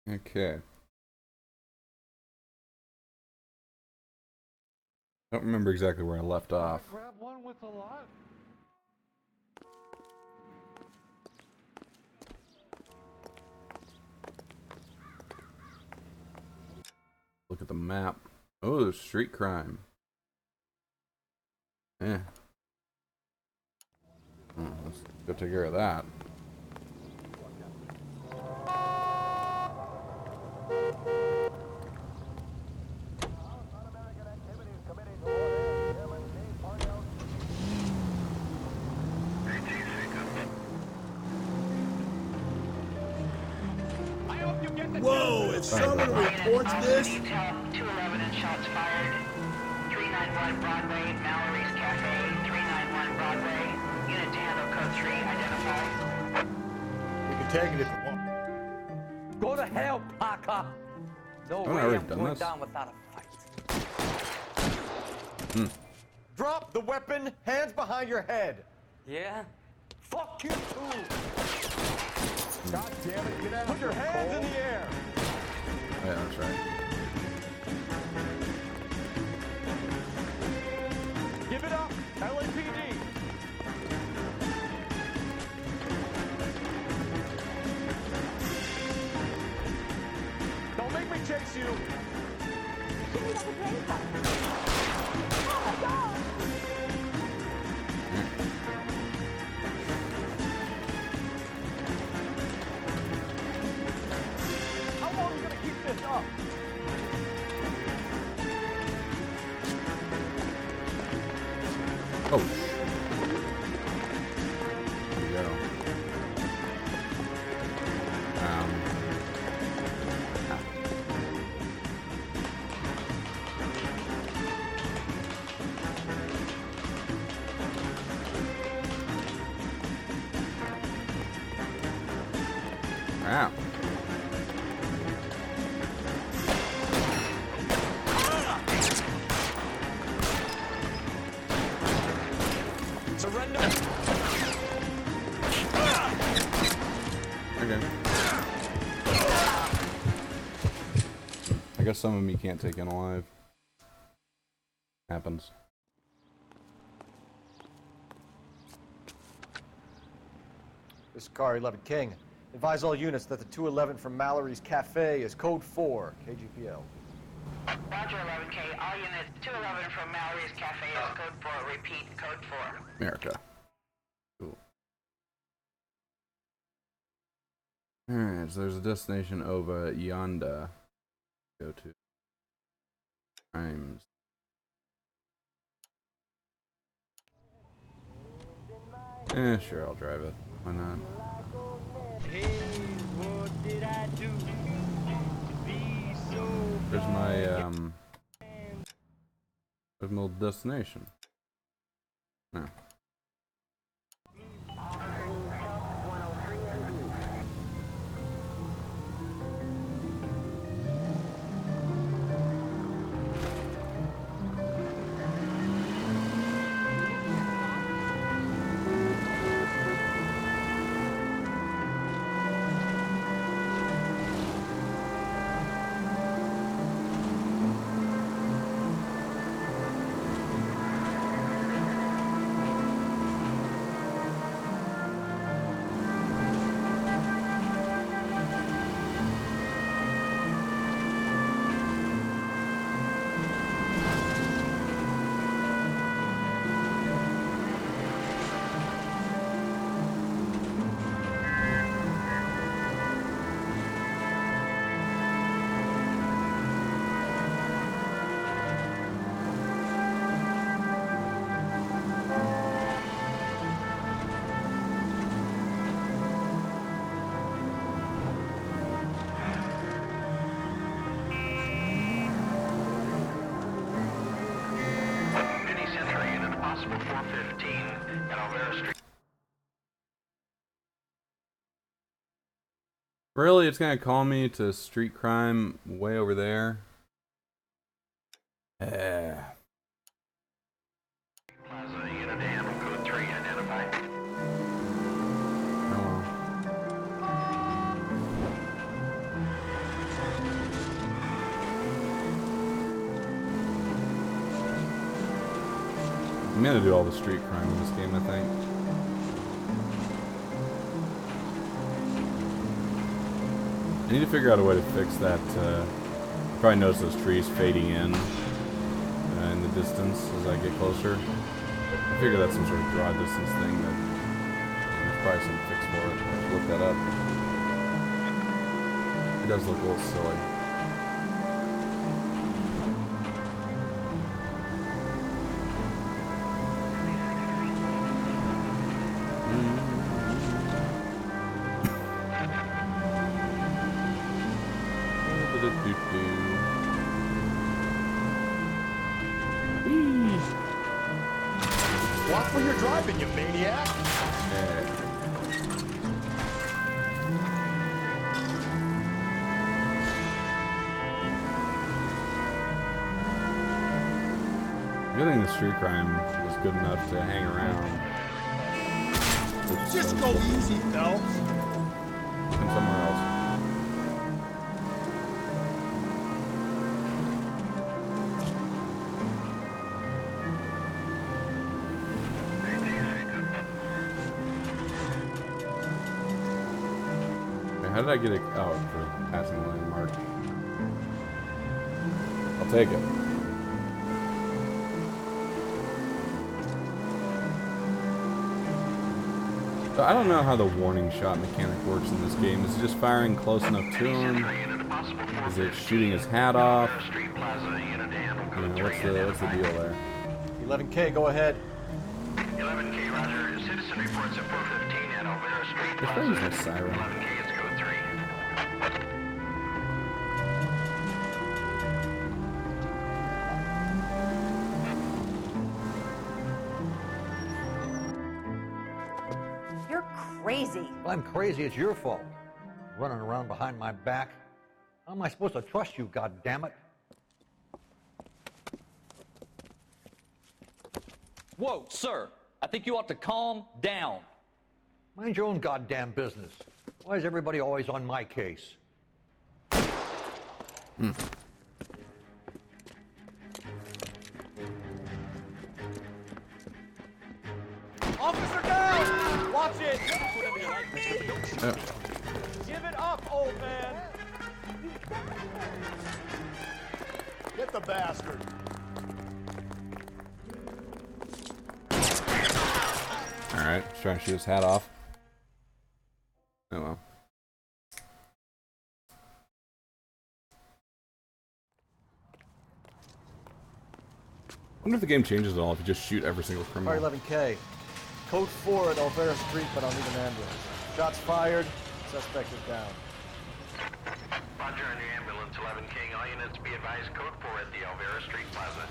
Okay. Don't remember exactly where I left off. Grab one with a lot. Look at the map. Oh, street crime. Eh. Let's go take care of that. Whoa, if someone reports this... 211 and shots fired. 391 Broadway, Mallory's Cafe, 391 Broadway. Unit to handle code 3, identify. You can take it if you want. Go to hell, Parker! No Haven't I way already I'm done going this? down without a fight. Drop the weapon, hands behind your head. Yeah? Fuck you too! God damn it, get out. Put your hands in the air. Yeah, that's right. Give it up, LAPD. Don't make me chase you. How long are you gonna keep this up? Oh. There we go. Ah. Wow. Surrender! Okay. I guess some of them you can't take in alive. Happens. This is Car 11 King. Advise all units that the 211 from Mallory's Cafe is code 4, KGPL. Roger 11K, all units 211 from Mallory's Cafe is code 4. Repeat, code 4. America. Cool. Alright, so there's a destination over yonder. Go to. Times. Sure, I'll drive it. Why not? There's my little destination. No. Really? It's gonna call me to street crime way over there? Plaza, unit to handle code 3, identify. Oh well. I'm gonna do all the street crime in this game, I think. I need to figure out a way to fix that. You probably notice those trees fading in the distance as I get closer. I figure that's some sort of draw distance thing that there's probably some fix for it. I'll have to look that up. It does look a little silly. Watch where you're driving, you maniac. Good thing the street crime was good enough to hang around. Just go easy, Phelps. And somewhere else. How did I get it out for passing the landmark? I'll take it. So I don't know how the warning shot mechanic works in this game. Is it just firing close enough to him? Is it shooting his hat off? You know, what's the deal there? 11K, go ahead. 11K, Roger. Citizen reports at 415 at Elvira Street There's Plaza. probably no siren. 11K is code 3. You're crazy. Well, I'm crazy. It's your fault. Running around behind my back. How am I supposed to trust you, goddammit? Whoa, sir. I think you ought to calm down. Mind your own goddamn business. Why is everybody always on my case? Officer down! Watch it! Oh. Give it up, old man! Get the bastard. Alright, trying to shoot his hat off. Oh well. I wonder if the game changes at all if you just shoot every single criminal. Car 11K. Code 4 at Elvira Street, but I'll need an ambulance. Shots fired. Suspect is down. Roger on your ambulance, 11K. All units be advised, code 4 at the Elvira Street Plaza.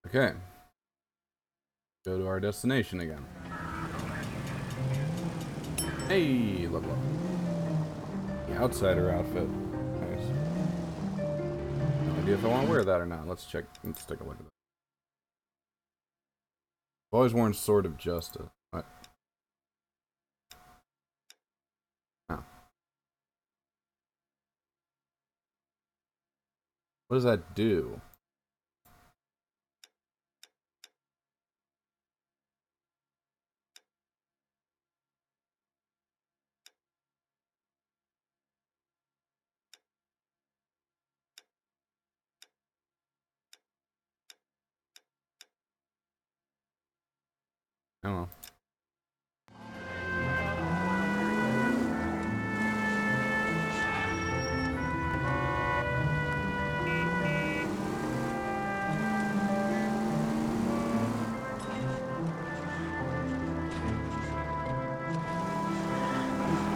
Okay. Go to our destination again. Hey, level up. The outsider outfit. Nice. No idea if I want to wear that or not. Let's check. Let's take a look at that. I've always worn Sword of Justice. What? Oh. What does that do? Oh well.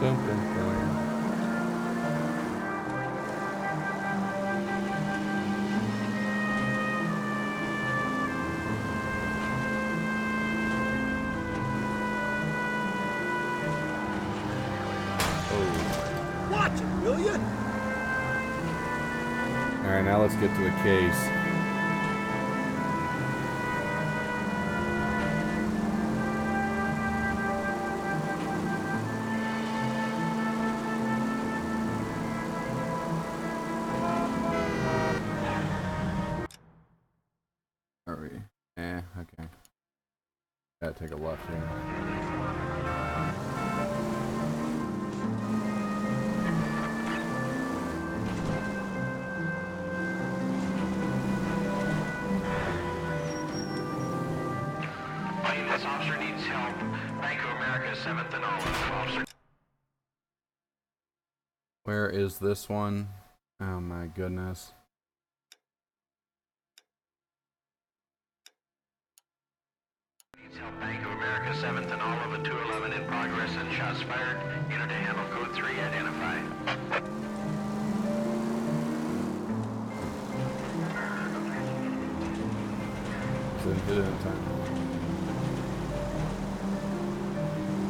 Dun, dun, dun. Watch it, will you? Alright, now let's get to the case. Gotta take a left here. This officer needs help. Bank of America, 7th and Olive. Officer. Where is this one? Oh my goodness. Needs help. Bank of America, 7th and Olive, and 211 in progress and shots fired. Unit to handle code 3 identified. Didn't hit it in time.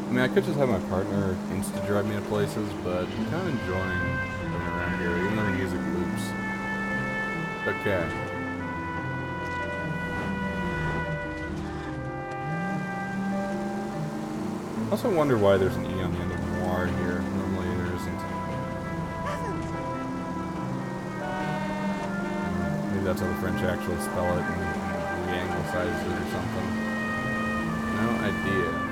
I mean, I could just have my partner insta-drive me to places, but I'm kind of enjoying being around here, even though the music loops. Okay. I also wonder why there's an E on the end of Noire here. Normally there isn't. Maybe that's how the French actually spell it and re-anglicize it or something. No idea.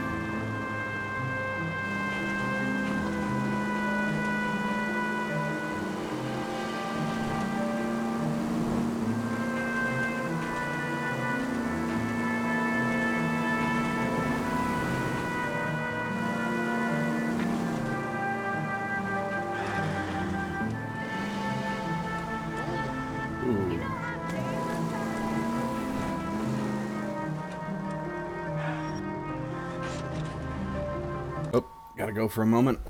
Oh, gotta go for a moment.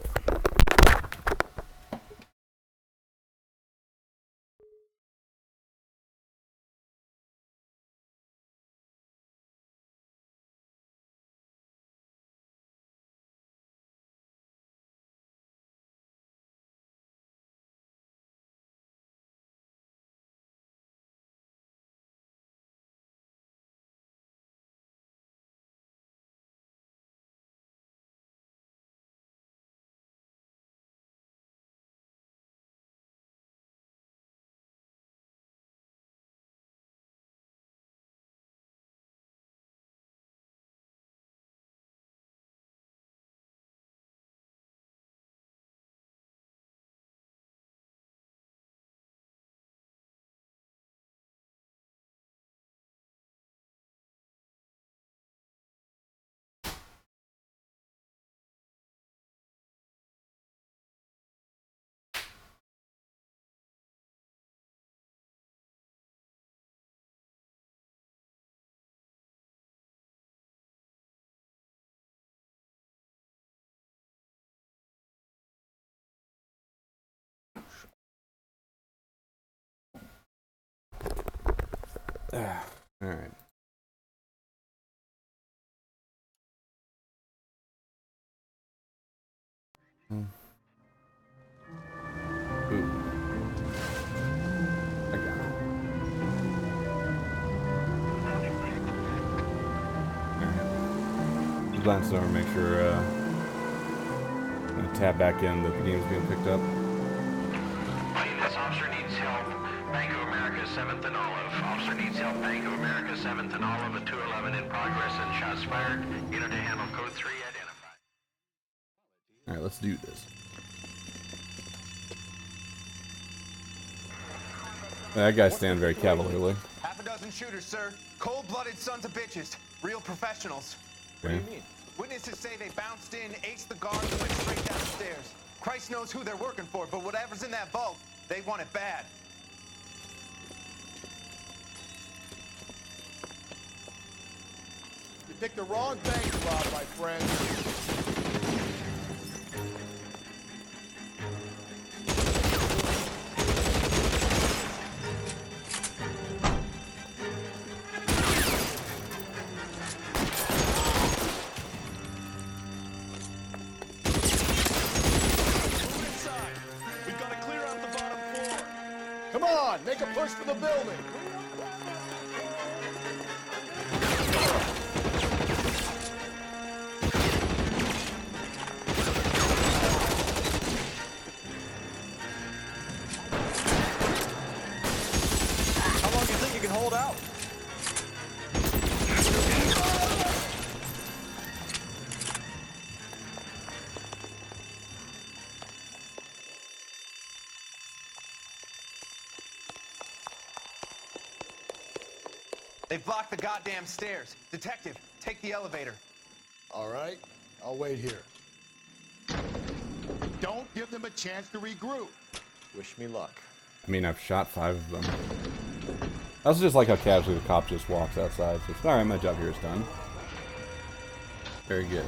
Alright. Ooh. I got it. Alright. Glance over, make sure, I'm gonna tab back in that the game's being picked up. This officer needs help. Bank of America, 7th and Olive. Officer needs help. Bank of America, 7th and Olive, and 211 in progress and shots fired. Unit to handle code 3 identified. Alright, let's do this. That guy's standing very cavalierly. Half a dozen shooters, sir. Cold-blooded sons of bitches. Real professionals. Okay. What do you mean? Witnesses say they bounced in, aced the guards, and went straight downstairs. Christ knows who they're working for, but whatever's in that vault, they want it bad. You picked the wrong bank to rob, my friend. Come on, make a push for the building. How long do you think you can hold out? They've blocked the goddamn stairs. Detective, take the elevator. All right, I'll wait here. Don't give them a chance to regroup. Wish me luck. I mean, I've shot 5 of them. I also just like how casually the cop just walks outside. So it's alright, my job here is done. Very good.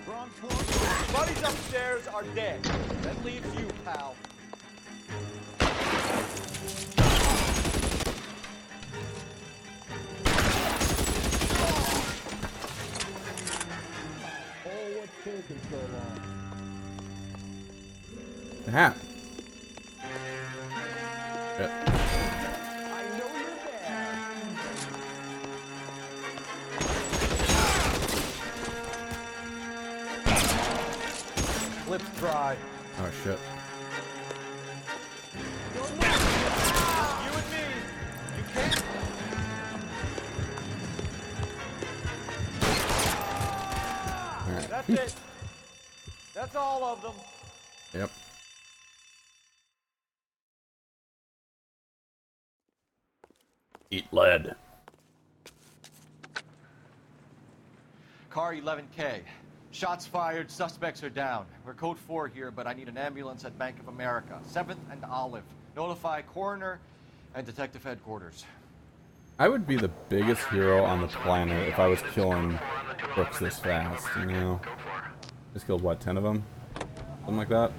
Wrong floor. Buddies upstairs are dead. That leaves you, pal. Oh, what's taking so long? The hat. Yep. I know you're there. Lips dry. Oh shit. You and me. You can't. Alright. That's it. That's all of them. Yep. Eat lead. Car 11K. Shots fired, suspects are down. We're code 4 here, but I need an ambulance at Bank of America. 7th and Olive. Notify coroner and detective headquarters. I would be the biggest hero on the planet if I was killing crooks this fast, you know? Just killed, what, 10 of them? Something like that?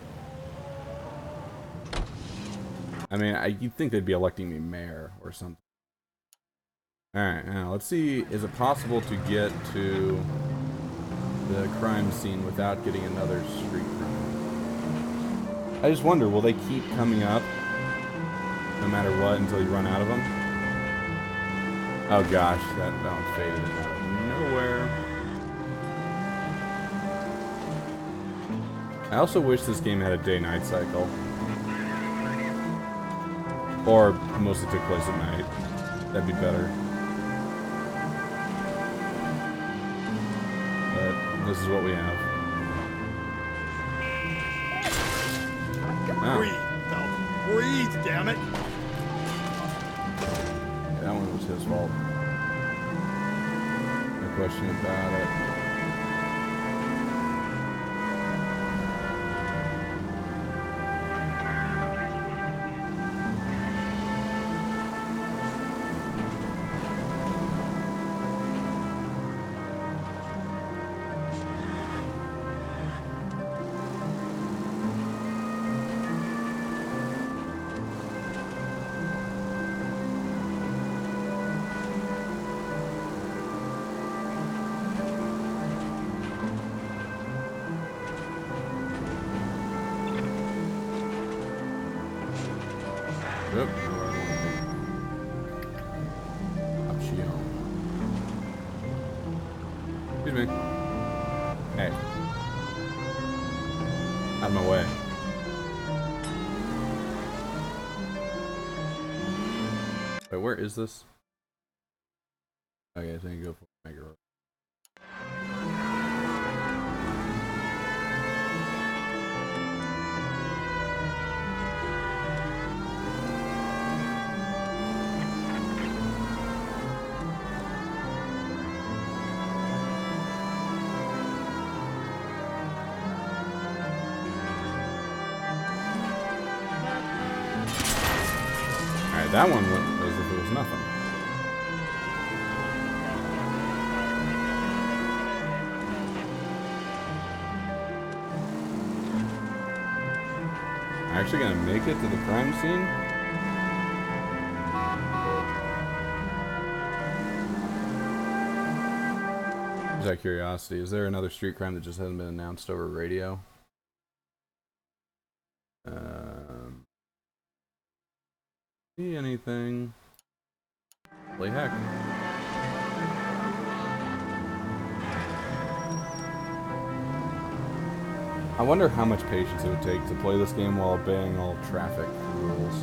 I mean, you'd think they'd be electing me mayor or something. Alright, now let's see, is it possible to get to the crime scene without getting another street crime? I just wonder, will they keep coming up no matter what until you run out of them? Oh gosh, that one faded out of nowhere. I also wish this game had a day-night cycle. Or mostly took place at night. That'd be better. But this is what we have. Oh. Breathe, Phelps. Breathe, damn it. That one was his fault. No question about it. Yep. Option. Excuse me. Hey. Out of my way. Wait, where is this? Okay, I think go for Mega Road. Alright, that one went as if it was nothing. I'm actually gonna make it to the crime scene? Just out of curiosity, is there another street crime that just hasn't been announced over radio? See anything? Holy heck. I wonder how much patience it would take to play this game while obeying all traffic rules.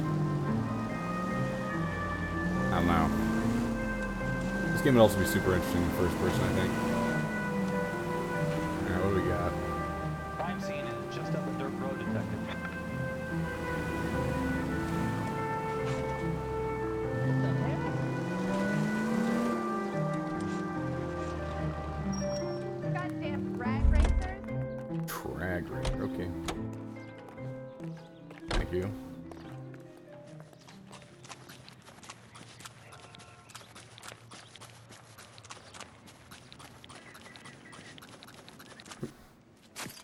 I don't know. This game would also be super interesting in first person, I think. Alright, what do we got? Crime scene is just up a dirt road, detective. Drag rig, okay. Thank you.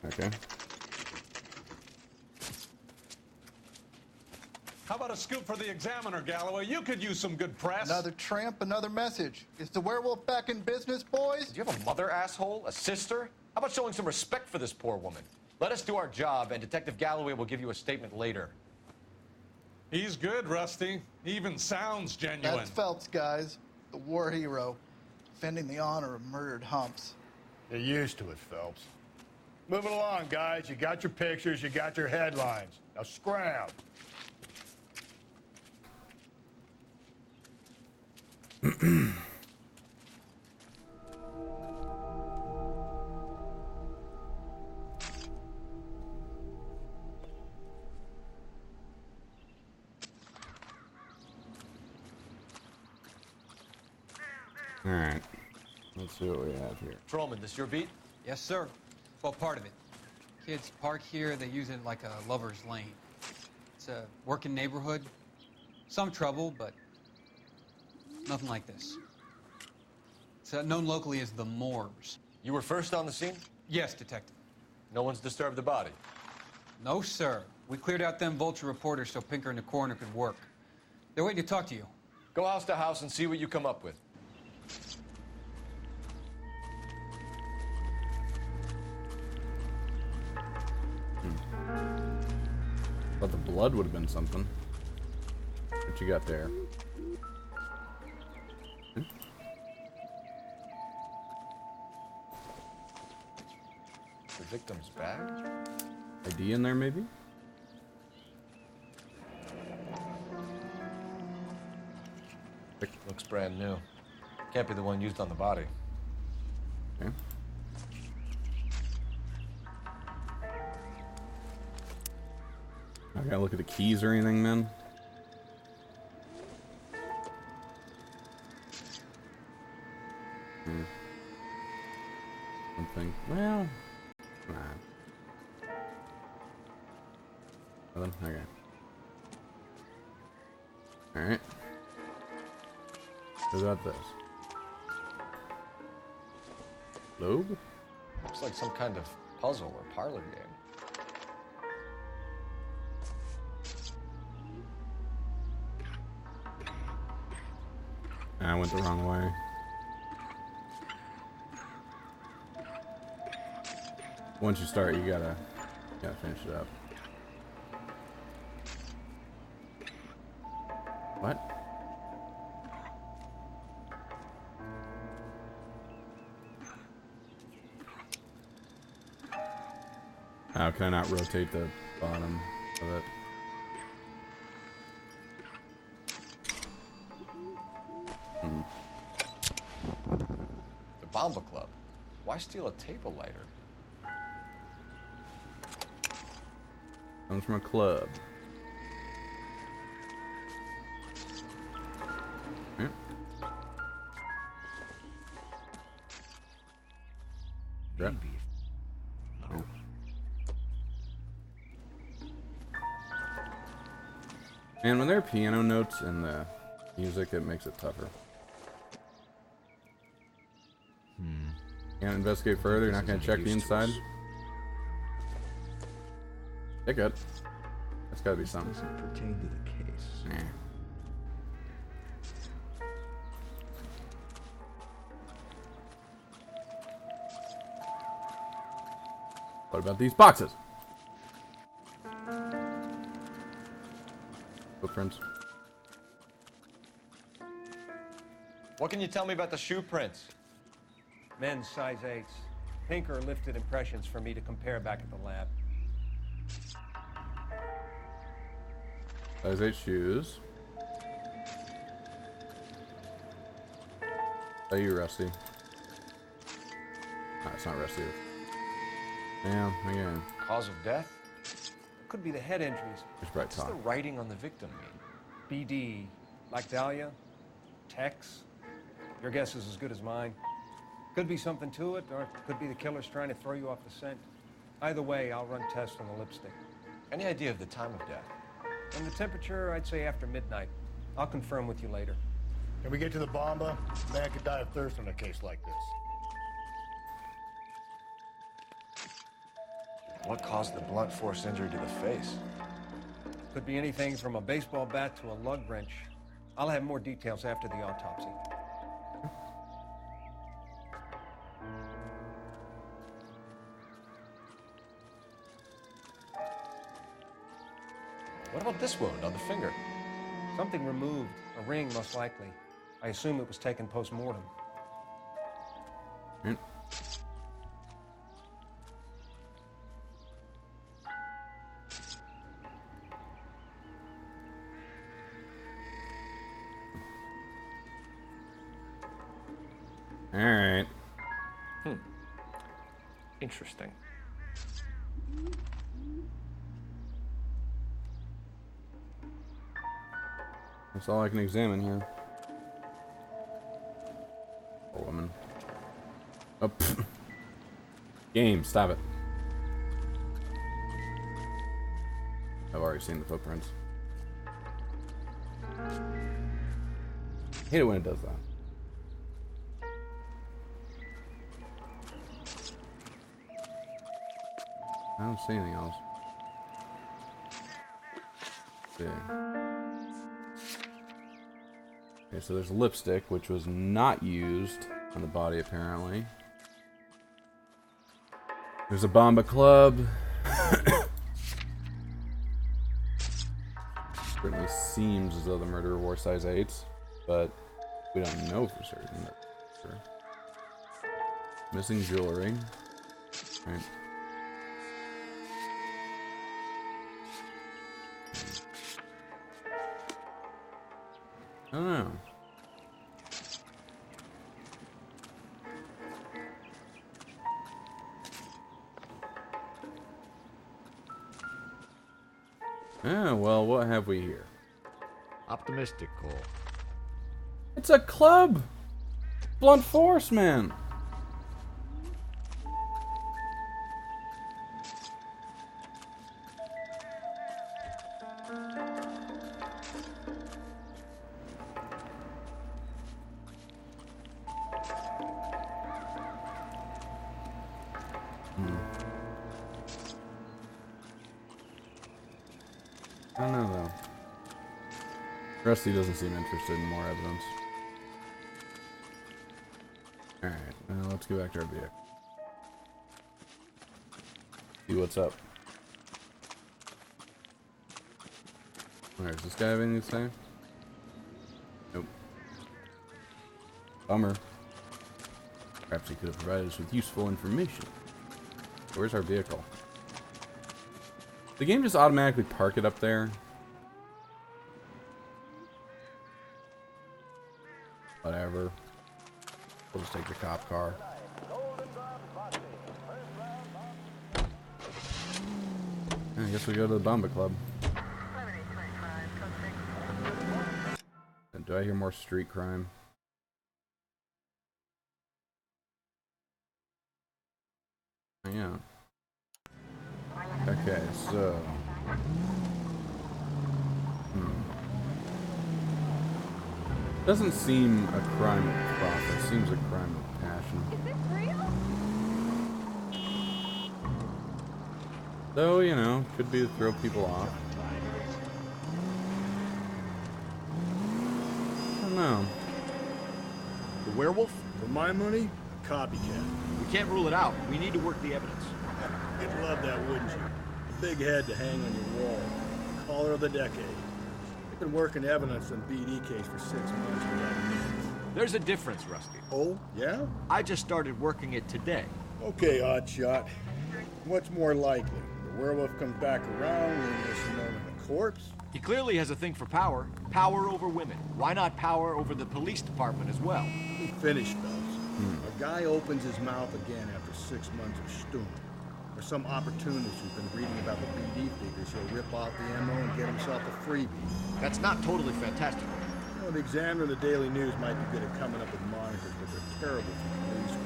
Okay. How about a scoop for the Examiner, Galloway? You could use some good press. Another tramp, another message. Is the werewolf back in business, boys? Do you have a mother, asshole? A sister? How about showing some respect for this poor woman? Let us do our job, and Detective Galloway will give you a statement later. He's good, Rusty. He even sounds genuine. That's Phelps, guys. The war hero. Defending the honor of murdered humps. You're used to it, Phelps. Moving along, guys. You got your pictures, you got your headlines. Now scram. Alright. Let's see what we have here. Patrolman, this your beat? Yes, sir. Well, part of it. Kids park here, they use it like a lover's lane. It's a working neighborhood. Some trouble, but nothing like this. It's known locally as the Moors. You were first on the scene? Yes, Detective. No one's disturbed the body? No, sir. We cleared out them vulture reporters so Pinker and the coroner could work. They're waiting to talk to you. Go house to house and see what you come up with. Thought the blood would have been something. What you got there? The victim's bag? ID in there, maybe? Looks brand new. Can't be the one used on the body. Okay. I gotta look at the keys or anything, man. Something. Well, nah. Nothing? Okay. Alright. What about this? Globe? Looks like some kind of puzzle or parlor game. I went the wrong way. Once you start, you gotta finish it up. What? How can I not rotate the bottom of it? The Bomba Club. Why steal a table lighter? Comes from a club. Yep. Maybe. No. And when there are piano notes in the music, it makes it tougher. Can't investigate further. You're not gonna check the inside. They good. That's gotta be something. Doesn't pertain to the case. Nah. What about these boxes? Footprints. What can you tell me about the shoe prints? Men's size 8s. Pinker lifted impressions for me to compare back at the lab. Size 8 shoes. Are you Rusty? No, it's not Rusty. Yeah, again. Cause of death? Could be the head injuries. There's bright What's talk. the writing on the victim mean? BD. Like Dahlia? Tex? Your guess is as good as mine. Could be something to it, or it could be the killer's trying to throw you off the scent. Either way, I'll run tests on the lipstick. Any idea of the time of death? And the temperature, I'd say after midnight. I'll confirm with you later. Can we get to the bomba? Man could die of thirst in a case like this. What caused the blunt force injury to the face? Could be anything from a baseball bat to a lug wrench. I'll have more details after the autopsy. What about this wound on the finger? Something removed. A ring, most likely. I assume it was taken post-mortem. All right. Interesting. That's all I can examine here. Poor woman. Oh, pfft. Game, stop it. I've already seen the footprints. I hate it when it does that. I don't see anything else. Let's see. Okay, so there's lipstick, which was not used on the body, apparently. There's a Bomba Club. Certainly seems as though the murderer wore size 8s, but we don't know for certain. Sure. Missing jewelry. Right. I don't know. Ah, well, what have we here? Optimistic, Cole. It's a club! Blunt force, man! I don't know, though. Rusty doesn't seem interested in more evidence. Alright, now let's go back to our vehicle. See what's up. Alright, does this guy have anything to say? Nope. Bummer. Perhaps he could have provided us with useful information. Where's our vehicle? The game just automatically park it up there. Whatever. We'll just take the cop car. I guess we go to the Bomba Club. Do I hear more street crime? Yeah. Okay, so... Doesn't seem a crime of profit. Seems a crime of passion. Is this real? Though, you know, could be to throw people off. I don't know. The werewolf? For my money, a copycat. We can't rule it out. We need to work the evidence. You'd love that, wouldn't you? A big head to hang on your wall. Caller of the decade. I've been working evidence on BD case for 6 months without a minute. There's a difference, Rusty. Oh, yeah? I just started working it today. Okay, Oddshot. What's more likely? The werewolf comes back around when there's Simone in a corpse? He clearly has a thing for power. Power over women. Why not power over the police department as well? Let me finish, Phelps. A guy opens his mouth again after 6 months of stewing. Or some opportunist who's been reading about the BD figures, he'll rip off the MO and get himself a freebie. That's not totally fantastic. You know, the Examiner and the Daily News might be good at coming up with monikers, but they're terrible for police.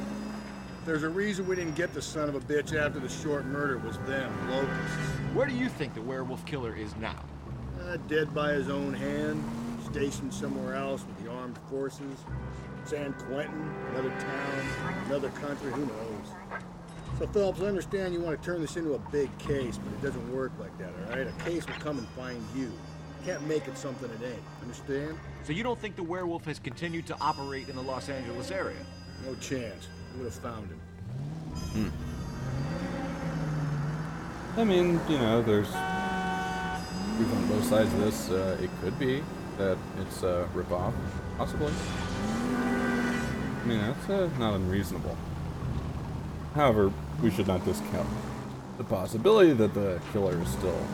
There's a reason we didn't get the son of a bitch after the short murder was them, locusts. Where do you think the werewolf killer is now? Dead by his own hand, stationed somewhere else with the armed forces. San Quentin, another town, another country, who knows? So, Phelps, I understand you want to turn this into a big case, but it doesn't work like that, all right? A case will come and find you. Can't make it something it ain't. Understand? So you don't think the werewolf has continued to operate in the Los Angeles area? No chance. We would have found him. I mean, you know, there's proof on both sides of this. It could be that it's a ripoff, possibly. I mean, that's not unreasonable. However, we should not discount the possibility that the killer is still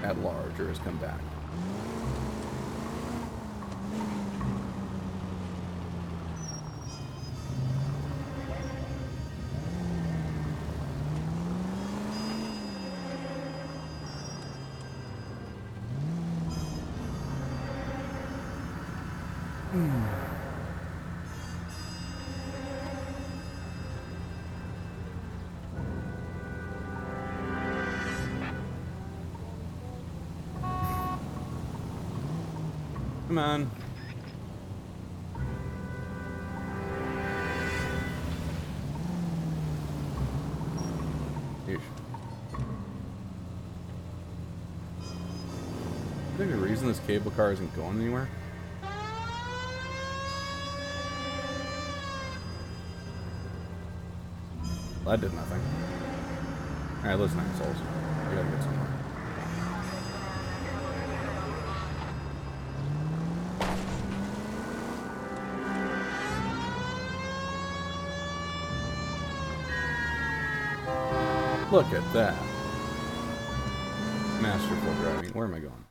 at large or has come back. Come on. Yeesh. Is there any reason this cable car isn't going anywhere? Well, that did nothing. Alright, listen, assholes. We gotta get somewhere. Look at that. Masterful driving. Where am I going?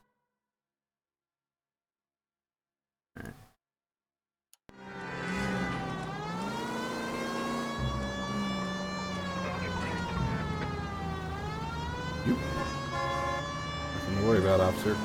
Alright. Nope. Nothing to worry about, officer.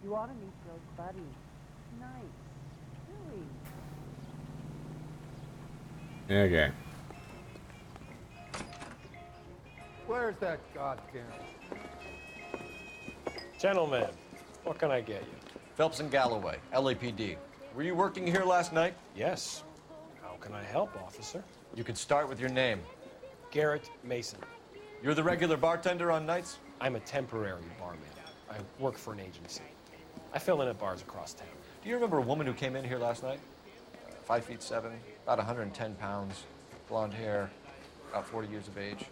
You ought to meet Joe's buddy. Nice. Really. Okay. Where's that goddamn... Gentlemen, what can I get you? Phelps and Galloway, LAPD. Were you working here last night? Yes. How can I help, officer? You can start with your name. Garrett Mason. You're the regular bartender on nights? I'm a temporary barman. I work for an agency. I fill in at bars across town. Do you remember a woman who came in here last night? 5'7", about 110 pounds, blonde hair, about 40 years of age.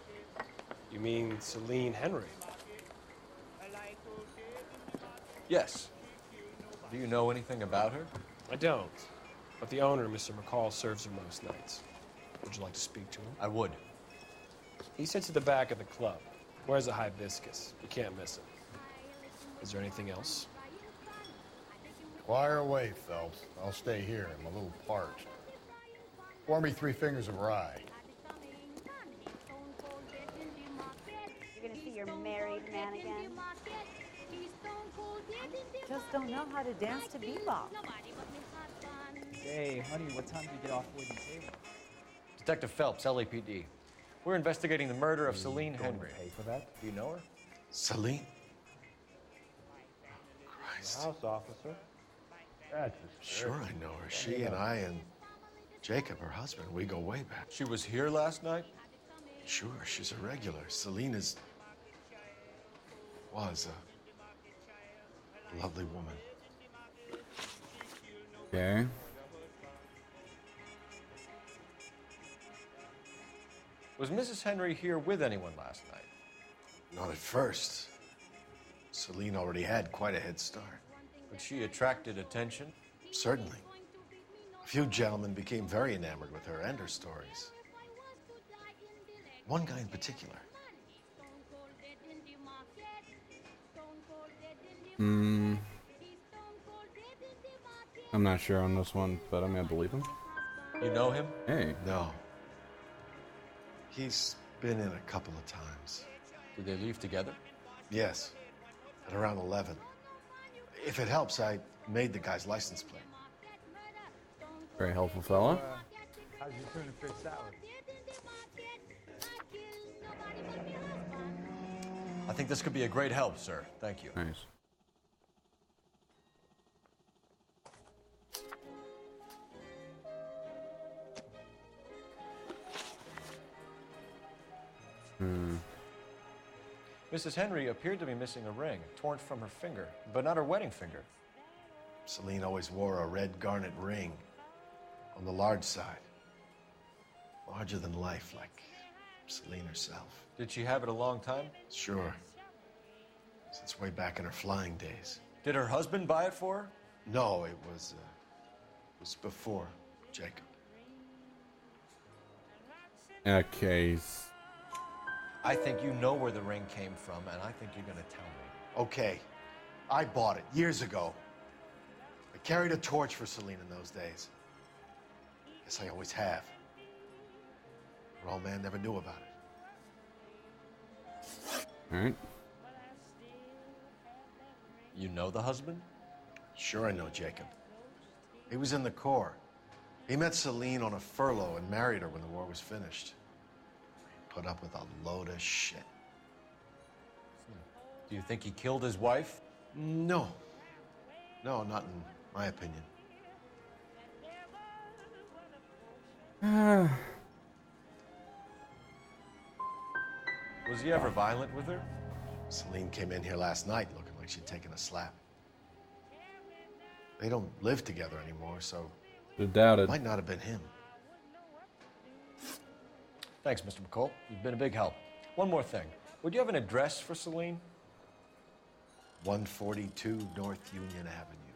You mean Celine Henry? Yes. Do you know anything about her? I don't. But the owner, Mr. McCall, serves her most nights. Would you like to speak to him? I would. He sits at the back of the club. Wears a hibiscus. You can't miss him. Is there anything else? Fire away, Phelps. I'll stay here. I'm a little parched. Pour me 3 fingers of rye. You're gonna see your married man again? Just don't know how to dance to bebop. Hey, honey, what time did you get off waiting table? Detective Phelps, LAPD. We're investigating the murder of Celine Henry. Pay for that? Do you know her? Celine? House officer. That's Sure I know her. She and I and Jacob, her husband, we go way back. She was here last night? Sure, she's a regular. Selena's... was a lovely woman. Okay. Was Mrs. Henry here with anyone last night? Not at first. Selena already had quite a head start. But she attracted attention? Certainly. A few gentlemen became very enamored with her and her stories. One guy in particular. I'm not sure on this one, but I'm gonna believe him. You know him? Hey. No. He's been in a couple of times. Did they leave together? Yes. At around 11. If it helps, I made the guy's license plate. Very helpful fella. How's your tuna fish salad? I think this could be a great help, sir. Thank you. Nice. Mrs. Henry appeared to be missing a ring, torn from her finger, but not her wedding finger. Celine always wore a red garnet ring on the large side. Larger than life, like Celine herself. Did she have it a long time? Sure. Since way back in her flying days. Did her husband buy it for her? No, it was before Jacob. Okay. I think you know where the ring came from, and I think you're gonna tell me. Okay. I bought it years ago. I carried a torch for Celine in those days. Guess I always have. Her old man never knew about it. Alright. You know the husband? Sure I know Jacob. He was in the Corps. He met Celine on a furlough and married her when the war was finished. He put up with a load of shit. Do you think he killed his wife? No. No, not in my opinion. Was he ever violent with her? Celine came in here last night looking like she'd taken a slap. They don't live together anymore, so Doubted. it might not have been him. Thanks, Mr. McCall. You've been a big help. One more thing. Would you have an address for Celine? 142 North Union Avenue.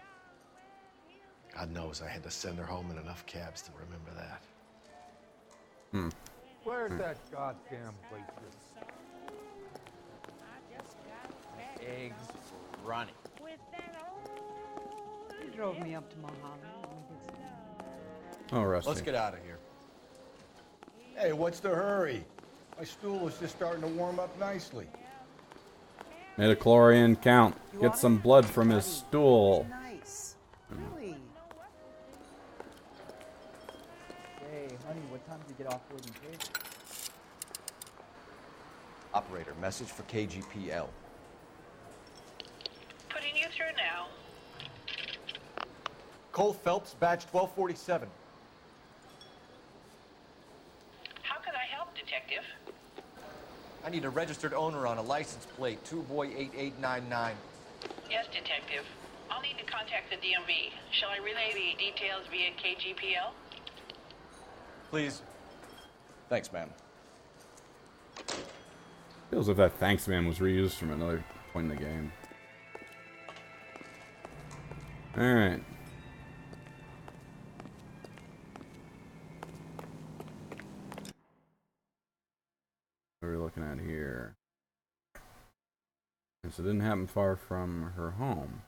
God knows I had to send her home in enough cabs to remember that. Where's that goddamn waitress? Eggs running. You drove me up to Mulholland. Oh, Rusty. Let's get out of here. Hey, what's the hurry? My stool is just starting to warm up nicely. Midichlorian count. Get some blood from his stool. Nice. Really? Hey, honey, what time do you get off waiting tables? Operator, message for KGPL. Putting you through now. Cole Phelps, badge 1247. How can I help, Detective? I need a registered owner on a license plate, 2boy8899. Yes, Detective. I'll need to contact the DMV. Shall I relay the details via KGPL? Please. Thanks, ma'am. Feels as if that thanks man was reused from another point in the game. Alright. What are we looking at here? Yes, it didn't happen far from her home.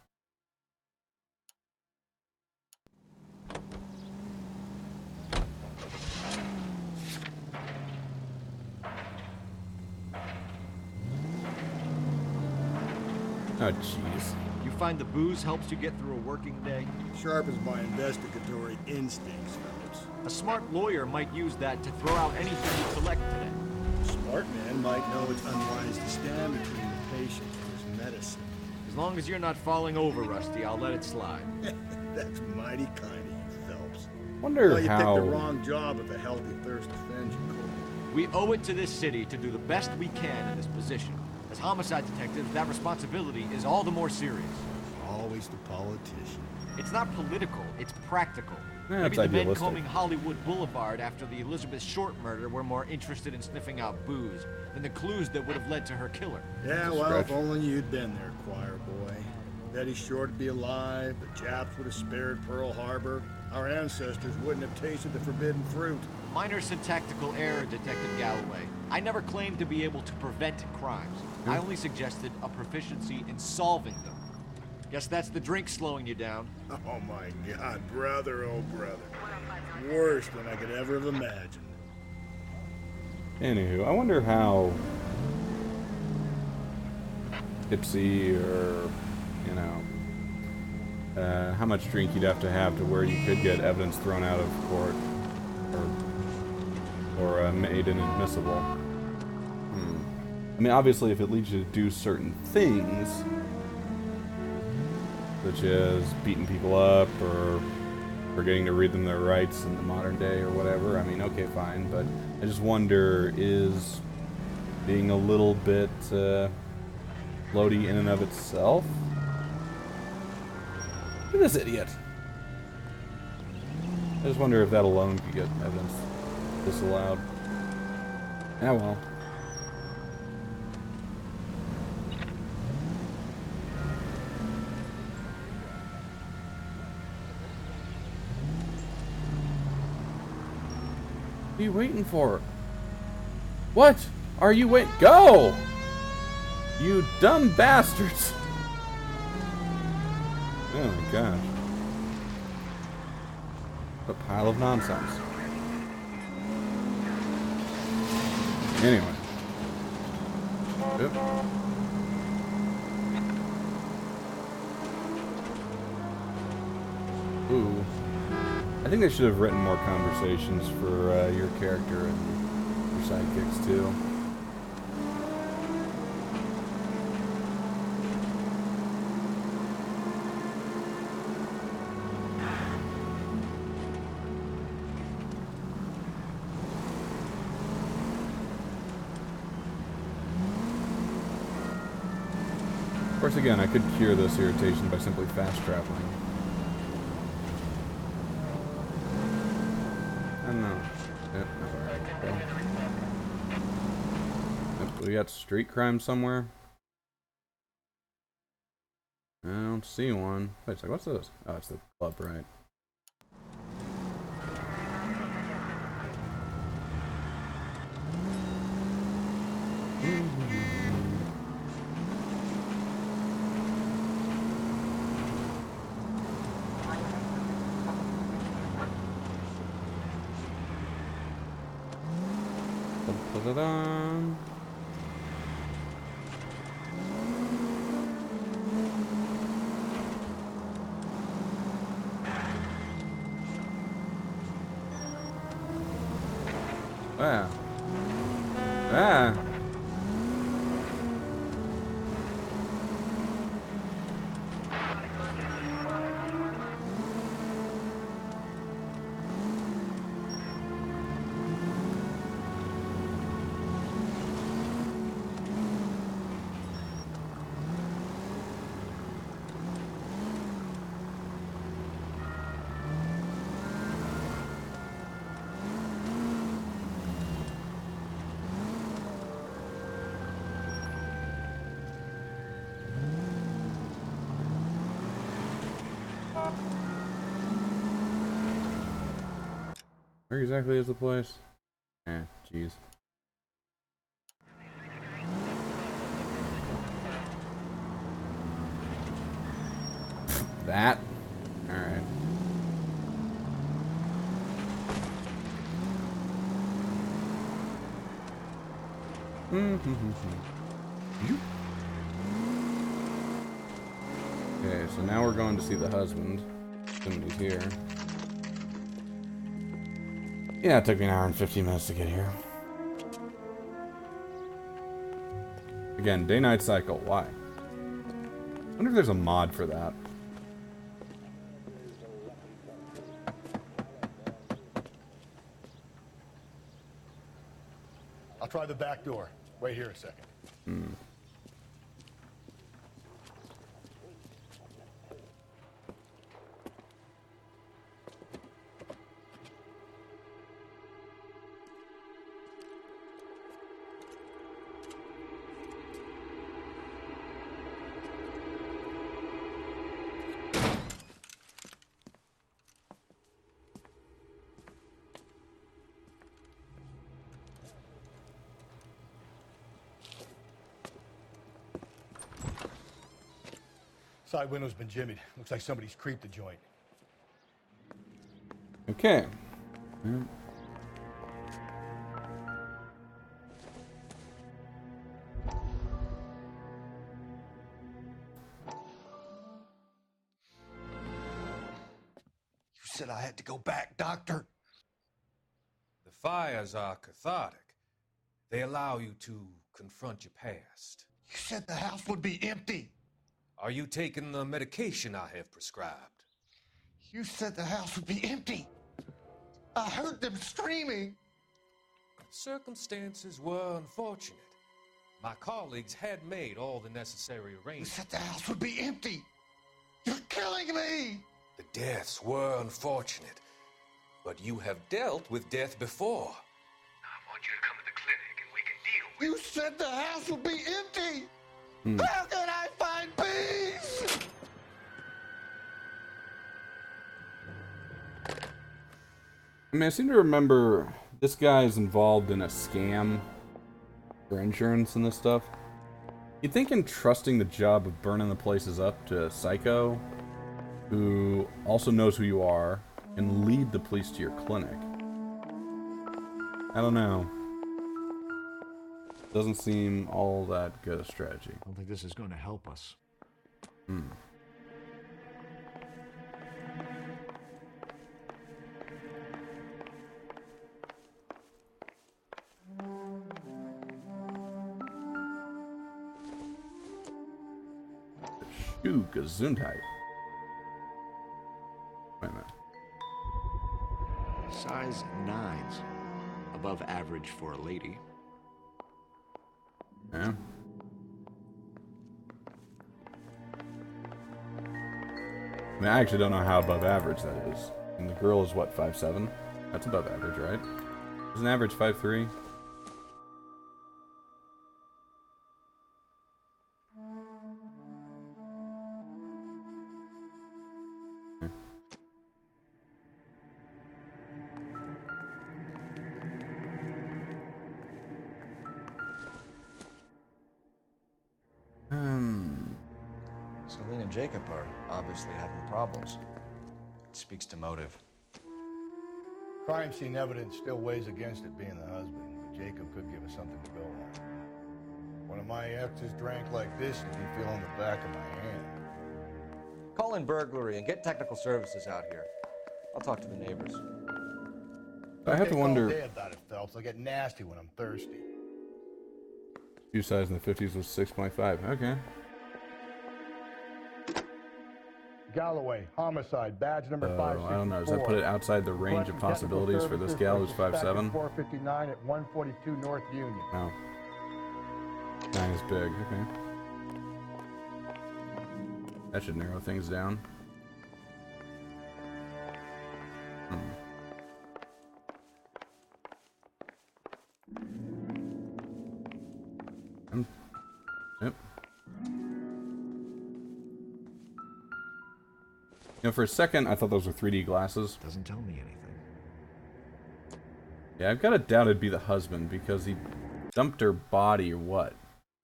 Oh, jeez. You find the booze helps you get through a working day? Sharpens my investigatory instincts, Phelps. A smart lawyer might use that to throw out anything you collect today. A smart man might know it's unwise to stand between the patient and his medicine. As long as you're not falling over, Rusty, I'll let it slide. That's mighty kind of you, Phelps. Wonder Well, you how... picked the wrong job if a healthy thirst offends you, Cole. We owe it to this city to do the best we can in this position. As homicide detectives, that responsibility is all the more serious. Always the politician. It's not political, it's practical. Yeah, Maybe it's the men idealistic. combing Hollywood Boulevard after the Elizabeth Short murder were more interested in sniffing out booze than the clues that would have led to her killer. Yeah, well, if only you'd been there, choir boy. Betty Short would be alive, the Japs would have spared Pearl Harbor, our ancestors wouldn't have tasted the forbidden fruit. Minor syntactical error, Detective Galloway. I never claimed to be able to prevent crimes. I only suggested a proficiency in solving them. Guess that's the drink slowing you down. Oh my God, brother, oh brother. Worse than I could ever have imagined. Anywho, I wonder how tipsy or, you know, how much drink you'd have to where you could get evidence thrown out of court or made inadmissible. I mean, obviously, if it leads you to do certain things, such as beating people up or forgetting to read them their rights in the modern day or whatever, I mean, okay, fine, but I just wonder, is being a little bit floaty in and of itself? Look at this idiot. I just wonder if that alone could get evidence disallowed. Yeah, well. What are you waiting for? What are you waiting? Go! You dumb bastards! Oh my gosh. What a pile of nonsense. Anyway. Yep. Ooh. I think they should have written more conversations for your character and your sidekicks too. Of course, again, I could cure this irritation by simply fast traveling. I don't know. Yep, okay. Yep, we got street crime somewhere. I don't see one. Wait a second, what's this? Oh, it's the club, right? Da-da-da. Ah. Ah. Where exactly is the place? Eh, jeez. That? Alright. Okay, so now we're going to see the husband. Assuming he's here. Yeah, it took me an hour and 15 minutes to get here. Again, day-night cycle. Why? I wonder if there's a mod for that. try the back door. Wait here a second. Side window's been jimmied. Looks like somebody's creeped the joint. Okay. Yeah. You said I had to go back, Doctor. The fires are cathartic. They allow you to confront your past. You said the house would be empty. Are you taking the medication I have prescribed? You said the house would be empty. I heard them screaming. Circumstances were unfortunate. My colleagues had made all the necessary You arrangements. said the house would be empty. You're killing me. The deaths were unfortunate, but you have dealt with death before. I want you to come to the clinic and we can deal with You said the house would be empty. Hmm. How can I find peace? I mean, I seem to remember this guy is involved in a scam for insurance and this stuff. You'd think entrusting the job of burning the places up to a psycho who also knows who you are and lead the police to your clinic. I don't know. Doesn't seem all that good a strategy. I don't think this is going to help us. Shoe Gesundheit. Wait a minute. Size 9s. Above average for a lady. Yeah. I mean, I actually don't know how above average that is. And the girl is what, 5'7"? That's above average, right? Isn't average 5'3"? Celine and Jacob are obviously having problems. It speaks to motive. Crime scene evidence still weighs against it being the husband, but Jacob could give us something to go on. One of my exes drank like this to be feeling the back of my hand. Call in burglary and get technical services out here. I'll talk to the neighbors. I have to wonder. All day about it, Phelps. I get nasty when I'm thirsty. Shoe size in the 50s was 6.5. Okay. Galloway, homicide, badge number 564. I don't know. Does that put it outside the range of possibilities for this gal who's 5'7"? 459 at 142 North Union. No. 9 is big. Okay. That should narrow things down. Yep. You know, for a second, I thought those were 3D glasses. Doesn't tell me anything. Yeah, I've got a doubt it'd be the husband because he dumped her body or what?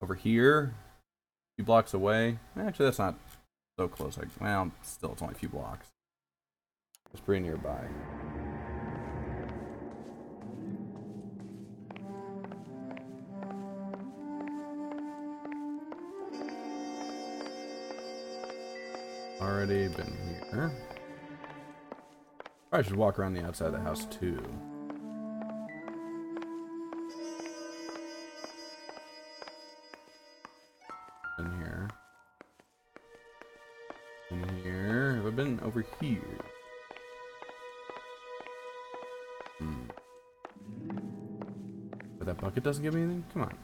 Over here? A few blocks away? Actually, that's not so close. Like, well, still, it's only a few blocks. It's pretty nearby. Already been here. Probably should walk around the outside of the house too. In here. In here. Have I been over here? But that That bucket doesn't give me anything? Come on.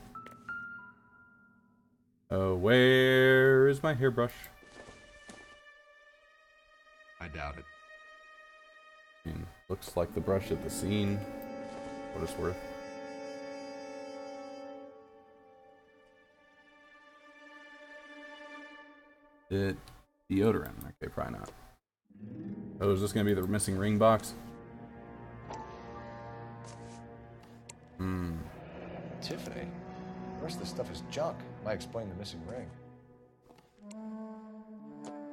Oh, where is my hairbrush? I doubt it. I mean, looks like the brush at the scene. What it's worth. The deodorant. Okay, probably not. Oh, is this gonna be the missing ring box? Hmm. Tiffany, the rest of the stuff is junk. Might explain the missing ring.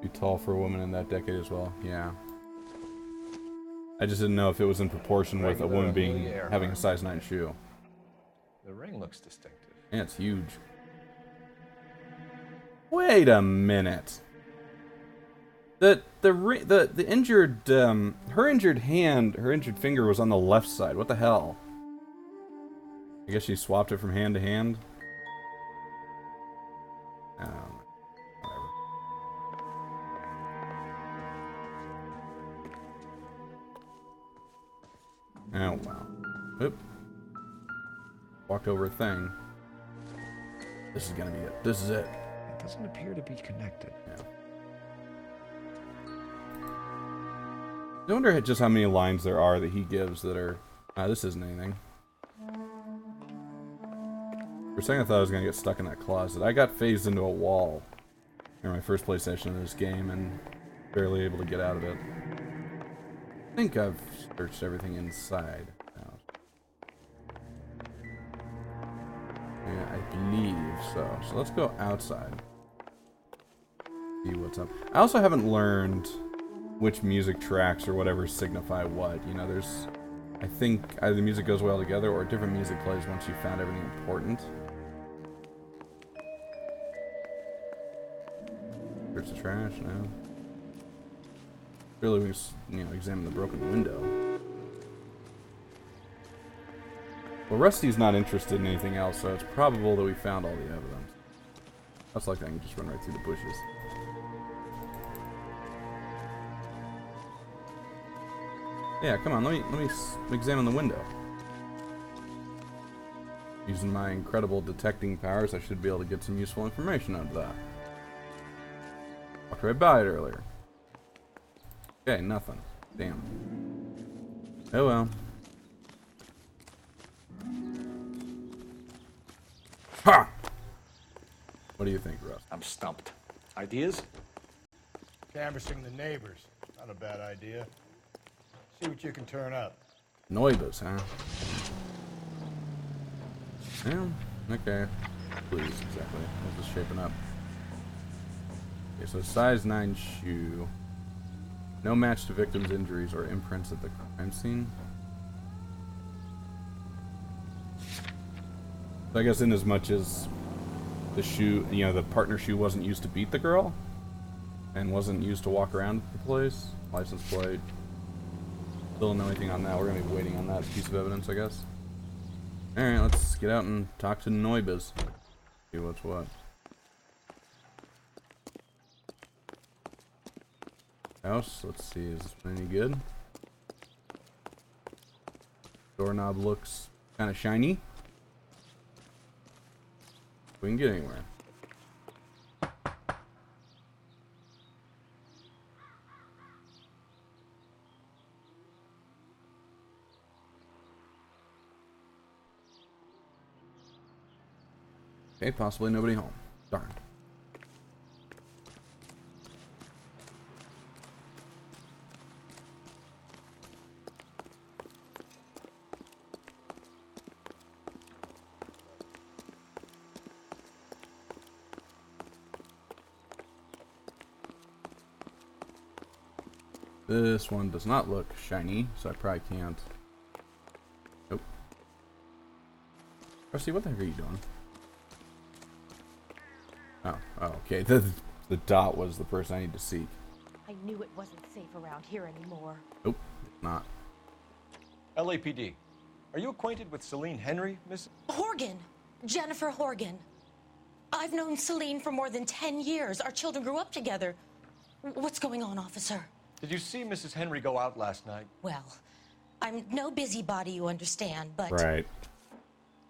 Too tall for a woman in that decade as well. Yeah. I just didn't know if it was in proportion with a woman being having a size 9 shoe. The ring looks distinctive. Yeah, it's huge. Wait a minute. The injured her injured hand, her injured finger was on the left side. What the hell? I guess she swapped it from hand to hand. Whatever. Oh wow. Oop. Walked over a thing. This is gonna be it. This is it. It doesn't appear to be connected. Yeah. I wonder just how many lines there are that he gives that are... this isn't anything. For a second I thought I was going to get stuck in that closet. I got phased into a wall in my first PlayStation of this game and barely able to get out of it. I think I've searched everything inside now. Yeah, I believe so. So let's go outside. See what's up. I also haven't learned which music tracks or whatever signify what. You know, there's... I think either the music goes well together or different music plays once you've found everything important. Search the trash now. Really, we just, you know, examine the broken window. Well, Rusty's not interested in anything else, so it's probable that we found all the evidence. That's like I can just run right through the bushes. Yeah, come on, let me examine the window. Using my incredible detecting powers, I should be able to get some useful information out of that. Walked right by it earlier. Okay, nothing. Damn. Oh well. Ha! What do you think, Russ? I'm stumped. Ideas? Canvassing the neighbors. Not a bad idea. See what you can turn up. Noibas, huh? Yeah, okay. Please, exactly. How's this shaping up? Okay, so size 9 shoe. No match to victim's injuries or imprints at the crime scene. So I guess in as much as the shoe, you know, the partner shoe wasn't used to beat the girl and wasn't used to walk around the place. License plate. Still don't know anything on that. We're gonna be waiting on that piece of evidence, I guess. Alright, let's get out and talk to Noibas. See what's what. House, let's see, is this any good? Doorknob looks kind of shiny. We can get anywhere. Okay, possibly nobody home. Darn. This one does not look shiny, so I probably can't. Nope. Rusty, what the heck are you doing? Oh, okay. The dot was the person I need to seek. I knew it wasn't safe around here anymore. Nope, it's not. LAPD. Are you acquainted with Celine Henry, Miss? Horgan! Jennifer Horgan. I've known Celine for more than 10 years. Our children grew up together. What's going on, officer? Did you see Mrs. Henry go out last night? Well, I'm no busybody, you understand, but... Right.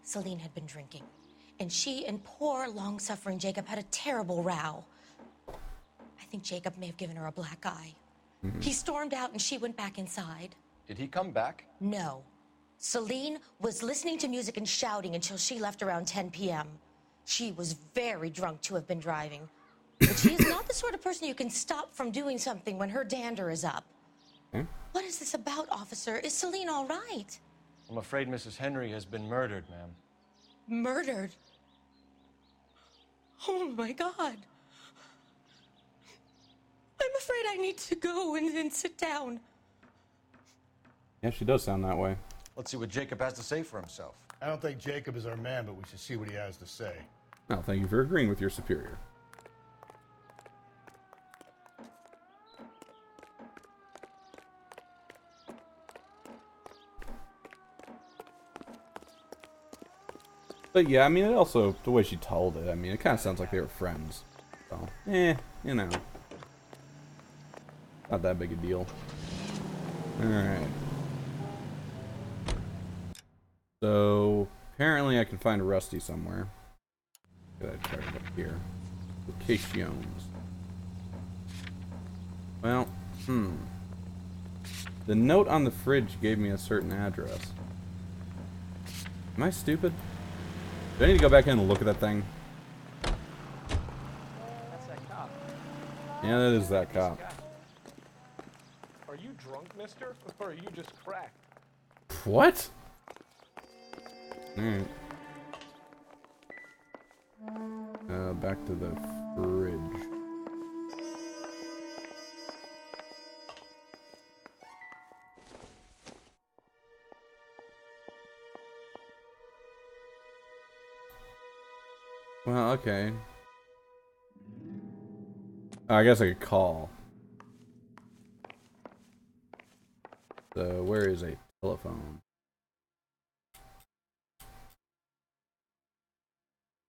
Celine had been drinking, and she and poor, long-suffering Jacob had a terrible row. I think Jacob may have given her a black eye. He stormed out, and she went back inside. Did he come back? No. Celine was listening to music and shouting until she left around 10 p.m. She was very drunk to have been driving. But she is not the sort of person you can stop from doing something when her dander is up. What is this about, officer? Is Celine all right? I'm afraid Mrs. Henry has been murdered, ma'am. Murdered? Oh, my God. I'm afraid I need to go and sit down. Yeah, she does sound that way. Let's see what Jacob has to say for himself. I don't think Jacob is our man, but we should see what he has to say. No, thank you for agreeing with your superior. But yeah, I mean, it also, the way she told it, I mean, it kind of sounds like they were friends. So, you know. Not that big a deal. Alright. So, apparently I can find Rusty somewhere. Gotta try it up here. Locations. Well, the note on the fridge gave me a certain address. Am I stupid? Do I need to go back in and look at that thing? That's that cop. Yeah, that is that cop. Are you drunk, mister? Or are you just cracked? What? Alright. Back to the fridge. Well, okay. Oh, I guess I could call. So, where is a telephone?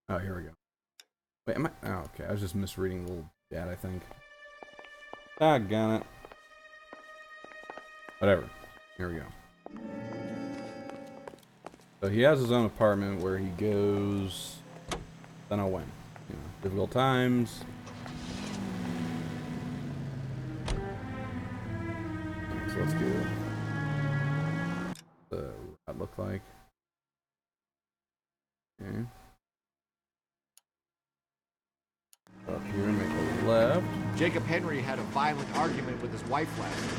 Oh, here we go. Wait, am I? Oh, okay. I was just misreading the little chat, I think. Doggone it. Whatever. Here we go. So he has his own apartment where he goes. Don't know when. You know, difficult times. So let's do the route look like. Okay. Up here, make a left. Jacob Henry had a violent argument with his wife last night.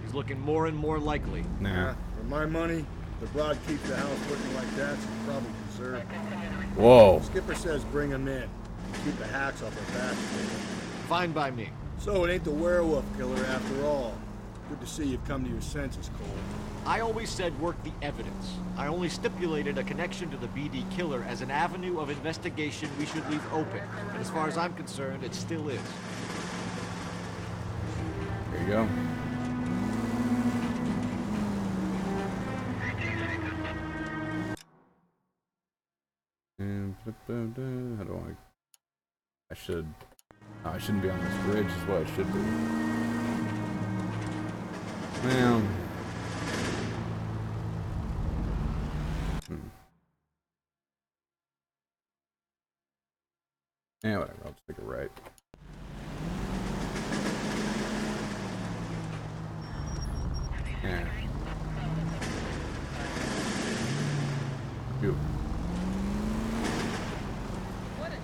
He's looking more and more likely. Nah. For my money, the broad keeps the house looking like that, she's probably deserved. Whoa. Skipper says bring him in. Keep the hacks off our backs. Fine by me. So it ain't the werewolf killer after all. Good to see you've come to your senses, Cole. I always said work the evidence. I only stipulated a connection to the BD killer as an avenue of investigation we should leave open. And as far as I'm concerned, it still is. There you go. And how do I should. Oh, I shouldn't be on this bridge, is what I should be. Well. Yeah, whatever. I'll just take a right. Yeah. Phew. Okay,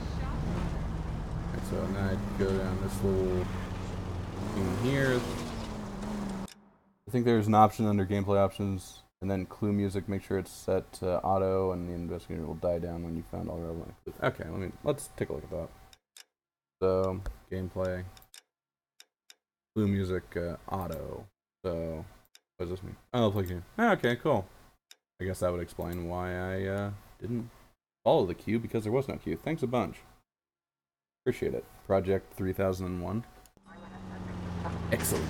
so now I go down this little thing here. I think there's an option under gameplay options, and then clue music. Make sure it's set to auto, and the investigator will die down when you found all relevant clues. Okay, let's take a look at that. So gameplay, clue music, auto. So what does this mean? Oh, play game. Oh, okay, cool. I guess that would explain why I didn't follow the queue, because there was no queue. Thanks a bunch. Appreciate it. Project 3001. Excellent.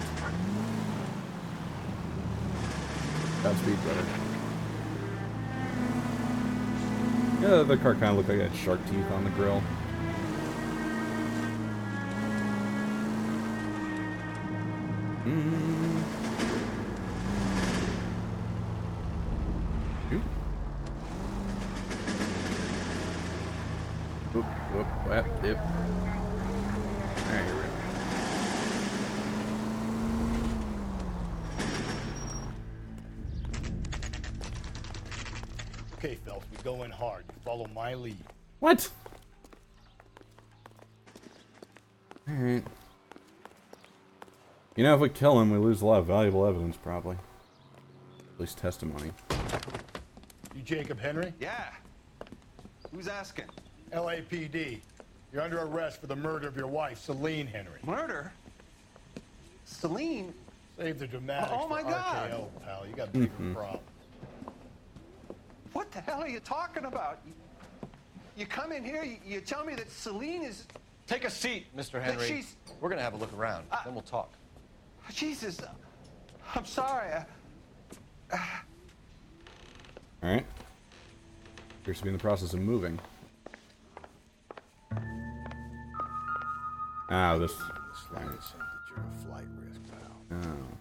Godspeed, brother. Yeah, the car kind of looked like it had shark teeth on the grill. Whoop, whap, dip. Alright, here we go. Okay, Phelps, we go in hard. You follow my lead. What? Alright. You know, if we kill him, we lose a lot of valuable evidence, probably. At least testimony. You Jacob Henry? Yeah. Who's asking? LAPD. You're under arrest for the murder of your wife, Celine Henry. Murder? Celine? Save the dramatics Oh my for God. RKO, pal. You got bigger problems. What the hell are you talking about? You come in here, you tell me that Celine is... Take a seat, Mr. Henry. she's- We're gonna have a look around, then we'll talk. Jesus, I'm sorry. Alright. Appears to be in the process of moving. Oh, this... Slightest hint that you're a flight risk, pal. Oh.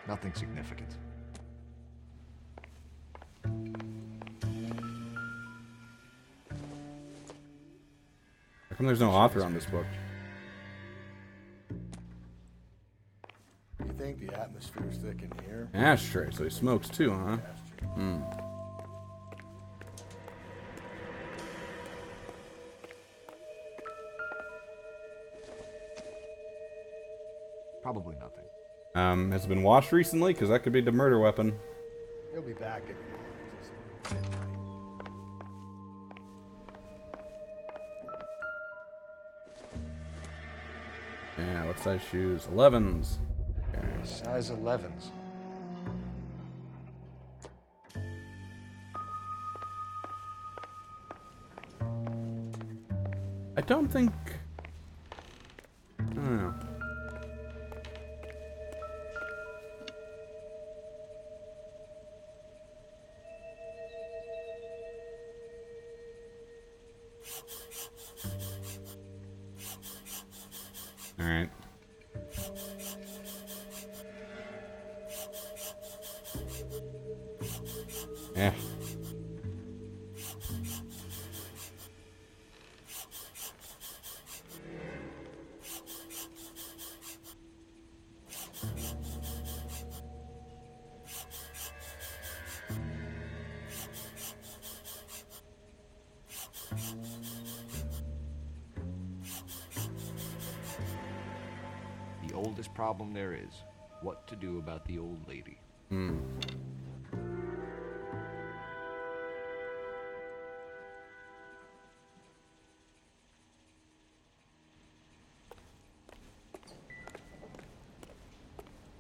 Nothing significant. How come there's no author on this book? You think the atmosphere's thick in here? Ashtray, so he smokes too, huh? Hmm. Probably nothing. Has it been washed recently? Because that could be the murder weapon. He'll be back in a moment. Yeah, what size shoes? 11s. Okay. Size 11s. I don't think... I don't know. Alright. Yeah. The oldest problem there is, what to do about the old lady. Hmm.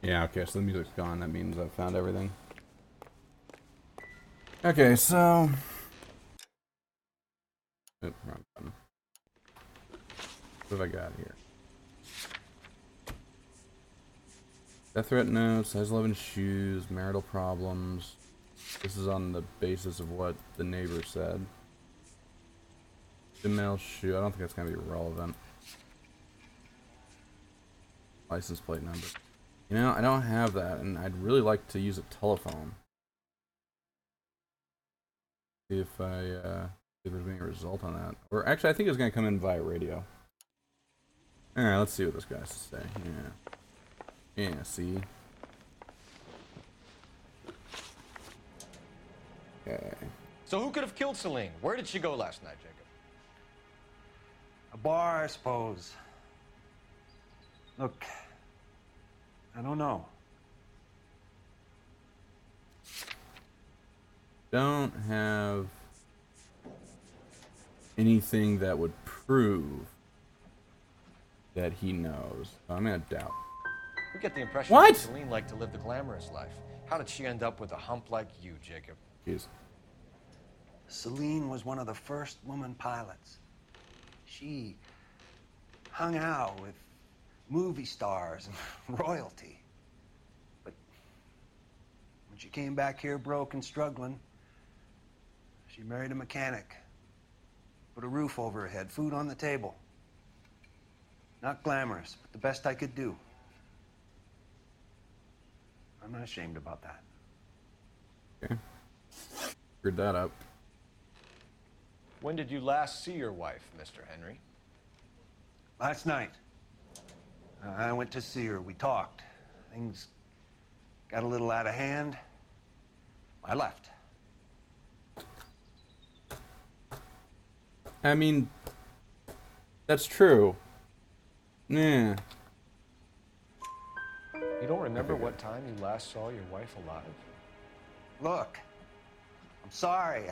Yeah, okay, so the music's gone. That means I've found everything. Okay, so... Oop, wrong button. What have I got here? Death threat notes, size 11 shoes, marital problems. This is on the basis of what the neighbor said. Female shoe, I don't think that's going to be relevant. License plate number. You know, I don't have that, and I'd really like to use a telephone. See if if there's any result on that. Or actually, I think it's going to come in via radio. Alright, let's see what this guy has to say. Yeah. Yeah, see? Okay. So who could have killed Celine? Where did she go last night, Jacob? A bar, I suppose. Look, I don't know. Don't have anything that would prove that he knows. I'm gonna doubt. We get the impression What? that Celine liked to live the glamorous life. How did she end up with a hump like you, Jacob? Jeez. Celine was one of the first woman pilots. She hung out with movie stars and royalty. But when she came back here broke and struggling, she married a mechanic. Put a roof over her head, food on the table. Not glamorous, but the best I could do. I'm not ashamed about that. Okay. Screwed that up. When did you last see your wife, Mr. Henry? Last night. I went to see her. We talked. Things got a little out of hand. I left. I mean, that's true. Yeah. You don't remember what time you last saw your wife alive? Look, I'm sorry.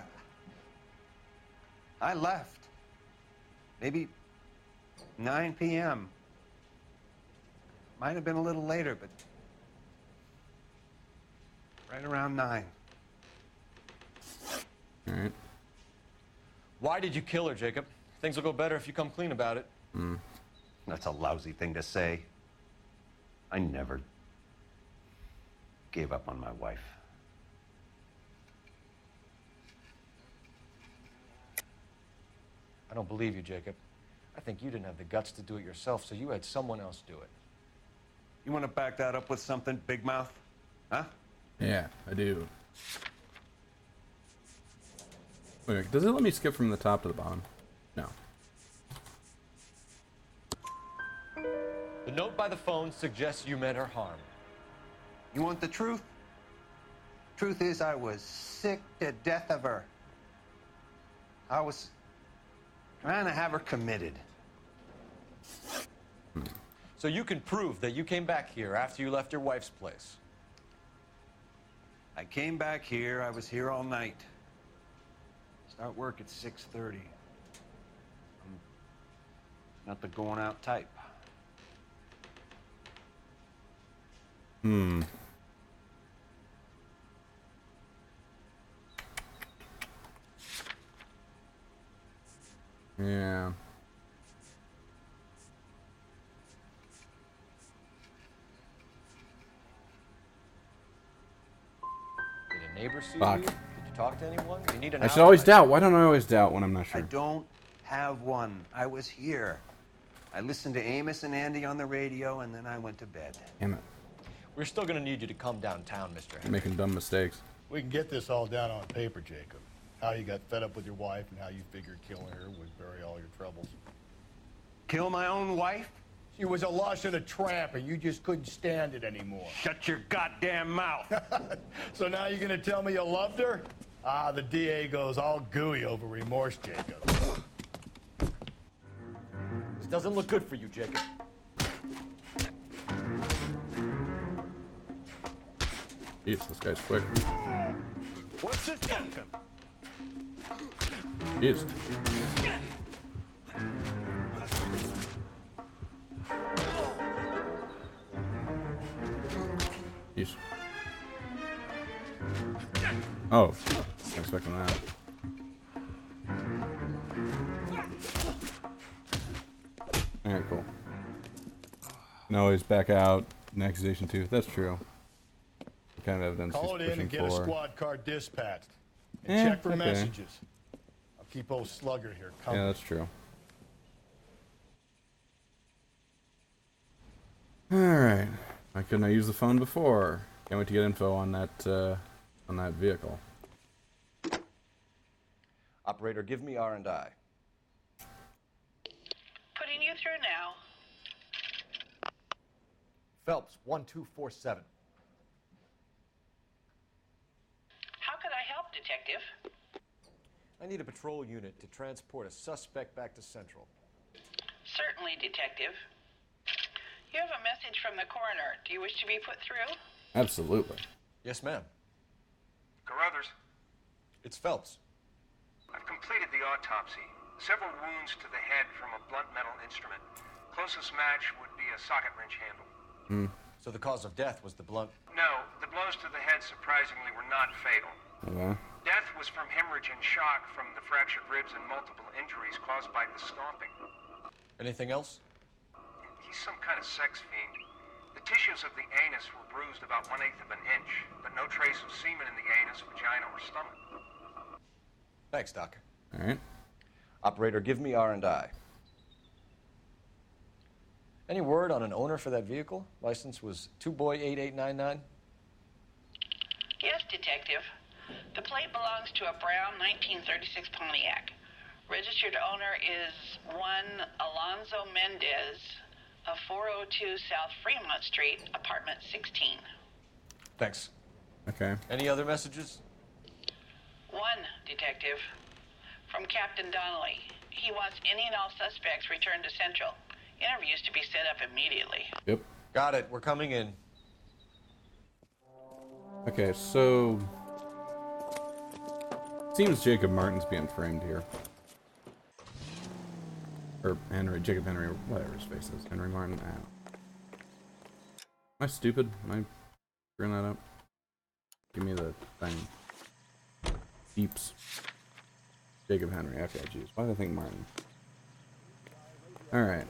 I left. Maybe 9 p.m. Might have been a little later, but right around 9. All right. Why did you kill her, Jacob? Things will go better if you come clean about it. That's a lousy thing to say. I never gave up on my wife. I don't believe you, Jacob. I think you didn't have the guts to do it yourself, so you had someone else do it. You want to back that up with something, Big Mouth? Huh? Yeah, I do. Wait, does it let me skip from the top to the bottom? No. The note by the phone suggests you meant her harm. You want the truth? Truth is, I was sick to death of her. I was trying to have her committed. So you can prove that you came back here after you left your wife's place. I came back here. I was here all night. Start work at 6:30. I'm not the going out type. Yeah. Did a neighbor see Fuck. you? Did you talk to anyone? You need an I should always doubt. Why don't I always doubt when I'm not I sure? don't have one. I was here. I listened to Amos and Andy on the radio, and then I went to bed. Damn it. We're still going to need you to come downtown, Mr. You're Henry. making dumb mistakes. We can get this all down on paper, Jacob. How you got fed up with your wife and how you figured killing her would bury all your troubles. Kill my own wife? She was a lush and a tramp, and you just couldn't stand it anymore. Shut your goddamn mouth. So now you're gonna tell me you loved her? Ah, the DA goes all gooey over remorse, Jacob. This doesn't look good for you, Jacob. Jeez, this guy's quick. What's this outcome? Jeez. Jeez. Oh, wasn't expecting that. Alright, cool. No, he's back out. An accusation too. That's true. What kind of evidence Call it he's in pushing and get a for? squad car dispatched. And Eh, check for okay. messages. I'll keep old Slugger here company. Yeah, that's true. Alright. Why couldn't I use the phone before? Can't wait to get info on that vehicle. Operator, give me R&I. Putting you through now. Phelps, 1247. How could I help, Detective? I need a patrol unit to transport a suspect back to Central. Certainly, Detective. You have a message from the coroner. Do you wish to be put through? Absolutely. Yes, ma'am. Carruthers, It's Phelps. I've completed the autopsy. Several wounds to the head from a blunt metal instrument. Closest match would be a socket wrench handle. So the cause of death was the blunt. No, the blows to the head surprisingly were not fatal. Okay. Death was from hemorrhage and shock from the fractured ribs and multiple injuries caused by the stomping. Anything else? He's some kind of sex fiend. The tissues of the anus were bruised about 1/8 of an inch, but no trace of semen in the anus, vagina, or stomach. Thanks, Doc. Alright. Operator, give me R&I. Any word on an owner for that vehicle? License was 2boy8899. Yes, Detective. The plate belongs to a brown 1936 Pontiac. Registered owner is one Alonzo Mendez of 402 South Fremont Street, apartment 16. Thanks. Okay. Any other messages? One, detective. From Captain Donnelly. He wants any and all suspects returned to Central. Interviews to be set up immediately. Yep. Got it. We're coming in. Okay, so... Seems Jacob Martin's being framed here. Or Jacob Henry, whatever his face is. Henry Martin, I don't know. Am I stupid? Am I screwing that up? Give me the thing. Beeps. Jacob Henry, okay, jeez. Why did I think Martin? Alright.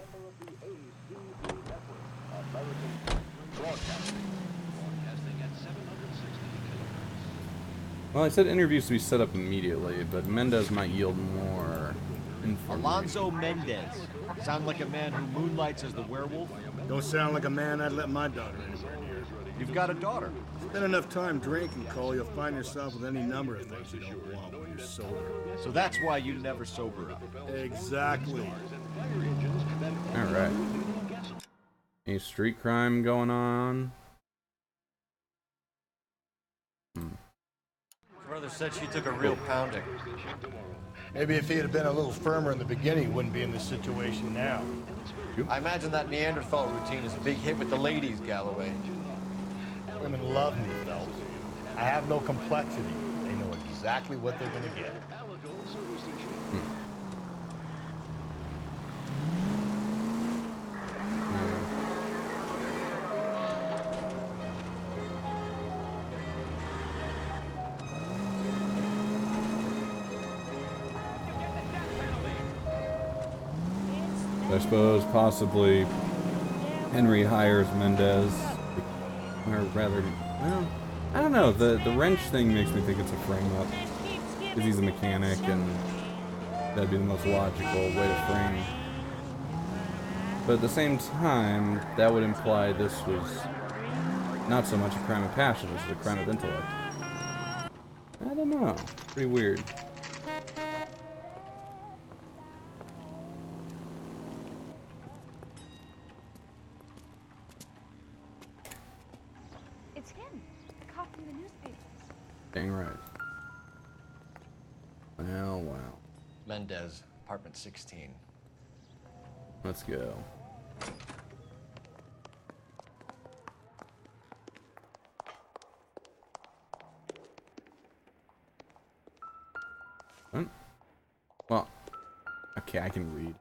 Well, I said interviews to be set up immediately, but Mendez might yield more information. Alonzo Mendez. Sound like a man who moonlights as the werewolf? Don't sound like a man I'd let my daughter anywhere near. You've got a daughter. Spend enough time drinking, Cole, you'll find yourself with any number of things you don't want when you're sober. So that's why you never sober up. Exactly. Alright. Any street crime going on? Brother said she took a real pounding. Maybe if he had been a little firmer in the beginning, he wouldn't be in this situation now. I imagine that Neanderthal routine is a big hit with the ladies, Galloway. Women love me, Phelps. I have no complexity. They know exactly what they're gonna get. I suppose possibly Henry hires Mendez, or rather, well, I don't know. The wrench thing makes me think it's a frame up because he's a mechanic, and that'd be the most logical way to frame. But at the same time, that would imply this was not so much a crime of passion as a crime of intellect. I don't know. Pretty weird. Dang right. Well, wow. Mendez, apartment 16. Let's go. What? Well, okay, I can read.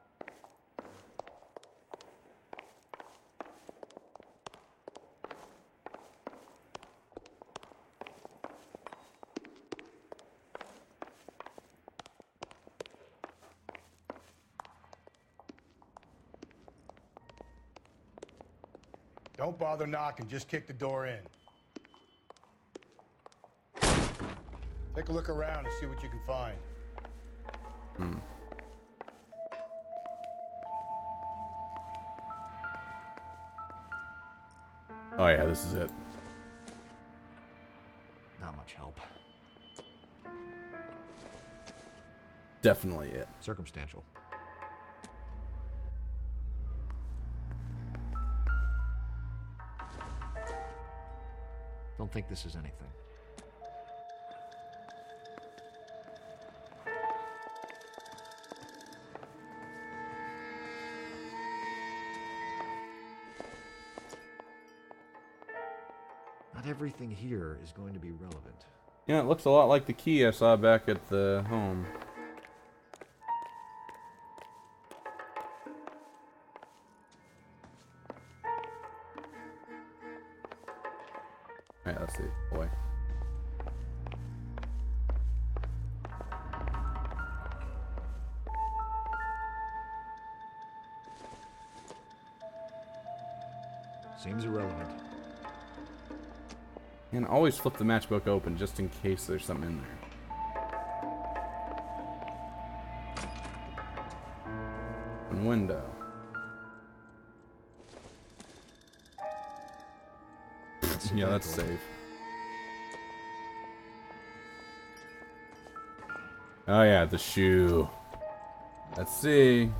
Don't bother knocking, just kick the door in. Take a look around and see what you can find. Oh yeah, this is it. Not much help. Definitely it. Circumstantial. Don't think this is anything. Not everything here is going to be relevant. Yeah, it looks a lot like the key I saw back at the home. Yeah, that's the boy. Seems irrelevant. And always flip the matchbook open just in case there's something in there. And window. Yeah, that's safe. Oh yeah, the shoe. Let's see.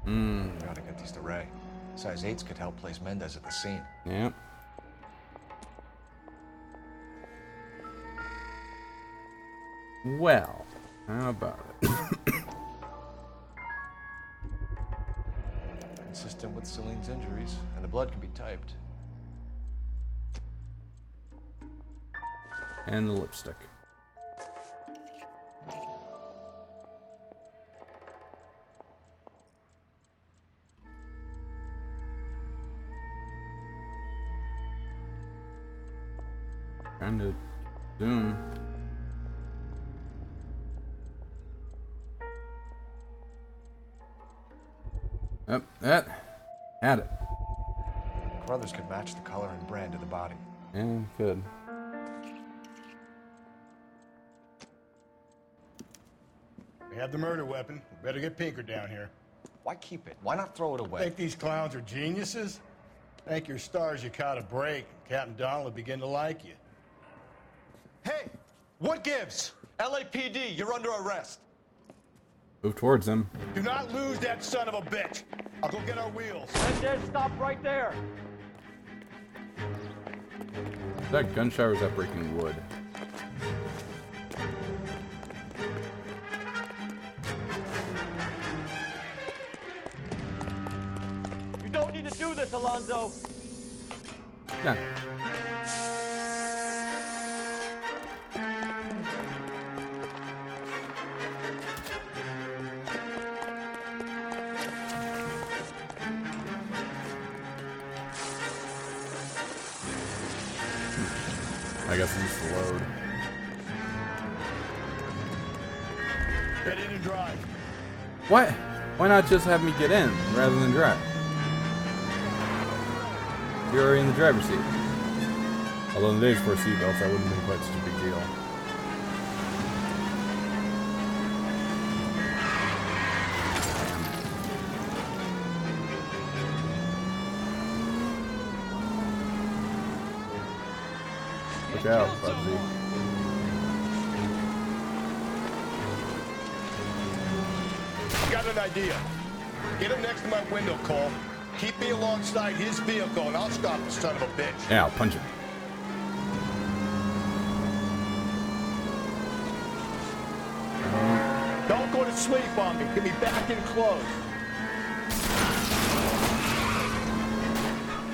Gotta get these to Ray. Size 8s could help place Mendez at the scene. Yep. Well, how about it? Consistent with Celine's injuries, and the blood can be typed. And the lipstick. Trying to zoom. Yep, that had it. Brothers could match the color and brand of the body. Yeah, could. We have the murder weapon. We better get Pinker down here. Why keep it? Why not throw it away? Think these clowns are geniuses? Thank your stars you caught a break. Captain Donald will begin to like you. Hey, what gives? LAPD, you're under arrest. Move towards him. Do not lose that son of a bitch. I'll go get our wheels. Mendez, stop right there. Is that gunshot or is that breaking wood? You don't need to do this, Alonzo. Yeah. I guess it needs to load. Get in and drive. What? Why not just have me get in rather than drive? You're already in the driver's seat. Although in the days before seatbelts, that wouldn't have been quite such a big deal. Look out, Bubsy. Got an idea. Get him next to my window, Cole. Keep me alongside his vehicle, and I'll stop the son of a bitch. Yeah, I'll punch him. Don't go to sleep on me. Get me back in close.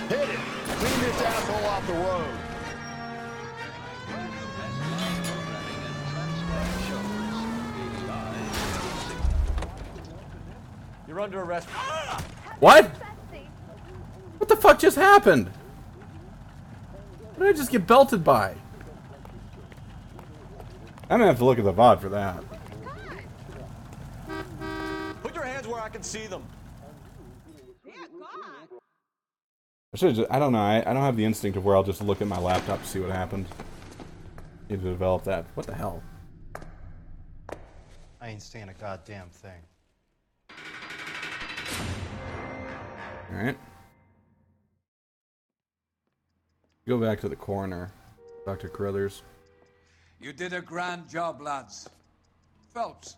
Hit it. Clean this asshole off the road. You're under arrest. What? What the fuck just happened? What did I just get belted by? I'm gonna have to look at the VOD for that. Put your hands where I can see them. I should just, I don't know, I don't have the instinct of where I'll just look at my laptop to see what happened. Need to develop that. What the hell? I ain't saying a goddamn thing. Alright. Go back to the coroner. Dr. Carruthers. You did a grand job, lads. Phelps,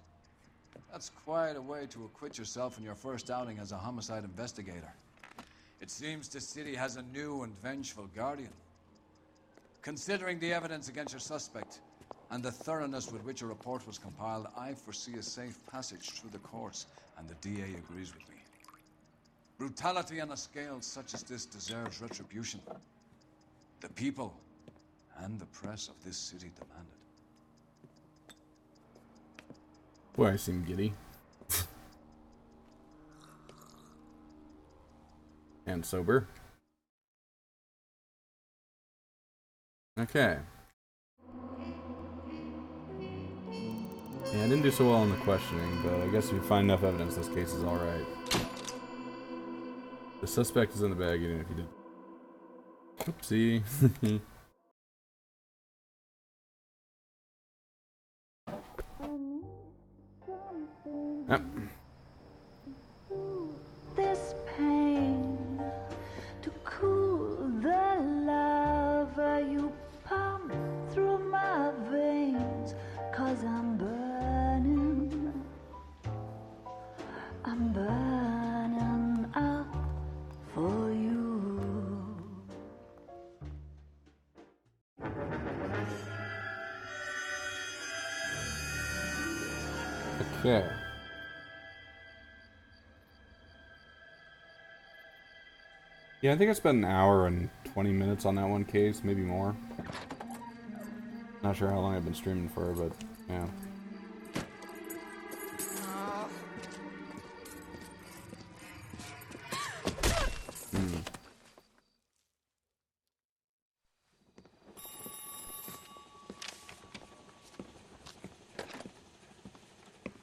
that's quite a way to acquit yourself in your first outing as a homicide investigator. It seems the city has a new and vengeful guardian. Considering the evidence against your suspect and the thoroughness with which a report was compiled, I foresee a safe passage through the courts, and the DA agrees with me. Brutality on a scale such as this deserves retribution. The people and the press of this city demand it. Boy, I seem giddy. And sober. Okay. Yeah, I didn't do so well in the questioning, but I guess if you find enough evidence, this case is alright. The suspect is in the bag, even if you did. Oopsie. Yep. This pain to cool the lava you pump through my veins, 'cause I'm burning. burning up for you. Okay. Yeah, I think I spent an hour and 20 minutes on that one case, maybe more. Not sure how long I've been streaming for, but yeah.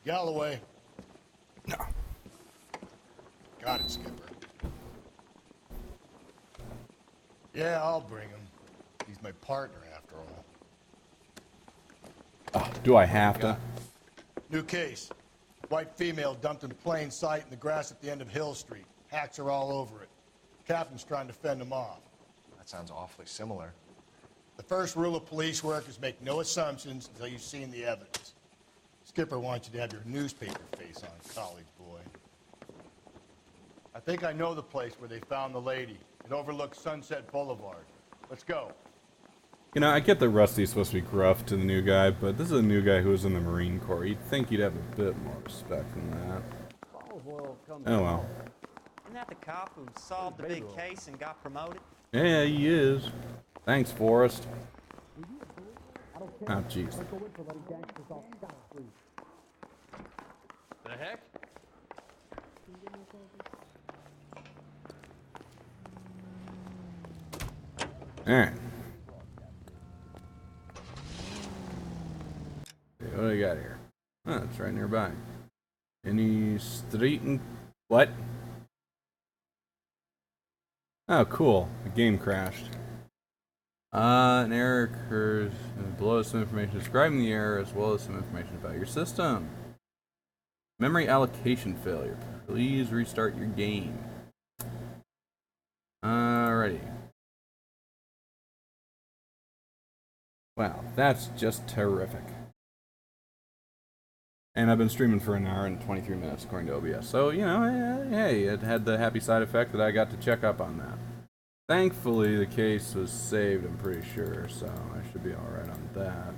Galloway. No. Got it, Skipper. Yeah, I'll bring him. He's my partner, after all. Oh, do I have to? New case. White female dumped in plain sight in the grass at the end of Hill Street. Hacks are all over it. Captain's trying to fend them off. That sounds awfully similar. The first rule of police work is make no assumptions until you've seen the evidence. Skipper wants you to have your newspaper face on, college boy. I think I know the place where they found the lady. It overlooks Sunset Boulevard. Let's go. You know, I get that Rusty's supposed to be gruff to the new guy, but this is a new guy who was in the Marine Corps. You'd think you'd have a bit more respect than that. Oh well. Isn't that the cop who solved the big case and got promoted? Yeah, he is. Thanks, Forrest. Oh, jeez. The heck? Alright. Okay, what do we got here? Oh, it's right nearby. Any street and... What? Oh, cool. The game crashed. An error occurs. Below some information describing the error as well as some information about your system. Memory allocation failure. Please restart your game. Alrighty. Wow, that's just terrific. And I've been streaming for an hour and 23 minutes according to OBS. So, you know, hey, it had the happy side effect that I got to check up on that. Thankfully, the case was saved, I'm pretty sure, so I should be alright on that.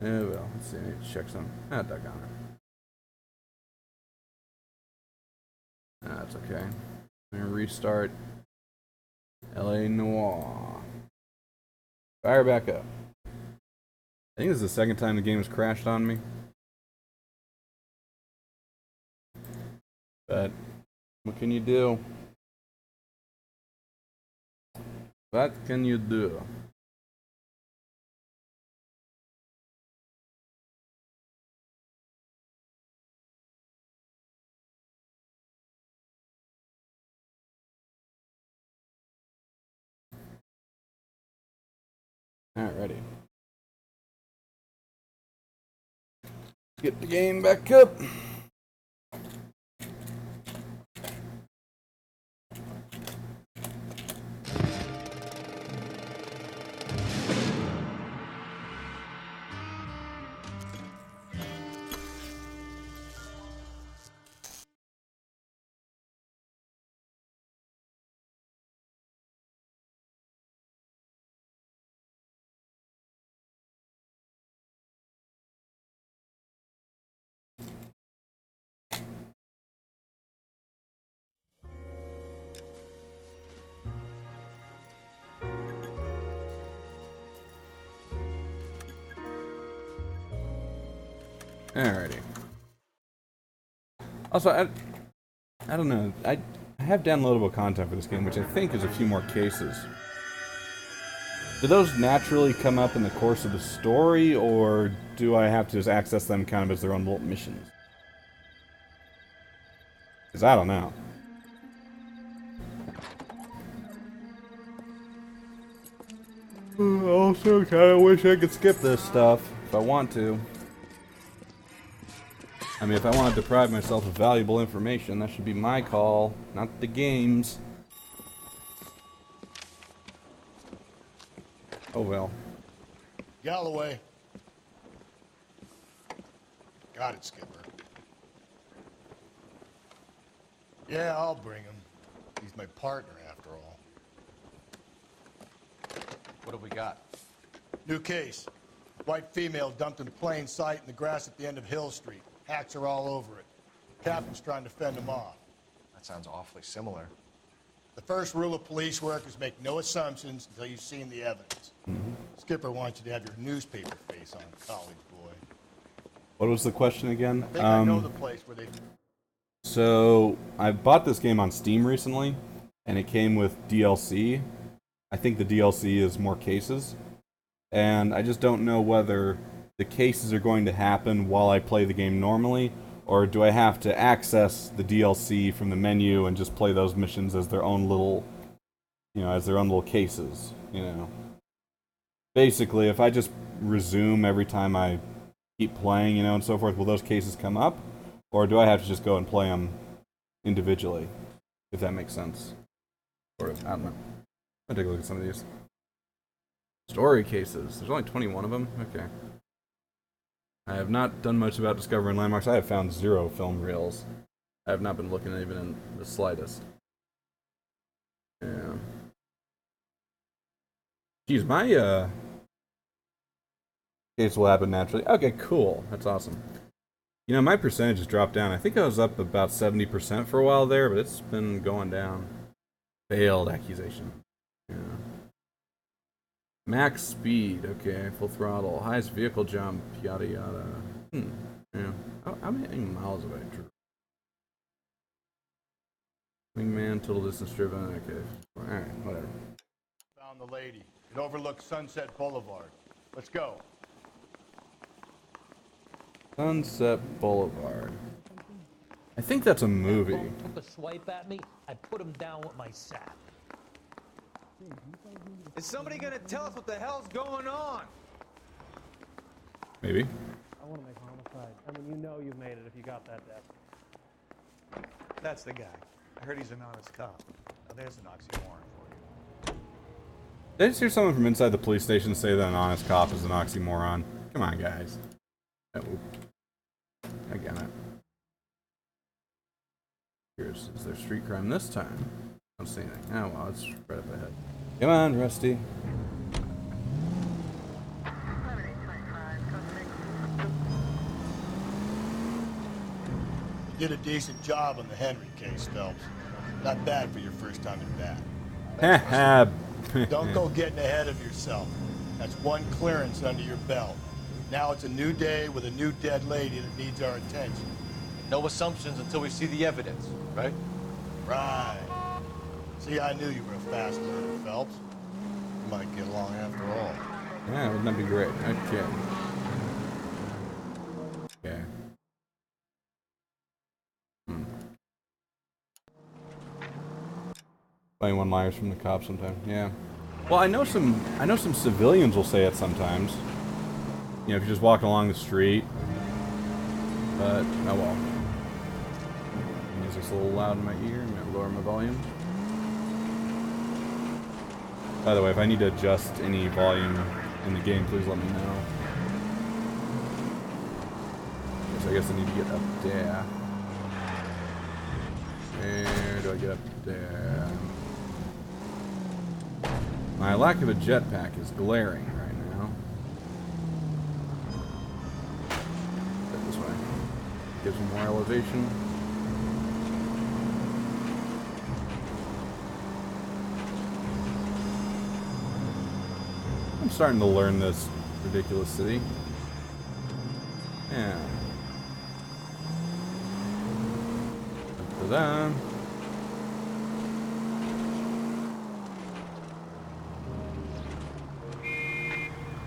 Oh well, let's see, I need to check some. Doggone it. That's okay. I'm gonna restart LA Noire. Fire back up. I think this is the second time the game has crashed on me. But what can you do? What can you do? Alrighty. Get the game back up. Alrighty. Also, I don't know. I have downloadable content for this game, which I think is a few more cases. Do those naturally come up in the course of the story, or do I have to just access them kind of as their own little missions? Because I don't know. Also, kind of wish I could skip this stuff if I want to. I mean, if I want to deprive myself of valuable information, that should be my call, not the game's. Oh well. Galloway. Got it, Skipper. Yeah, I'll bring him. He's my partner, after all. What have we got? New case. White female dumped in plain sight in the grass at the end of Hill Street. Hacks are all over it. Captain's trying to fend him off. That sounds awfully similar. The first rule of police work is make no assumptions until you've seen the evidence. Skipper wants you to have your newspaper face on, college boy. What was the question again? I think I know the place where they... So, I bought this game on Steam recently, and it came with DLC. I think the DLC is more cases. And I just don't know whether the cases are going to happen while I play the game normally, or do I have to access the DLC from the menu and just play those missions as their own little, as their own little cases, Basically, if I just resume every time I keep playing, and so forth, will those cases come up? Or do I have to just go and play them individually, if that makes sense? Or, I don't know. I'll take a look at some of these. Story cases. There's only 21 of them? Okay. I have not done much about discovering landmarks. I have found 0 film reels. I have not been looking even in the slightest. Yeah. Geez, my, case will happen naturally. Okay, cool. That's awesome. My percentage has dropped down. I think I was up about 70% for a while there, but it's been going down. Failed accusation. Yeah. Max speed, okay, full throttle, highest vehicle jump, yada yada. Yeah. How many miles have I driven? Wingman, total distance driven, okay. Alright, whatever. Found the lady. It overlooks Sunset Boulevard. Let's go. Sunset Boulevard. I think that's a movie. Took a swipe at me, I put him down with my sap. Is somebody gonna tell us what the hell's going on? Maybe. I want to make homicide. I mean, you've made it if you got that death. That's the guy. I heard he's an honest cop. Now there's an oxymoron for you. Did I just hear someone from inside the police station say that an honest cop is an oxymoron? Come on, guys. Oh. I get it. Is there street crime this time? I don't see anything. Oh, well, it's right up ahead. Come on, Rusty. You did a decent job on the Henry case, Phelps. Not bad for your first time in Ha Don't go getting ahead of yourself. That's one clearance under your belt. Now it's a new day with a new dead lady that needs our attention. No assumptions until we see the evidence, right? Right. See, I knew you were a fast learner, Phelps. You might get along after all. Yeah, wouldn't that be great? Okay. Okay. 21 liars from the cops sometimes. Yeah. Well, I know some civilians will say it sometimes. If you're just walking along the street. But oh well. Music's a little loud in my ear. I'm gonna lower my volume. By the way, if I need to adjust any volume in the game, please let me know. I guess I need to get up there. Where do I get up there? My lack of a jetpack is glaring right now. Get this way. Gives me more elevation. I'm starting to learn this ridiculous city. Yeah. Ta-da.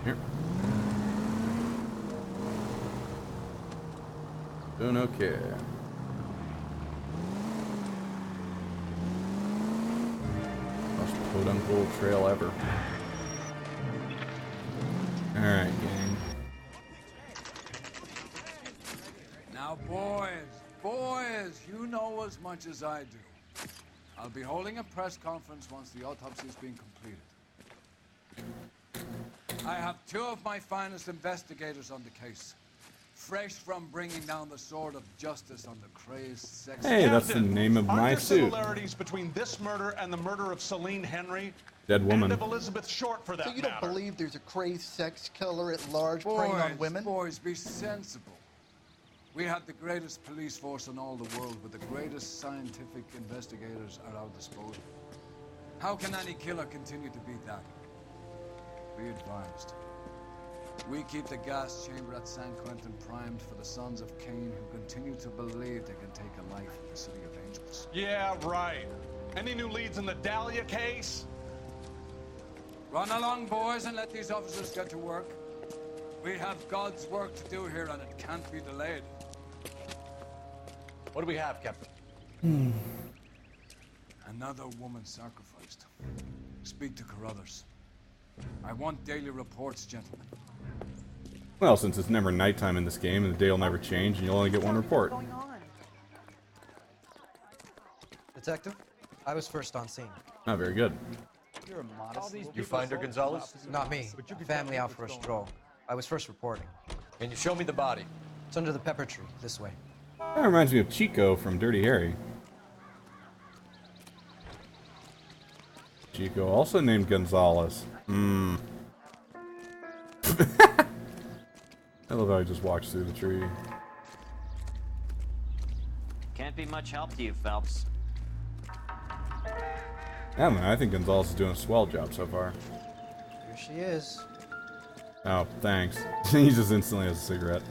Here. Doing okay. Most quote-unquote trail ever. Alright, gang. Now, boys, you know as much as I do. I'll be holding a press conference once the autopsy has been completed. I have 2 of my finest investigators on the case. Fresh from bringing down the sword of justice on the crazed sex... Hey, that's the name of my Aren't there suit. similarities between this murder and the murder of Celine Henry? Dead woman. And of Elizabeth Short, for that So you don't matter. believe there's a crazed sex killer at large preying on women? Boys, be sensible. We have the greatest police force in all the world with the greatest scientific investigators at our disposal. How can any killer continue to beat that? Be advised. We keep the gas chamber at San Quentin primed for the sons of Cain who continue to believe they can take a life in the City of Angels. Yeah, right. Any new leads in the Dahlia case? Run along, boys, and let these officers get to work. We have God's work to do here, and it can't be delayed. What do we have, Captain? Another woman sacrificed. Speak to Carruthers. I want daily reports, gentlemen. Well, since it's never nighttime in this game and the day will never change, and you'll only get one report. Detective, I was first on scene. Not very good. You're a modest. You find her, Gonzalez? Not me. Family out for a stroll. I was first reporting. Can you show me the body? It's under the pepper tree, this way. That reminds me of Chico from Dirty Harry. Chico, also named Gonzalez. I love how he just walks through the tree. Can't be much help to you, Phelps. Yeah, man, I think Gonzalez is doing a swell job so far. Here she is. Oh, thanks. He just instantly has a cigarette.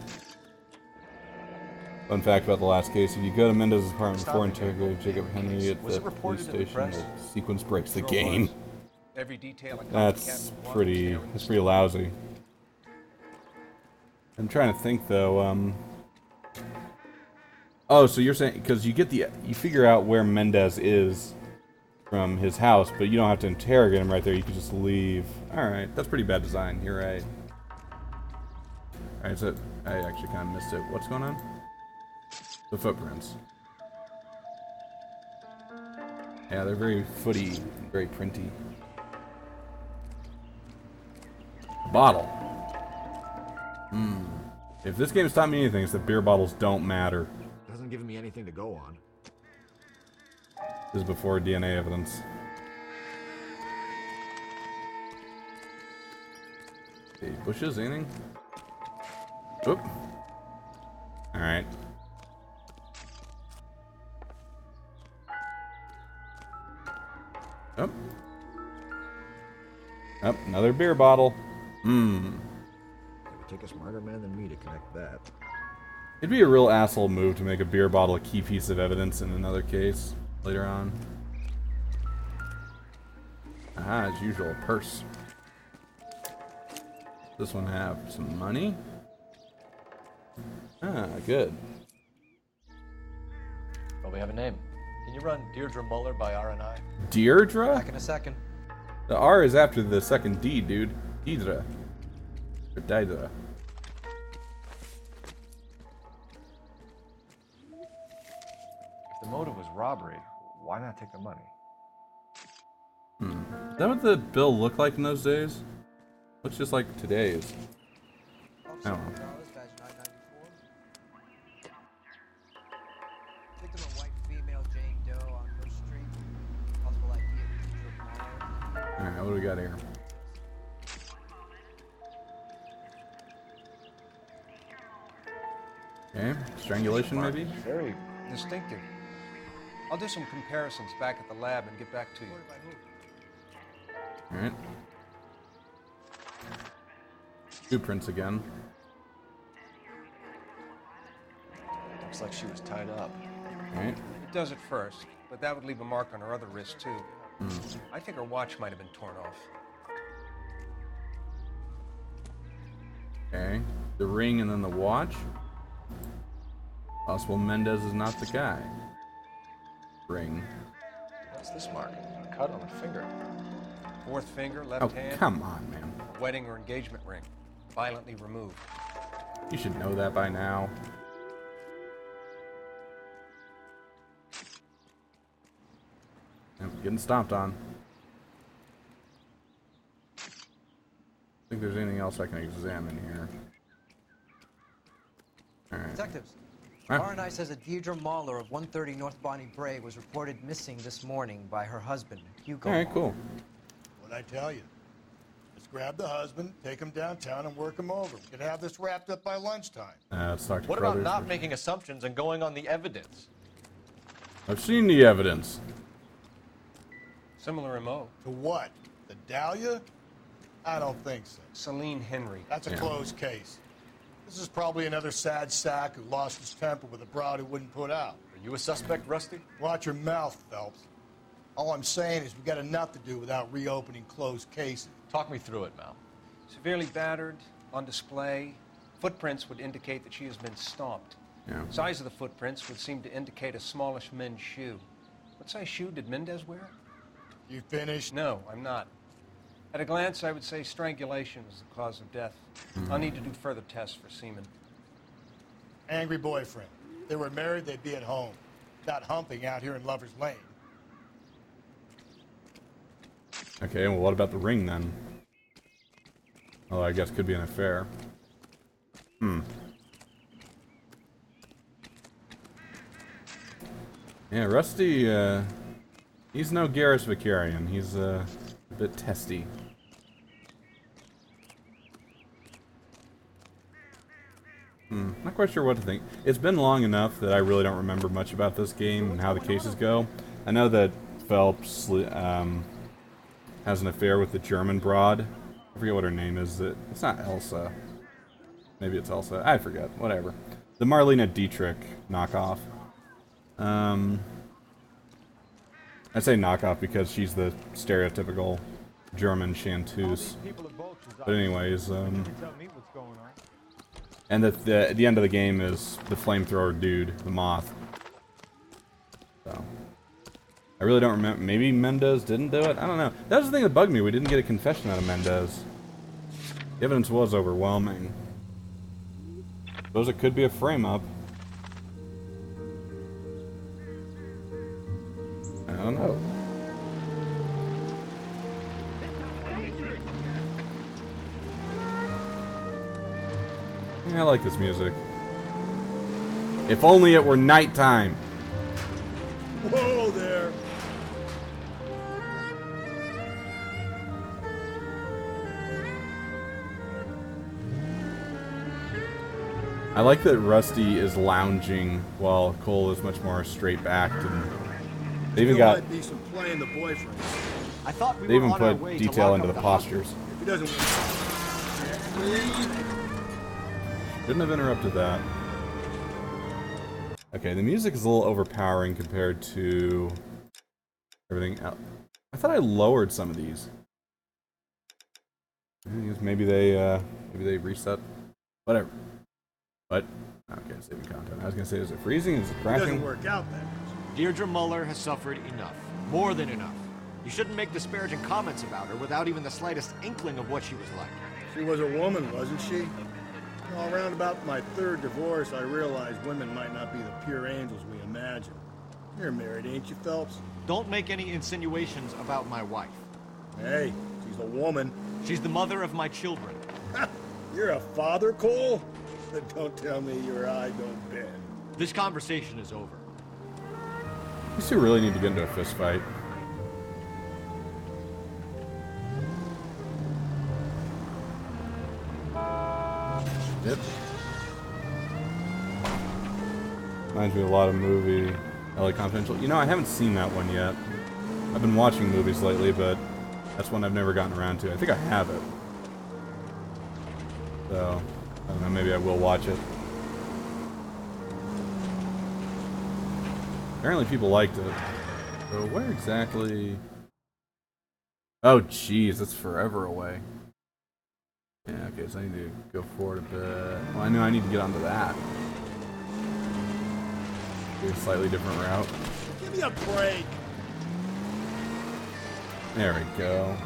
Fun fact about the last case, if you go to Mendez's apartment before interrogating Jacob Henry at the police station, the sequence breaks the game. Every detail and That's pretty lousy. I'm trying to think though, oh, so you're saying, because you figure out where Mendez is from his house, but you don't have to interrogate him right there, you can just leave. Alright, that's pretty bad design, you're right. Alright, so I actually kind of missed it. What's going on? The footprints. Yeah, they're very footy, very printy. Bottle. If this game's taught me anything, it's that beer bottles don't matter. Doesn't give me anything to go on. This is before DNA evidence. Okay, bushes, anything? Oop. Alright. Oh. Oh, another beer bottle. It would take a smarter man than me to connect that. It'd be a real asshole move to make a beer bottle a key piece of evidence in another case later on. Ah, as usual, a purse. This one have some money. Ah, good. Well, we have a name. Can you run Deirdre Muller by R&I? Deirdre? Back in a second. The R is after the second D, dude. Deirdre. Or Deirdre. If the motive was robbery, why not take the money? Is that what the bill looked like in those days? Looks just like today's. I don't know. Victim a white female Jane Doe on Bush Street. Possible ID of Deirdre Muller. Alright, what do we got here? Okay, strangulation maybe? Very distinctive. I'll do some comparisons back at the lab and get back to you. Alright. Two prints again. Looks like she was tied up. Alright. It does at first, but that would leave a mark on her other wrist too. I think her watch might have been torn off. Okay. The ring and then the watch. Possible Mendez is not the guy. Ring. What's this mark? A cut on the finger. Fourth finger, left hand. Oh, come on, man. Wedding or engagement ring. Violently removed. You should know that by now. I'm getting stomped on. I think there's anything else I can examine here. Detectives, Huh? RNI says that Deirdre Mahler of 130 North Bonnie Brae was reported missing this morning by her husband, Hugo. All right, cool. What'd I tell you? Let's grab the husband, take him downtown, and work him over. We could have this wrapped up by lunchtime. Let's talk to What about Crothers not first. making assumptions and going on the evidence? I've seen the evidence. Similar MO. To what? The Dahlia? I don't think so. Celine Henry. That's a closed case. This is probably another sad sack who lost his temper with a broad who wouldn't put out. Are you a suspect, Rusty? Watch your mouth, Phelps. All I'm saying is we got enough to do without reopening closed cases. Talk me through it, Mal. Severely battered, on display. Footprints would indicate that she has been stomped. Yeah. Size of the footprints would seem to indicate a smallish men's shoe. What size shoe did Mendez wear? You finished? No, I'm not. At a glance, I would say strangulation was the cause of death. I'll need to do further tests for semen. Angry boyfriend. If they were married, they'd be at home. Not humping out here in Lover's Lane. Okay, well, what about the ring then? Oh, I guess could be an affair. Yeah, Rusty, he's no Garrus Vicarian. He's a bit testy. Not quite sure what to think. It's been long enough that I really don't remember much about this game and how the cases go. I know that Phelps has an affair with the German broad. I forget what her name is. It's not Elsa. Maybe it's Elsa. I forget. Whatever. The Marlena Dietrich knockoff. I say knockoff because she's the stereotypical German chanteuse. But anyways, and the end of the game is the flamethrower dude, the moth. So I really don't remember. Maybe Mendez didn't do it? I don't know. That was the thing that bugged me. We didn't get a confession out of Mendez. The evidence was overwhelming. Suppose it could be a frame-up. I don't know. Yeah, I like this music. If only it were nighttime. Whoa there! I like that Rusty is lounging while Cole is much more straight-backed, and they even got. Might be some play in the boyfriend. I thought we They were even on our put way detail to into the postures. If he doesn't Shouldn't have interrupted that. Okay, the music is a little overpowering compared to everything else. I thought I lowered some of these. Maybe they reset. Whatever. But okay, saving content. I was gonna say, is it freezing? Is it It crashing? doesn't work out then. Deirdre Muller has suffered enough. More than enough. You shouldn't make disparaging comments about her without even the slightest inkling of what she was like. She was a woman, wasn't she? All around about my third divorce, I realized women might not be the pure angels we imagine. You're married, ain't you, Phelps? Don't make any insinuations about my wife. Hey, she's a woman. She's the mother of my children. You're a father, Cole? Don't tell me your eye don't bend. This conversation is over. These two really need to get into a fist fight. Yep. Reminds me of a lot of movie LA Confidential. You know, I haven't seen that one yet. I've been watching movies lately, but that's one I've never gotten around to. I think I have it. So, I don't know, maybe I will watch it. Apparently people liked it. So where exactly... Oh, jeez, that's forever away. Yeah, okay, so I need to go forward a bit. Well, I know I need to get onto that. Do a slightly different route. Give me a break. There we go.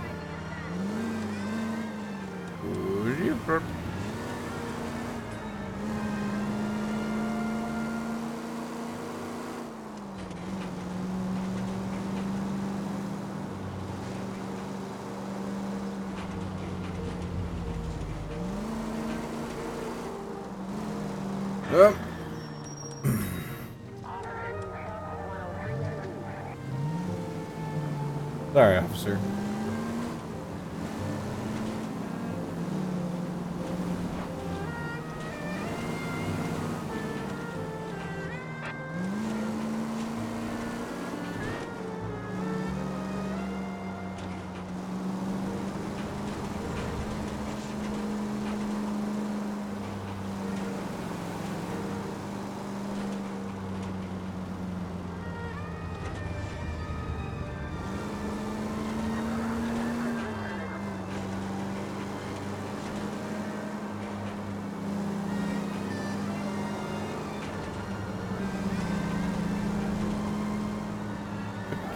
Sorry, officer.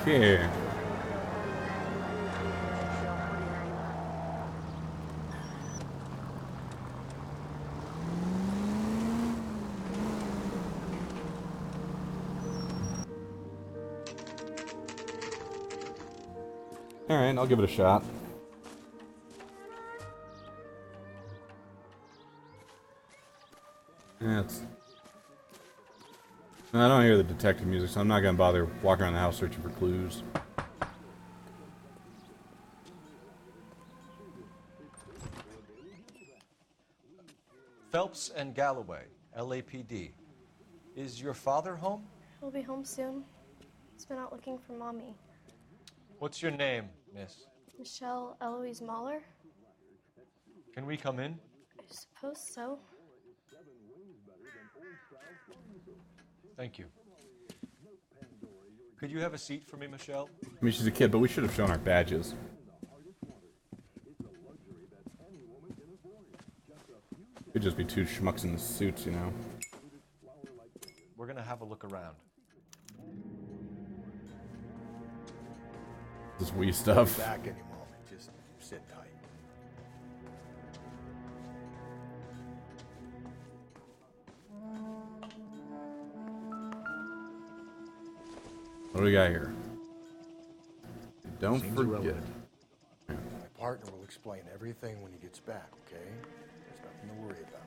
Okay. Alright, I'll give it a shot. Yeah, I don't hear the detective music, so I'm not gonna bother walking around the house searching for clues. Phelps and Galloway, LAPD. Is your father home? He'll be home soon. He's been out looking for Mommy. What's your name, miss? Michelle Eloise Mahler? Can we come in? I suppose so. Thank you. Could you have a seat for me, Michelle? I mean, she's a kid, but we should have shown our badges. Could just be two schmucks in the suits, you know. We're gonna have a look around. This wee stuff. Back any moment. Just sit tight. What do we got here? Don't Seems forget. irrelevant. My partner will explain everything when he gets back, okay? There's nothing to worry about.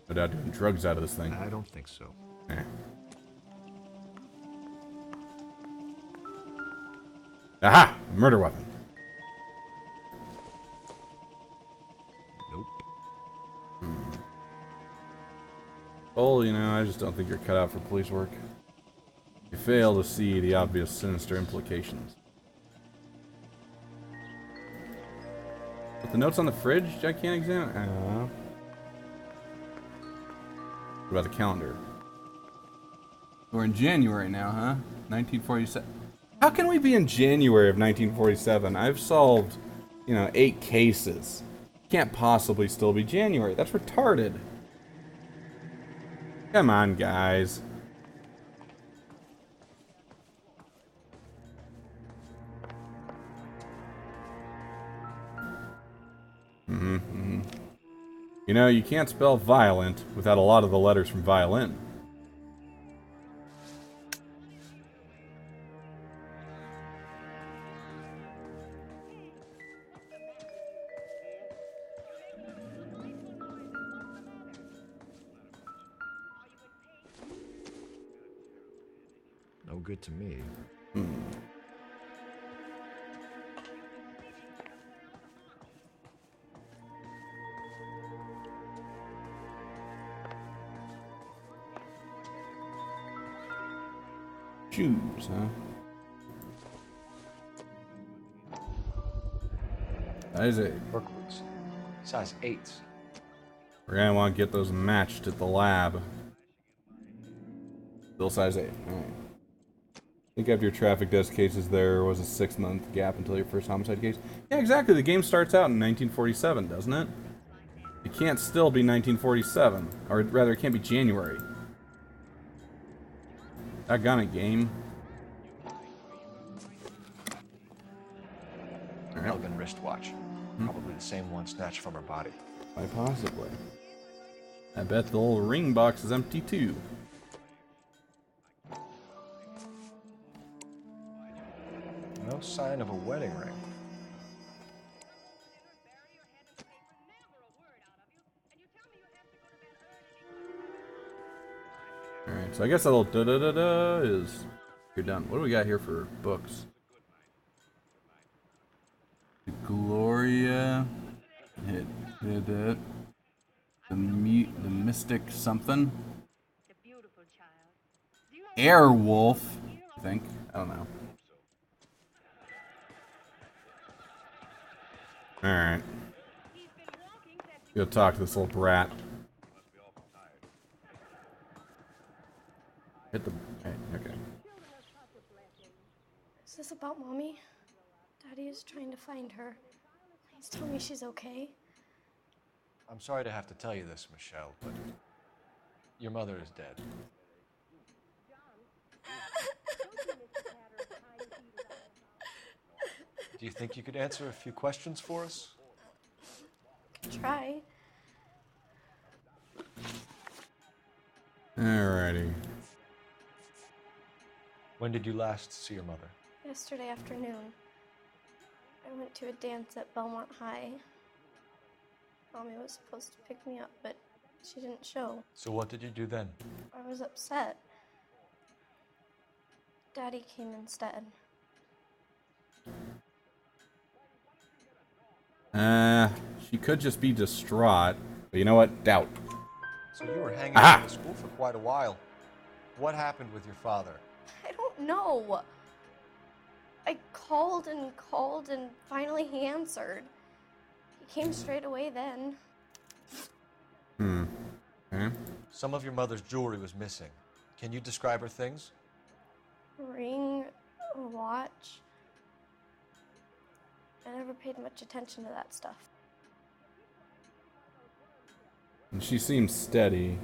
No doubt doing drugs out of this thing. I don't think so. Eh. Aha! A murder weapon. Nope. Well, you know, I just don't think you're cut out for police work. You fail to see the obvious sinister implications. But the notes on the fridge I can't examine? What about the calendar? We're in January now, huh? 1947. How can we be in January of 1947? I've solved, 8 cases. Can't possibly still be January. That's retarded. Come on, guys. You know, you can't spell violent without a lot of the letters from violin. No good to me. Shoes, huh? Size 8. Work boots. Size 8s. We're gonna want to get those matched at the lab. Still size 8. Alright. I think after your traffic desk cases there was a 6-month gap until your first homicide case. Yeah, exactly. The game starts out in 1947, doesn't it? It can't still be 1947. Or rather, it can't be January. Doggone it, game. Relevant wristwatch. Probably the same one snatched from her body. Why possibly? I bet the little ring box is empty too. No sign of a wedding ring. Alright, so I guess that little da-da-da-da is... You're done. What do we got here for books? Gloria... Hit it. The Mystic something? Airwolf, I think. I don't know. Alright. Go talk to this little brat. Hit the... Okay. Is this about Mommy? Daddy is trying to find her. Please tell me she's okay. I'm sorry to have to tell you this, Michelle, but your mother is dead. Do you think you could answer a few questions for us? Try. Alrighty. When did you last see your mother? Yesterday afternoon. I went to a dance at Belmont High. Mommy was supposed to pick me up, but she didn't show. So what did you do then? I was upset. Daddy came instead. She could just be distraught. But you know what? Doubt. So you were hanging out at school for quite a while. What happened with your father? I don't know. I called and finally he answered. He came straight away then. Okay. Some of your mother's jewelry was missing. Can you describe her things? A ring, a watch. I never paid much attention to that stuff. And she seems steady.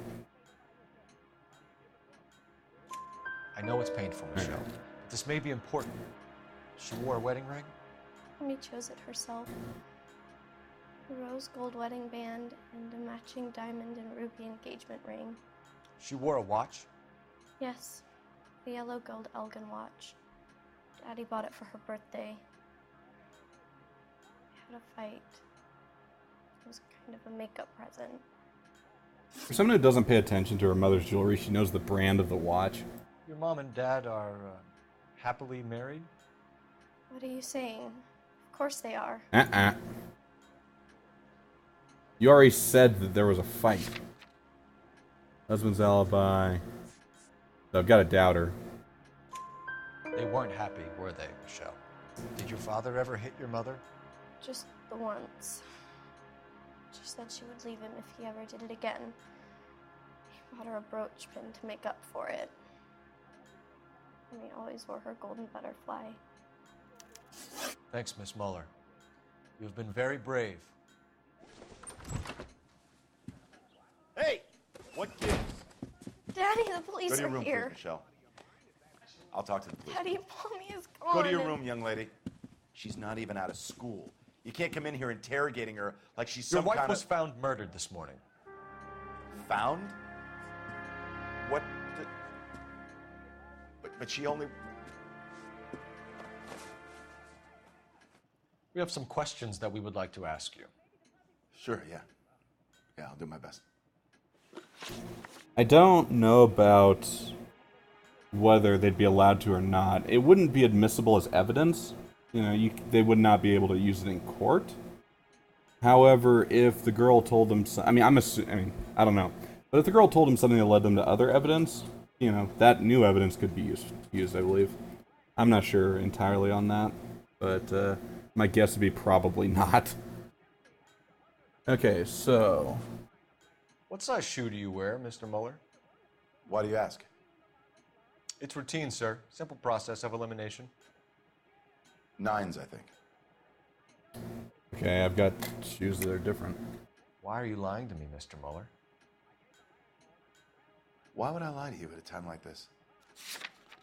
I know it's painful, Michelle, but this may be important. She wore a wedding ring? Mommy chose it herself. A rose gold wedding band and a matching diamond and ruby engagement ring. She wore a watch? Yes, the yellow gold Elgin watch. Daddy bought it for her birthday. We had a fight. It was kind of a makeup present. For someone who doesn't pay attention to her mother's jewelry, she knows the brand of the watch. Your mom and dad are happily married? What are you saying? Of course they are. You already said that there was a fight. Husband's alibi. So I've got to doubt her. They weren't happy, were they, Michelle? Did your father ever hit your mother? Just the once. She said she would leave him if he ever did it again. He bought her a brooch pin to make up for it. And he always wore her golden butterfly. Thanks, Miss Muller. You've been very brave. Hey! What gives? Daddy, the police Go to your are room, here. please, Michelle. I'll talk to the police. Daddy, Mommy is gone. Go to your room, young lady. She's not even out of school. You can't come in here interrogating her like she's Your some wife kind was of... found murdered this morning. Found? What? But she only... We have some questions that we would like to ask you. Sure, yeah. Yeah, I'll do my best. I don't know about whether they'd be allowed to or not. It wouldn't be admissible as evidence. You know, they would not be able to use it in court. However, if the girl told them, I don't know. But if the girl told them something that led them to other evidence, you know, that new evidence could be used, I believe. I'm not sure entirely on that, but my guess would be probably not. Okay, so... What size shoe do you wear, Mr. Muller? Why do you ask? It's routine, sir. Simple process of elimination. 9s, I think. Okay, I've got shoes that are different. Why are you lying to me, Mr. Muller? Why would I lie to you at a time like this?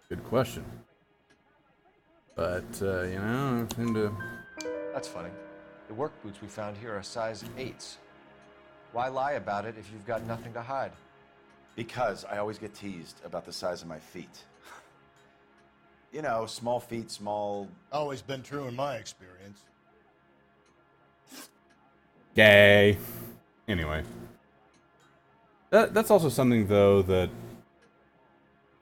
Good question. But, you know, I tend to... That's funny. The work boots we found here are size 8s. Why lie about it if you've got nothing to hide? Because I always get teased about the size of my feet. You know, small feet, small... Always been true in my experience. Gay. Anyway. That's also something, though, that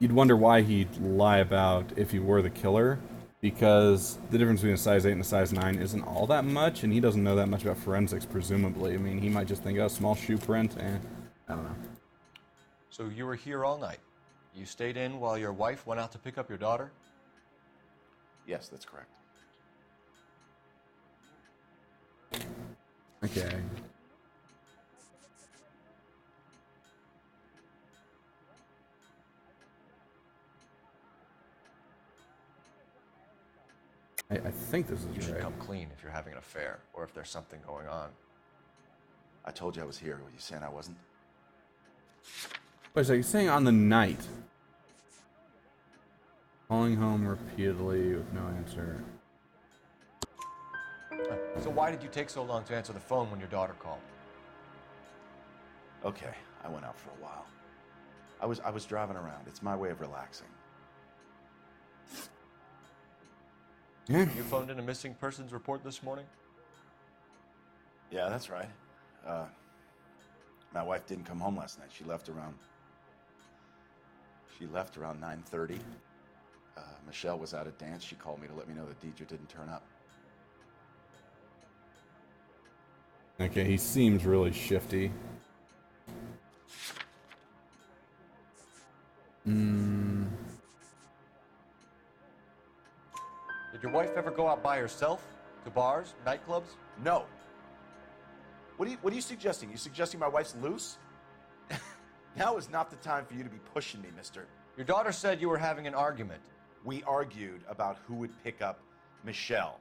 you'd wonder why he'd lie about if he were the killer, because the difference between a size 8 and a size 9 isn't all that much, and he doesn't know that much about forensics, presumably. I mean, he might just think, oh, small shoe print, I don't know. So you were here all night. You stayed in while your wife went out to pick up your daughter? Yes, that's correct. Okay. I think this is You should right. come clean if you're having an affair, or if there's something going on. I told you I was here. Were you saying I wasn't? Wait, so you're saying on the night? Calling home repeatedly with no answer. So why did you take so long to answer the phone when your daughter called? Okay, I went out for a while. I was driving around. It's my way of relaxing. Yeah. You phoned in a missing persons report this morning? Yeah, that's right. My wife didn't come home last night. She left around 9:30. Michelle was out at dance. She called me to let me know that Deidre didn't turn up. Okay, he seems really shifty. Did your wife ever go out by herself? To bars, nightclubs? No. What are you suggesting? You suggesting my wife's loose? Now is not the time for you to be pushing me, mister. Your daughter said you were having an argument. We argued about who would pick up Michelle.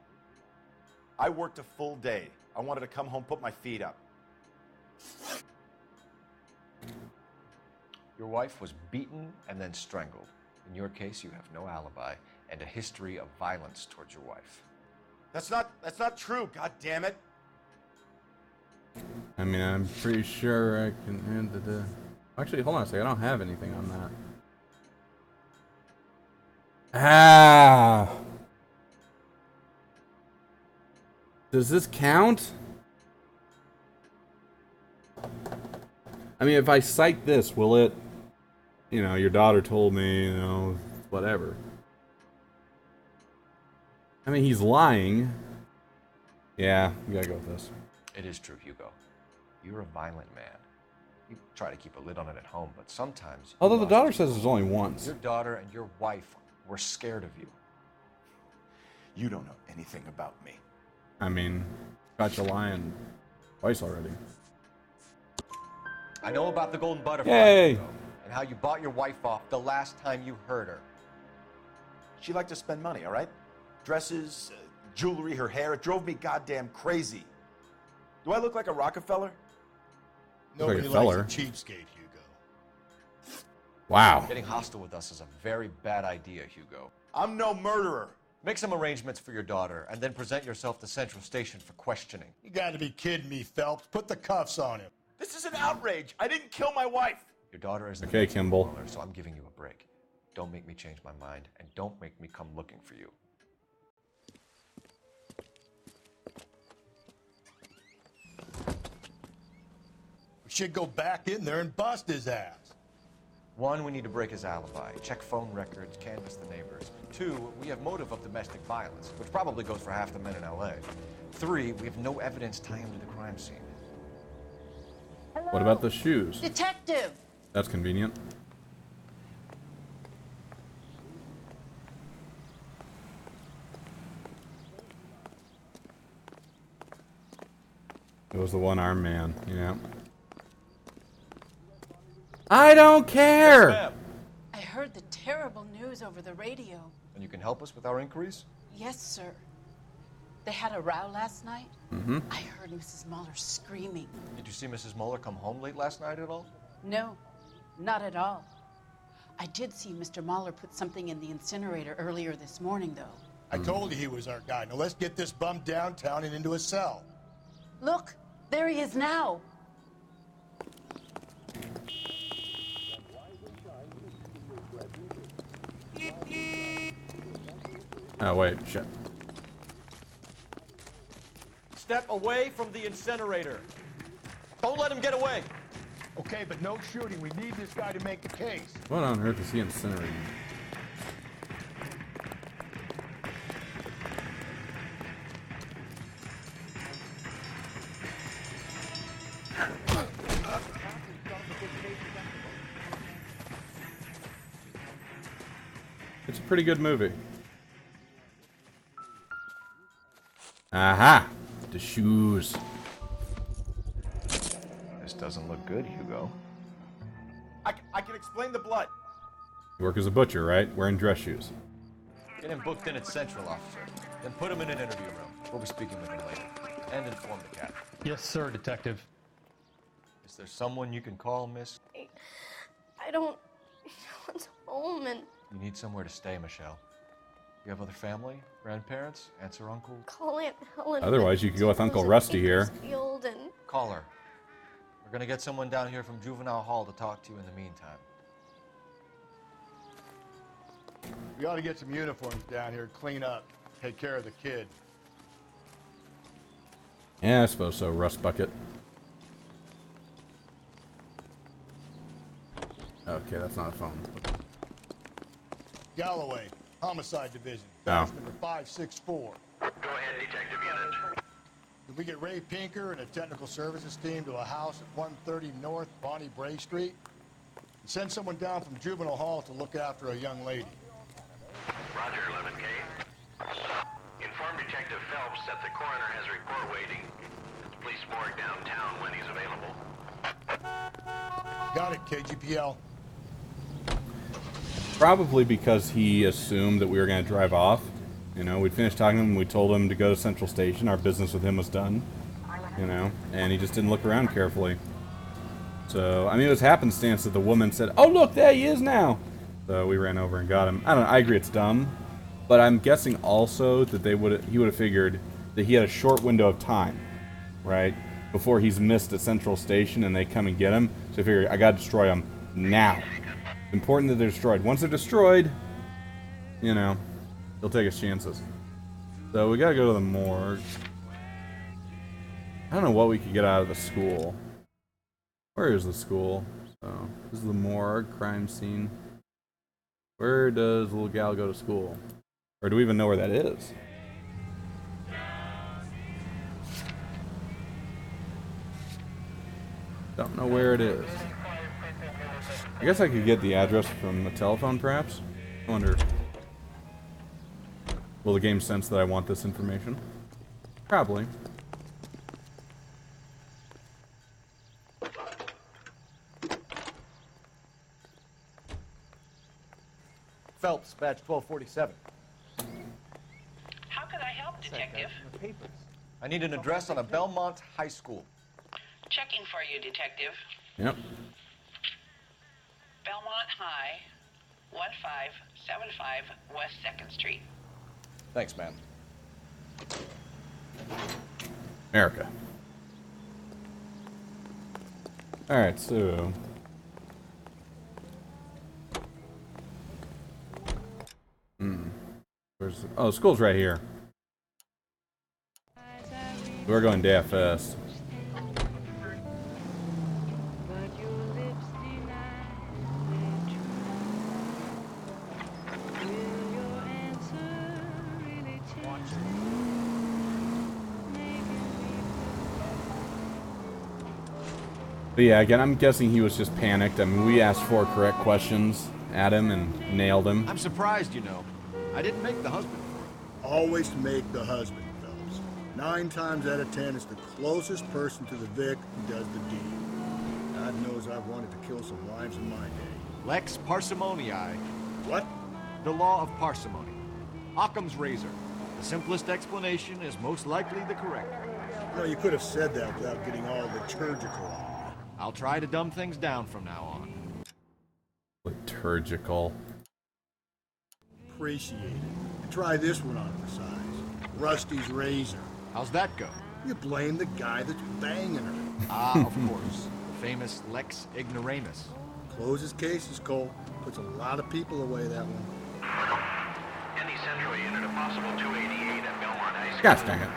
I worked a full day. I wanted to come home, put my feet up. Your wife was beaten and then strangled. In your case, you have no alibi and a history of violence towards your wife. That's not true, god damn it. I mean, I'm pretty sure I can... Actually, hold on a second. I don't have anything on that. Ah! Does this count? I mean, if I cite this, will it... You know, your daughter told me, you know, whatever. I mean, he's lying. Yeah, we gotta go with this. It is true, Hugo. You're a violent man. You try to keep a lid on it at home, but sometimes... Although the daughter says it's only once. Your daughter and your wife were scared of you. You don't know anything about me. I mean, got you lying twice already. I know about the golden butterfly, Yay! Hugo, and how you bought your wife off the last time you heard her. She liked to spend money, all right? Dresses, jewelry, her hair. It drove me goddamn crazy. Do I look like a Rockefeller? Nobody likes a cheapskate, Hugo. Wow. Getting hostile with us is a very bad idea, Hugo. I'm no murderer. Make some arrangements for your daughter, and then present yourself to Central Station for questioning. You gotta be kidding me, Phelps. Put the cuffs on him. This is an outrage. I didn't kill my wife. Your daughter is Okay, Kimball. so I'm giving you a break. Don't make me change my mind, and don't make me come looking for you. We should go back in there and bust his ass. One, we need to break his alibi, check phone records, canvass the neighbors. Two, we have motive of domestic violence, which probably goes for half the men in LA. Three, we have no evidence tying him to the crime scene. What about the shoes? Detective! That's convenient. It was the one-armed man, yeah. I don't care! Yes, ma'am. I heard the terrible news over the radio. And you can help us with our inquiries? Yes, sir. They had a row last night. Mm-hmm. I heard Mrs. Muller screaming. Did you see Mrs. Muller come home late last night at all? No, not at all. I did see Mr. Muller put something in the incinerator earlier this morning, though. I told you he was our guy. Now let's get this bum downtown and into a cell. Look, there he is now. Oh, wait, shit. Step away from the incinerator. Don't let him get away. Okay, but no shooting. We need this guy to make the case. What on earth is he incinerating? It's a pretty good movie. Aha! The shoes. This doesn't look good, Hugo. I can explain the blood. You work as a butcher, right? Wearing dress shoes. Get him booked in at Central, officer. Then put him in an interview room. We'll be speaking with him later. And inform the captain. Yes, sir, Detective. Is there someone you can call, miss? I don't. No one's home, and You need somewhere to stay, Michelle. You have other family? Grandparents? Aunts or uncles? call Aunt Helen. Otherwise, you could go with Uncle Rusty here. Field and Call her. We're gonna get someone down here from Juvenile Hall to talk to you in the meantime. We ought to get some uniforms down here, clean up, take care of the kid. Yeah, I suppose so, Rust Bucket. Okay, that's not a phone. Galloway, Homicide Division, Oh. batch number 564. Go ahead, Detective Unit. Did we get Ray Pinker and a technical services team to a house at 130 North Bonnie Bray Street? And send someone down from Juvenile Hall to look after a young lady. Roger, 11K. Inform Detective Phelps that the coroner has a report waiting at the police morgue downtown when he's available. Got it, KGPL. Probably because he assumed that we were going to drive off. You know, we'd finished talking to him, we told him to go to Central Station, our business with him was done. You know, and he just didn't look around carefully. So, I mean, it was happenstance that the woman said, "Oh, look, there he is now!" So we ran over and got him. I don't know, I agree it's dumb, but I'm guessing also that he would have figured that he had a short window of time, right? Before he's missed at Central Station and they come and get him. So he figured, I gotta destroy them now. It's important that they're destroyed. Once they're destroyed, you know, he'll take his chances. So we gotta go to the morgue. I don't know what we could get out of the school. Where is the school? So, this is the morgue, crime scene. Where does little gal go to school? Or do we even know where that is? Don't know where it is. I guess I could get the address from the telephone, perhaps? I wonder. Will the game sense that I want this information? Probably. Phelps, badge 1247. How can I help, Detective? I need an address on a Belmont High School. Checking for you, Detective. Yep. Belmont High, 1575 West 2nd Street. Thanks, ma'am. America. Alright, so... Where's... Oh, the school's right here. We're going day first. But yeah, again, I'm guessing he was just panicked. I mean, we asked 4 correct questions at him and nailed him. I'm surprised, you know. I didn't make the husband for him. Always make the husband, Phelps. 9 times out of 10, it's the closest person to the Vic who does the deed. God knows I've wanted to kill some wives in my day. Lex parsimoniae. What? The law of parsimony. Occam's razor. The simplest explanation is most likely the correct one. No, you could have said that without getting all liturgical on me. I'll try to dumb things down from now on. Liturgical. Appreciate it. And try this one on for size. Rusty's razor. How's that go? You blame the guy that's banging her. Ah, of course. The famous Lex ignoramus. Closes cases, Cole. Puts a lot of people away, that one. Any Central unit, a possible 288 at Belmont High School. Gosh dang it.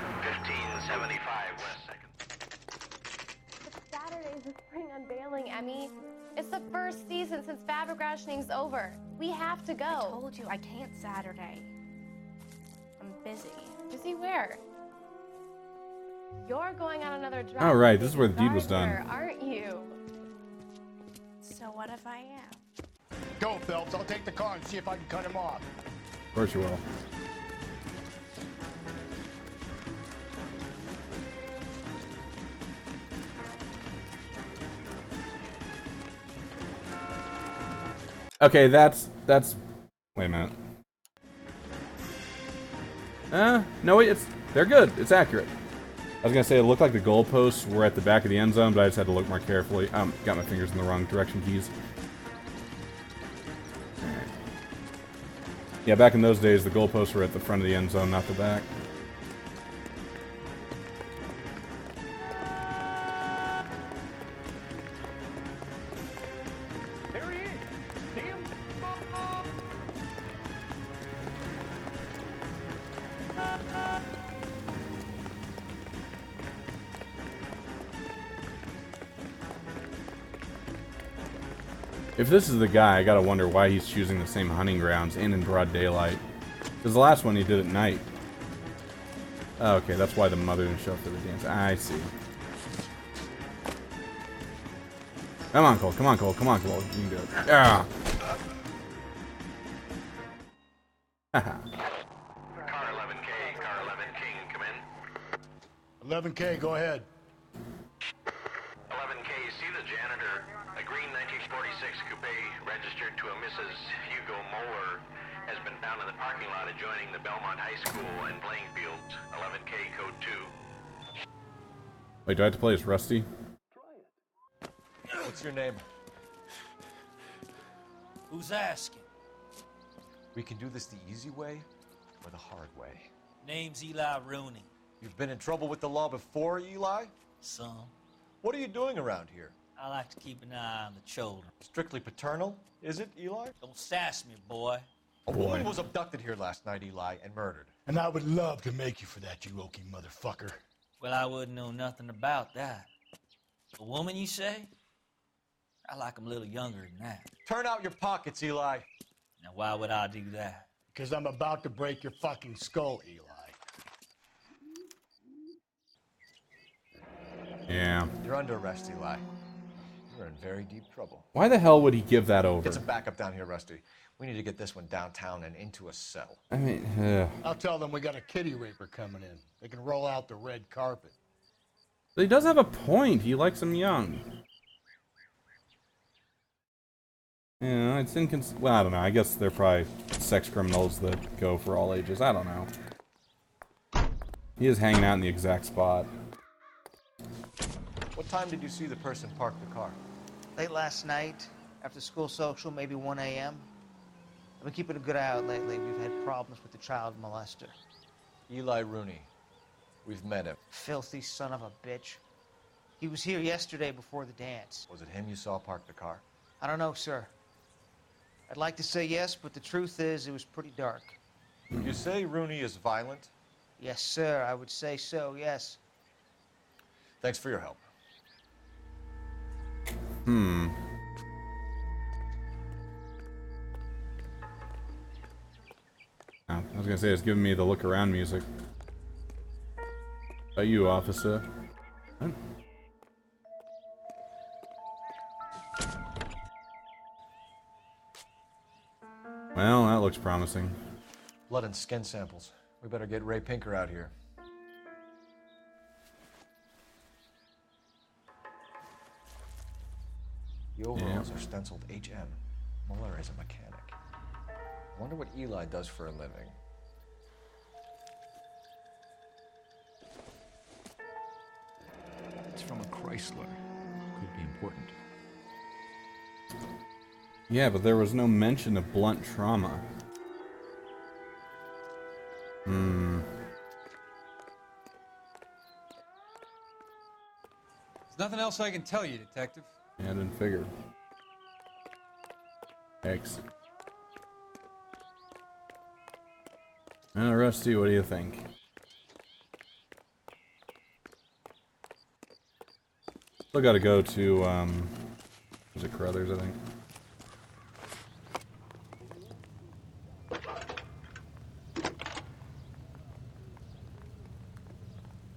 1575 West 2nd. It's Saturday, the spring unveiling, Emmy. It's the first season since fabric rationing's over. We have to go. I told you I can't Saturday. I'm busy. Busy where? You're going on another drive. Oh, right. This is where the deed was done. Aren't you? So what if I am? Go, Phelps. I'll take the car and see if I can cut him off. Of course you will. Okay, that's wait a minute. No, they're good. It's accurate. I was gonna say it looked like the goalposts were at the back of the end zone, but I just had to look more carefully. Got my fingers in the wrong direction keys. Alright. Yeah, back in those days, the goalposts were at the front of the end zone, not the back. If this is the guy, I gotta wonder why he's choosing the same hunting grounds and in broad daylight. Because the last one he did at night. Oh, okay, that's why the mother didn't show up for the dance. I see. Come on, Cole. Come on, Cole. Come on, Cole. You can do it. Ah. Haha. Car 11K, car 11 King, come in. 11K, go ahead. 11K, see the janitor. A green 1946 coupe registered to a Mrs. Hugo Moeller has been found in the parking lot adjoining the Belmont High School and playing fields. 11K, code 2. Wait, do I have to play as Rusty? What's your name? Who's asking? We can do this the easy way or the hard way. Name's Eli Rooney. You've been in trouble with the law before, Eli? Some. What are you doing around here? I like to keep an eye on the children. Strictly paternal, is it, Eli? Don't sass me, boy. A woman was abducted here last night, Eli, and murdered. And I would love to make you for that, you oaky motherfucker. Well, I wouldn't know nothing about that. A woman, you say? I like 'em a little younger than that. Turn out your pockets, Eli. Now, why would I do that? Because I'm about to break your fucking skull, Eli. Yeah. You're under arrest, Eli. You're in very deep trouble. Why the hell would he give that over? Get some backup down here, Rusty. We need to get this one downtown and into a cell. I mean, I'll tell them we got a kitty raper coming in. They can roll out the red carpet. But he does have a point. He likes them young. Yeah, it's well, I don't know. I guess they're probably sex criminals that go for all ages. I don't know. He is hanging out in the exact spot. What time did you see the person park the car? Late last night, after school social, maybe 1 a.m. I've been keeping a good eye out lately. We've had problems with the child molester. Eli Rooney. We've met him. Filthy son of a bitch. He was here yesterday before the dance. Was it him you saw park the car? I don't know, sir. I'd like to say yes, but the truth is it was pretty dark. You say Rooney is violent? Yes, sir. I would say so, yes. Thanks for your help. Oh, I was gonna say it's giving me the look around music. About you, officer? What? Well, that looks promising. Blood and skin samples. We better get Ray Pinker out here. The overalls are stenciled HM. Muller is a mechanic. I wonder what Eli does for a living. It's from a Chrysler. Could be important. Yeah, but there was no mention of blunt trauma. There's nothing else I can tell you, Detective. Yeah, I didn't figure. Thanks. Rusty, what do you think? Still got to go to, was it Carruthers, I think?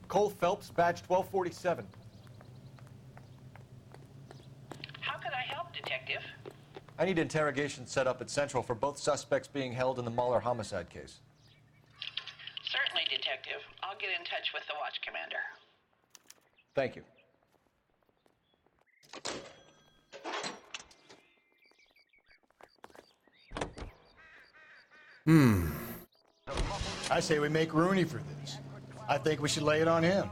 Cole Phelps, badge 1247. How could I help, Detective? I need interrogation set up at Central for both suspects being held in the Muller homicide case. Certainly, Detective. I'll get in touch with the watch commander. Thank you. I say we make Rooney for this. I think we should lay it on him.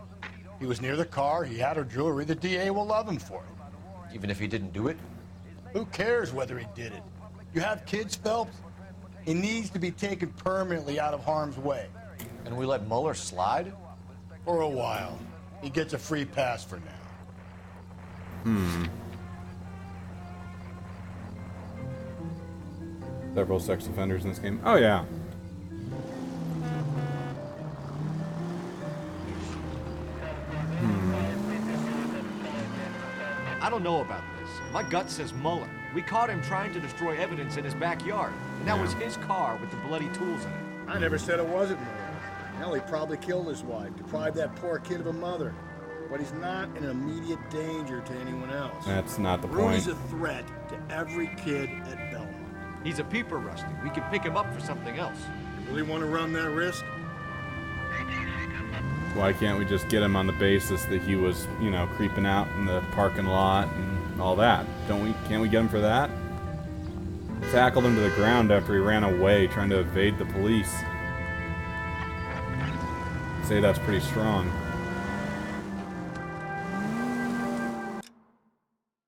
He was near the car, he had her jewelry, the DA will love him for it. Even if he didn't do it? Who cares whether he did it? You have kids, Phelps? He needs to be taken permanently out of harm's way. And we let Muller slide? For a while. He gets a free pass for now. Several sex offenders in this game. Oh, yeah. I don't know about this. My gut says Muller. We caught him trying to destroy evidence in his backyard. And that was his car with the bloody tools in it. I never said it wasn't Noire. Hell, he probably killed his wife, deprived that poor kid of a mother. But he's not an immediate danger to anyone else. That's not the Rooney's point. a threat to every kid at Belmont. He's a peeper, Rusty. We could pick him up for something else. You really want to run that risk? Why can't we just get him on the basis that he was, you know, creeping out in the parking lot and all that? Can't we get him for that? Tackled him to the ground after he ran away trying to evade the police. I'd say that's pretty strong.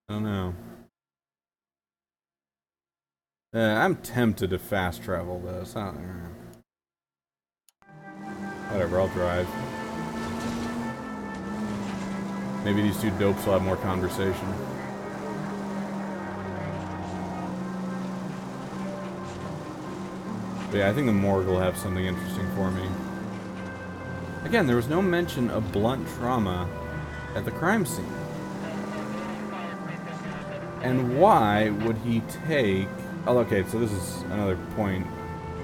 I don't know. I'm tempted to fast travel this. I don't know. Whatever, I'll drive. Maybe these two dopes will have more conversation. But yeah, I think the morgue will have something interesting for me. Again, there was no mention of blunt trauma at the crime scene. And why would he take... Oh, okay, so this is another point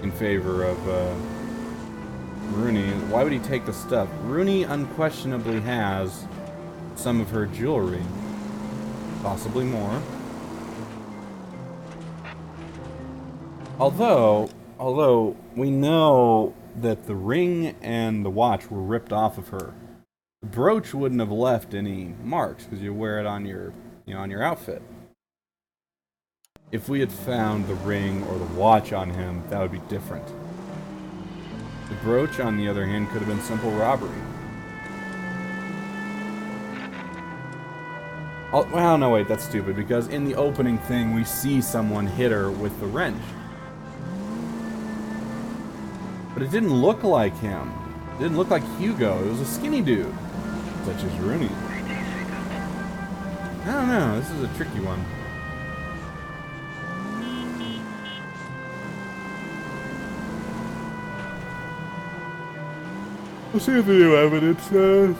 in favor of Rooney. Why would he take the stuff? Rooney unquestionably has some of her jewelry. Possibly more. Although we know that the ring and the watch were ripped off of her. The brooch wouldn't have left any marks because you wear it on your, on your outfit. If we had found the ring or the watch on him, that would be different. The brooch, on the other hand, could have been simple robbery. Oh, well, no, wait, that's stupid, because in the opening thing, we see someone hit her with the wrench. But it didn't look like him. It didn't look like Hugo. It was a skinny dude, such as Rooney. I don't know, this is a tricky one. We'll see what the new evidence says.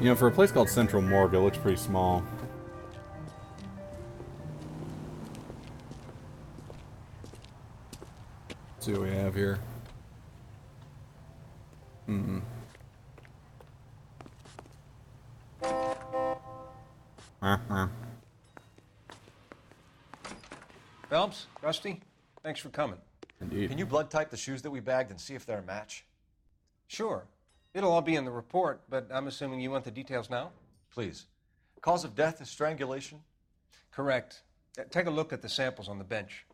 You know, for a place called Central Morgue, it looks pretty small. Let's see what we have here. Phelps, Rusty, thanks for coming. Indeed. Can you blood type the shoes that we bagged and see if they're a match? Sure. It'll all be in the report, but I'm assuming you want the details now? Please. Cause of death is strangulation? Correct. Take a look at the samples on the bench.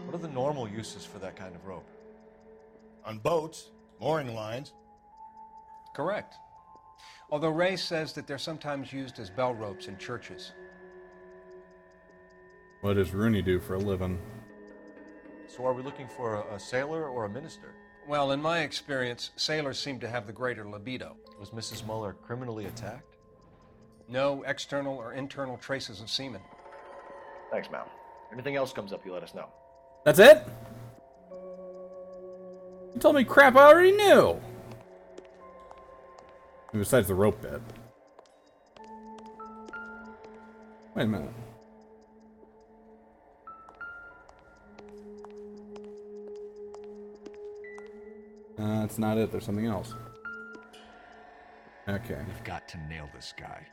What are the normal uses for that kind of rope? On boats, mooring lines. Correct. Although Ray says that they're sometimes used as bell ropes in churches. What does Rooney do for a living? So are we looking for a sailor or a minister? Well, in my experience, sailors seem to have the greater libido. Was Mrs. Muller criminally attacked? No external or internal traces of semen. Thanks, Mal. Anything else comes up, you let us know. That's it? You told me crap I already knew. Besides the rope bit. Wait a minute. That's not it. There's something else. Okay. We've got to nail this guy.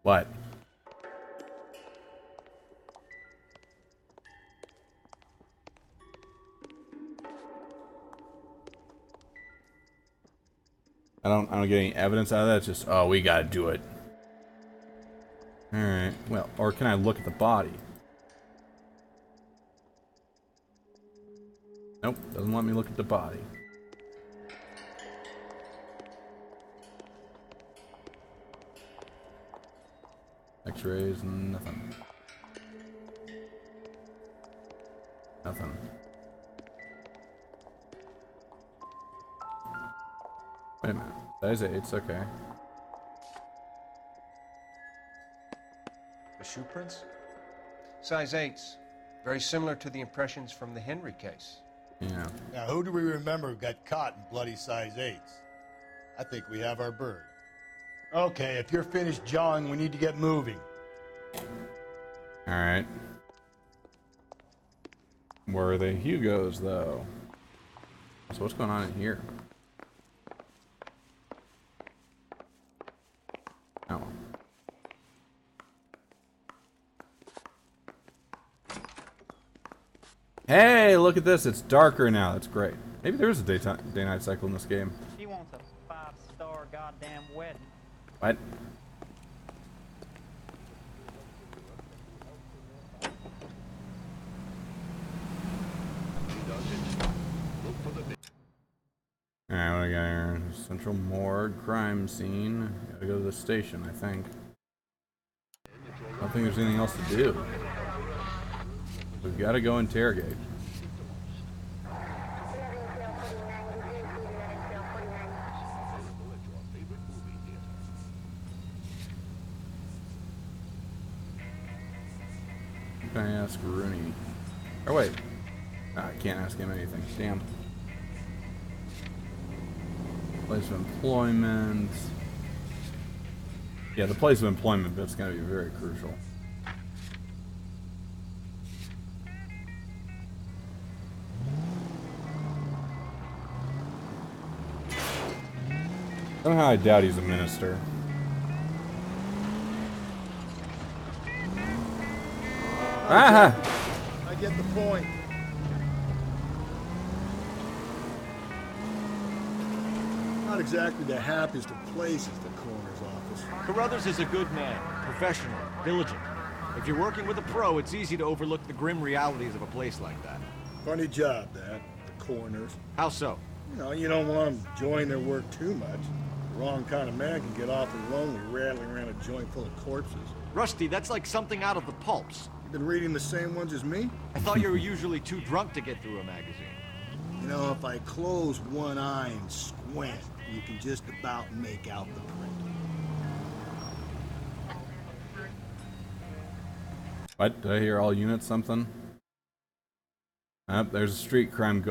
What? I don't get any evidence out of that. It's just, oh, we gotta do it. Alright. Well, or can I look at the body? Nope, doesn't let me look at the body. X-rays, nothing. Nothing. Wait a minute. Size 8's okay. The shoe prints? Size 8s. Very similar to the impressions from the Henry case. Yeah. Now, who do we remember got caught in bloody size 8s? I think we have our bird. Okay, if you're finished jawing, we need to get moving. Alright. Where are the Hugos, though? So what's going on in here? Oh. Hey, look at this. It's darker now. That's great. Maybe there is a day-night cycle in this game. She wants a 5-star goddamn wedding. What? Alright, what do we got here? Central morgue, crime scene. Gotta go to the station, I think. I don't think there's anything else to do. We've gotta go interrogate. Can I ask Rooney? Oh wait. I can't ask him anything. Damn. Place of employment. Yeah, the place of employment bit's gonna be very crucial. Somehow I doubt he's a minister. Ah! I get the point. Not exactly the happiest of places, the coroner's office. Carruthers is a good man, professional, diligent. If you're working with a pro, it's easy to overlook the grim realities of a place like that. Funny job, that, the coroner's. How so? You know, you don't want them enjoying their work too much. The wrong kind of man can get awfully lonely rattling around a joint full of corpses. Rusty, that's like something out of the pulps. You've been reading the same ones as me? I thought you were usually too drunk to get through a magazine. You know, if I close one eye and squint, you can just about make out the print. What? Did I hear all units something? There's a street crime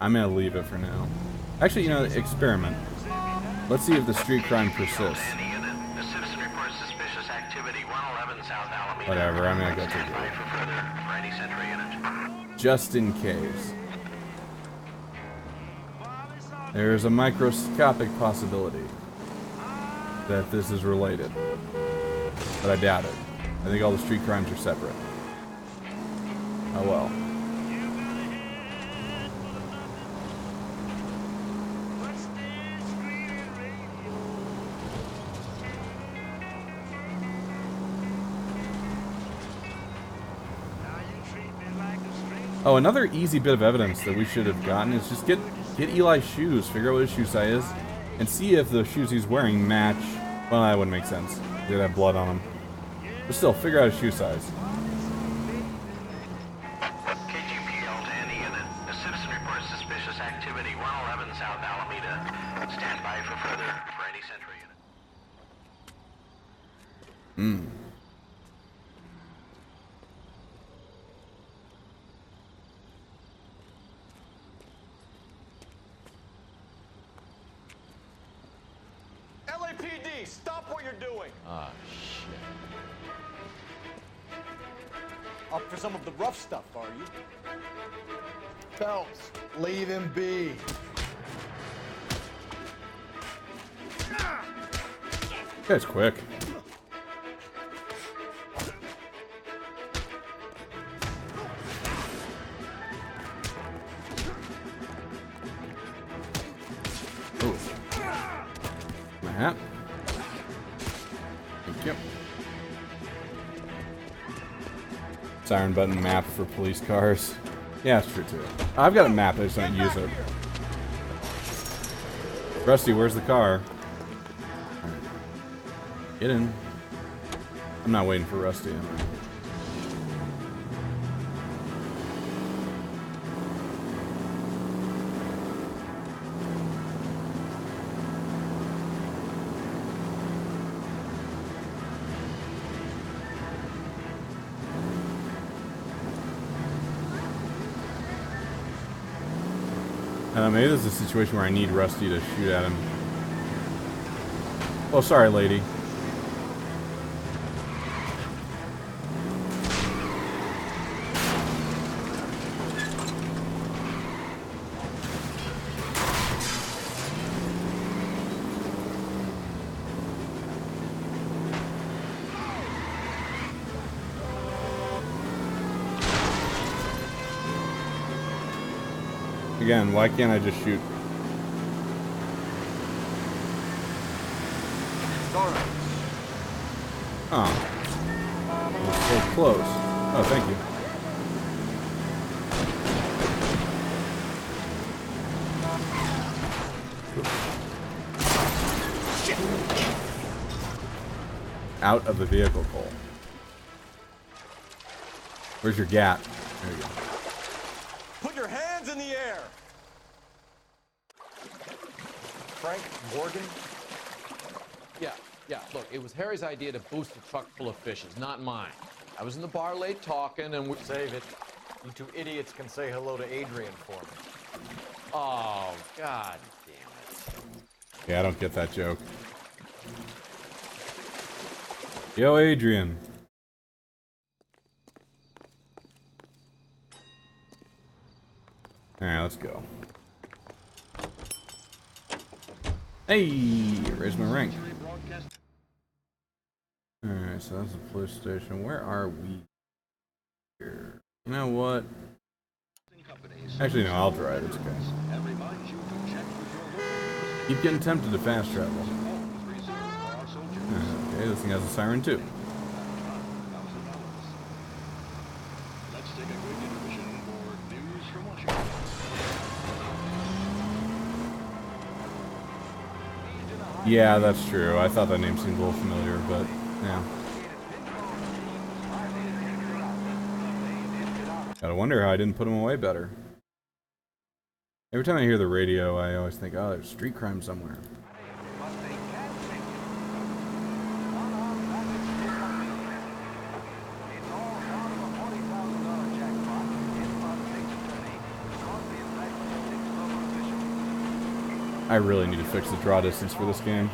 I'm gonna leave it for now. Actually, you know, experiment. Let's see if the street crime persists. Whatever, I'm gonna go take it. Just in case. There's a microscopic possibility that this is related. But I doubt it. I think all the street crimes are separate. Oh well. Oh, another easy bit of evidence that we should have gotten is just get Eli's shoes, figure out what his shoe size is, and see if the shoes he's wearing match. Well, that wouldn't make sense. They'd have blood on them. But still, figure out his shoe size. KGPL to any unit. A citizen reports suspicious activity 111 South Alameda. Stand by for any Sentry unit. Hmm. LAPD, stop what you're doing. Ah, shit. Up for some of the rough stuff, are you? Phelps, leave him be. That's quick. Oh. My hat. Thank you. Siren button map for police cars. Yeah, it's true too. I've got a map, I just don't use it. Rusty, where's the car? Get in. I'm not waiting for Rusty, am I? Maybe this is a situation where I need Rusty to shoot at him. Oh, sorry, lady. Again, why can't I just shoot? Oh. It's so close. Oh, thank you. Out of the vehicle, Cole. Where's your gap? There you go. Put your hands in the air! Frank Morgan? Yeah, look, it was Harry's idea to boost a truck full of fishes, not mine. I was in the bar late talking and we... Save it. You two idiots can say hello to Adrian for me. Oh, god damn it. Yeah, I don't get that joke. Yo, Adrian. Alright, let's go. Hey, raise my rank. Alright, so that's the police station. Where are we here? You know what? Actually, no, I'll drive. It's okay. Keep getting tempted to fast travel. Okay, this thing has a siren too. Yeah, that's true. I thought that name seemed a little familiar, but yeah. Gotta wonder how I didn't put him away better. Every time I hear the radio, I always think, oh, there's street crime somewhere. I really need to fix the draw distance for this game.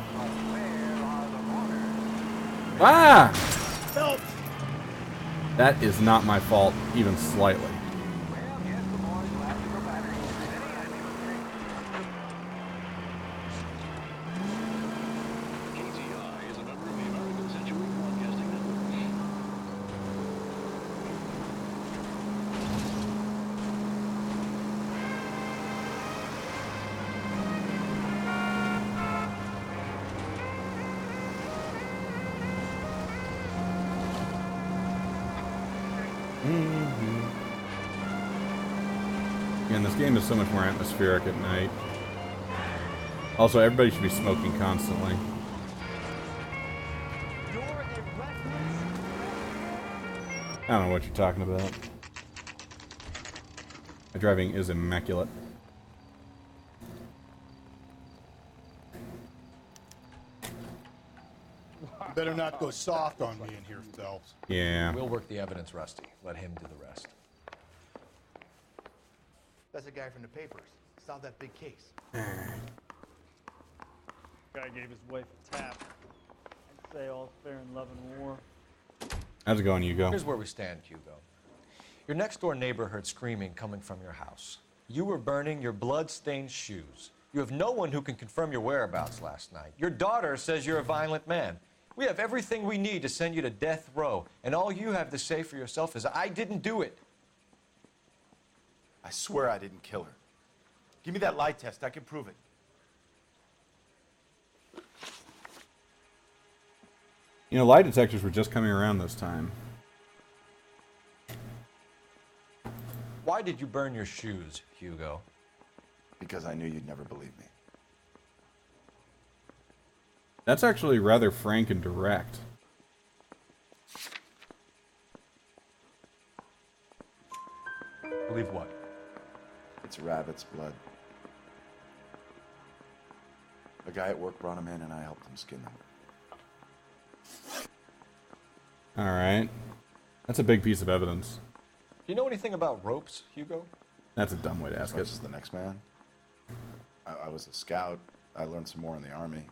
Ah! Phelps! That is not my fault, even slightly. Again, this game is so much more atmospheric at night. Also, everybody should be smoking constantly. I don't know what you're talking about. My driving is immaculate. You better not go soft on me in here, Phelps. Yeah. We'll work the evidence, Rusty. Let him do the rest. That's the guy from the papers. Solved that big case. Guy gave his wife a tap. I'd say all's fair in love and war. How's it going, Hugo? Here's where we stand, Hugo. Your next-door neighbor heard screaming coming from your house. You were burning your blood-stained shoes. You have no one who can confirm your whereabouts last night. Your daughter says you're a violent man. We have everything we need to send you to death row, and all you have to say for yourself is, I didn't do it. I swear I didn't kill her. Give me that lie test. I can prove it. You know, lie detectors were just coming around this time. Why did you burn your shoes, Hugo? Because I knew you'd never believe me. That's actually rather frank and direct. Believe what? It's rabbit's blood. A guy at work brought him in and I helped him skin them. Alright. That's a big piece of evidence. Do you know anything about ropes, Hugo? That's a dumb way to ask it. As the next man. I was a scout. I learned some more in the army.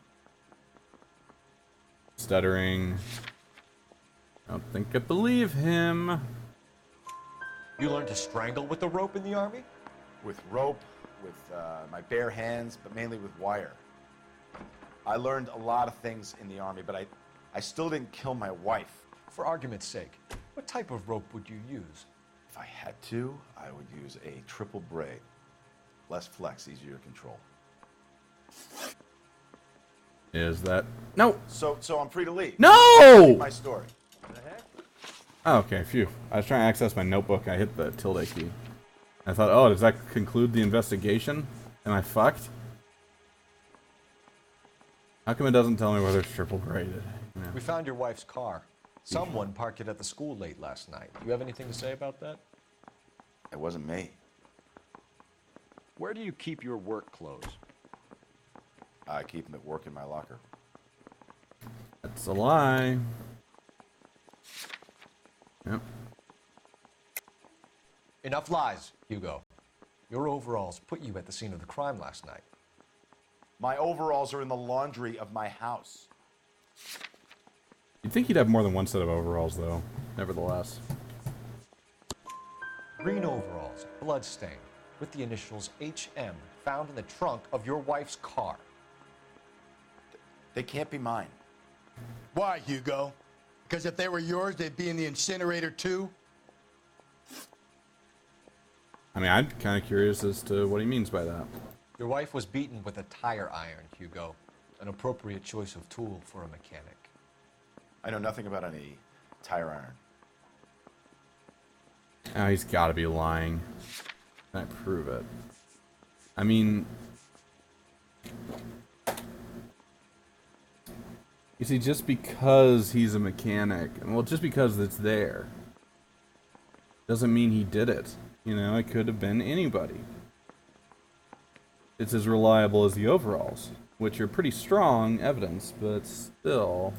Stuttering. I don't think I believe him. You learned to strangle with the rope in the army? With rope, with my bare hands, but mainly with wire. I learned a lot of things in the army, but I still didn't kill my wife. For argument's sake, what type of rope would you use? If I had to, I would use a triple braid. Less flex, easier to control. Is that... No! So I'm free to leave. No! My story. Oh, okay, phew. I was trying to access my notebook. I hit the tilde key. I thought, oh, does that conclude the investigation? Am I fucked? How come it doesn't tell me whether it's triple braided? Yeah. We found your wife's car. Someone parked it at the school late last night. You have anything to say about that? It wasn't me. Where do you keep your work clothes? I keep them at work in my locker. That's a lie. Yep. Enough lies, Hugo. Your overalls put you at the scene of the crime last night. My overalls are in the laundry of my house. You'd think he'd have more than one set of overalls, though. Nevertheless. Green overalls, bloodstained, with the initials HM, found in the trunk of your wife's car. They can't be mine. Why, Hugo? Because if they were yours, they'd be in the incinerator too? I mean, I'm kind of curious as to what he means by that. Your wife was beaten with a tire iron, Hugo. An appropriate choice of tool for a mechanic. I know nothing about any tire iron. Oh, he's got to be lying. Can I prove it? I mean... You see, just because he's a mechanic, well, just because it's there, doesn't mean he did it. You know, it could have been anybody. It's as reliable as the overalls, which are pretty strong evidence, but still...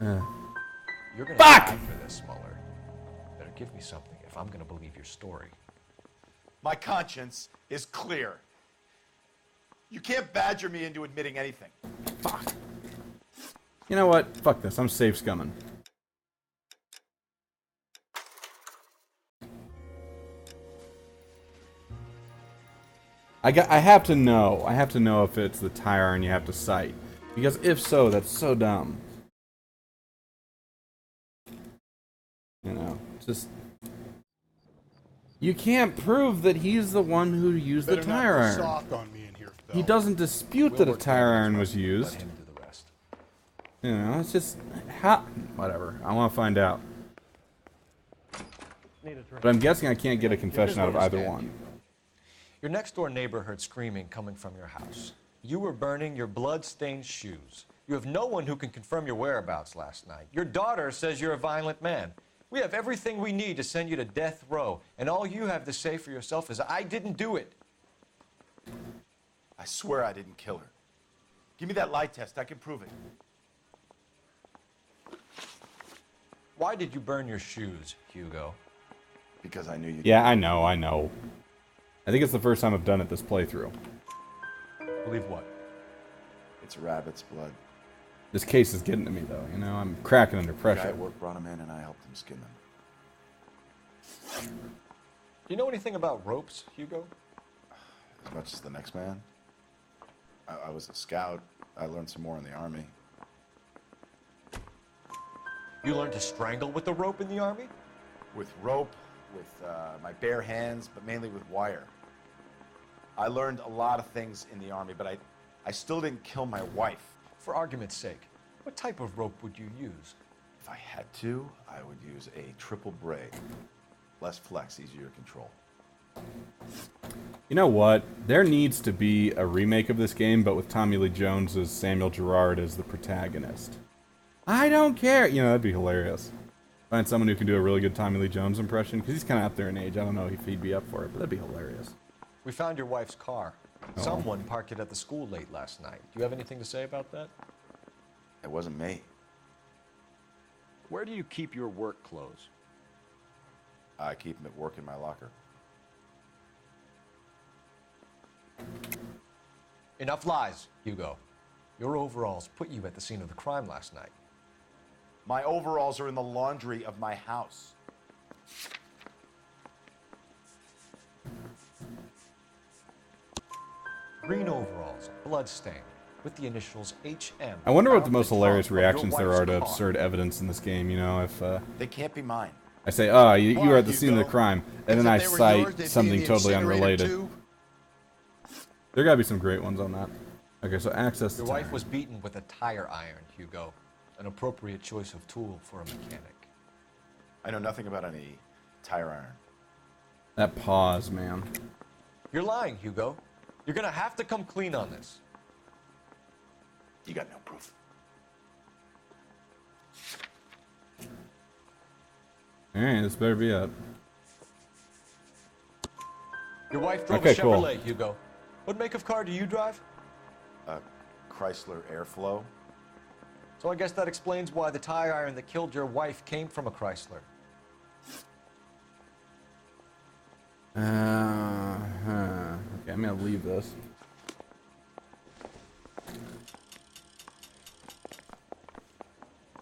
You're gonna die for this, Mueller. Better give me something if I'm gonna believe your story. My conscience is clear. You can't badger me into admitting anything. Fuck. You know what? Fuck this. I'm safe scumming. I have to know. I have to know if it's the tire iron you have to cite. Because if so, that's so dumb. You know, just... You can't prove that he's the one who used the tire iron. Soft on me in here, Phil. He doesn't dispute that a tire iron was used. Let him do the rest. You know, it's just... Whatever. I want to find out. But I'm guessing I can't get a confession out of either one. Your next-door neighbor heard screaming coming from your house. You were burning your blood-stained shoes. You have no one who can confirm your whereabouts last night. Your daughter says you're a violent man. We have everything we need to send you to death row, and all you have to say for yourself is, I didn't do it. I swear I didn't kill her. Give me that lie test. I can prove it. Why did you burn your shoes, Hugo? Because I knew you. Yeah, I know. I think it's the first time I've done it this playthrough. Believe what? It's rabbit's blood. This case is getting to me, though. You know, I'm cracking under The guy pressure. at work brought him in, and I helped him skin them. Do you know anything about ropes, Hugo? As much as the next man. I was a scout. I learned some more in the army. You learned to strangle with the rope in the army? With rope, with my bare hands, but mainly with wire. I learned a lot of things in the army, but I still didn't kill my wife. For argument's sake, what type of rope would you use? If I had to, I would use a triple braid. Less flex, easier to control. You know what? There needs to be a remake of this game, but with Tommy Lee Jones as Samuel Gerard as the protagonist. I don't care! You know, that'd be hilarious. Find someone who can do a really good Tommy Lee Jones impression, because he's kind of up there in age. I don't know if he'd be up for it, but that'd be hilarious. We found your wife's car. Oh. Someone parked it at the school late last night. Do you have anything to say about that? It wasn't me. Where do you keep your work clothes? I keep them at work in my locker. Enough lies, Hugo. Your overalls put you at the scene of the crime last night. My overalls are in the laundry of my house. Green overalls, bloodstained, with the initials HM. I wonder what the found most in hilarious trunk of your reactions there wife's are to car. absurd evidence in this game, you know, if, They can't be mine. I say, you were at the scene of the crime, and then I cite something totally unrelated. There gotta be some great ones on that. Okay, so access to Your tire. wife was beaten with a tire iron, Hugo. An appropriate choice of tool for a mechanic. I know nothing about any tire iron. That pause, man. You're lying, Hugo. You're gonna have to come clean on this. You got no proof. Alright, this better be it. Your wife drove Okay, a cool. Chevrolet, Hugo. What make of car do you drive? A Chrysler Airflow. So I guess that explains why the tire iron that killed your wife came from a Chrysler. Okay, I'm gonna leave this.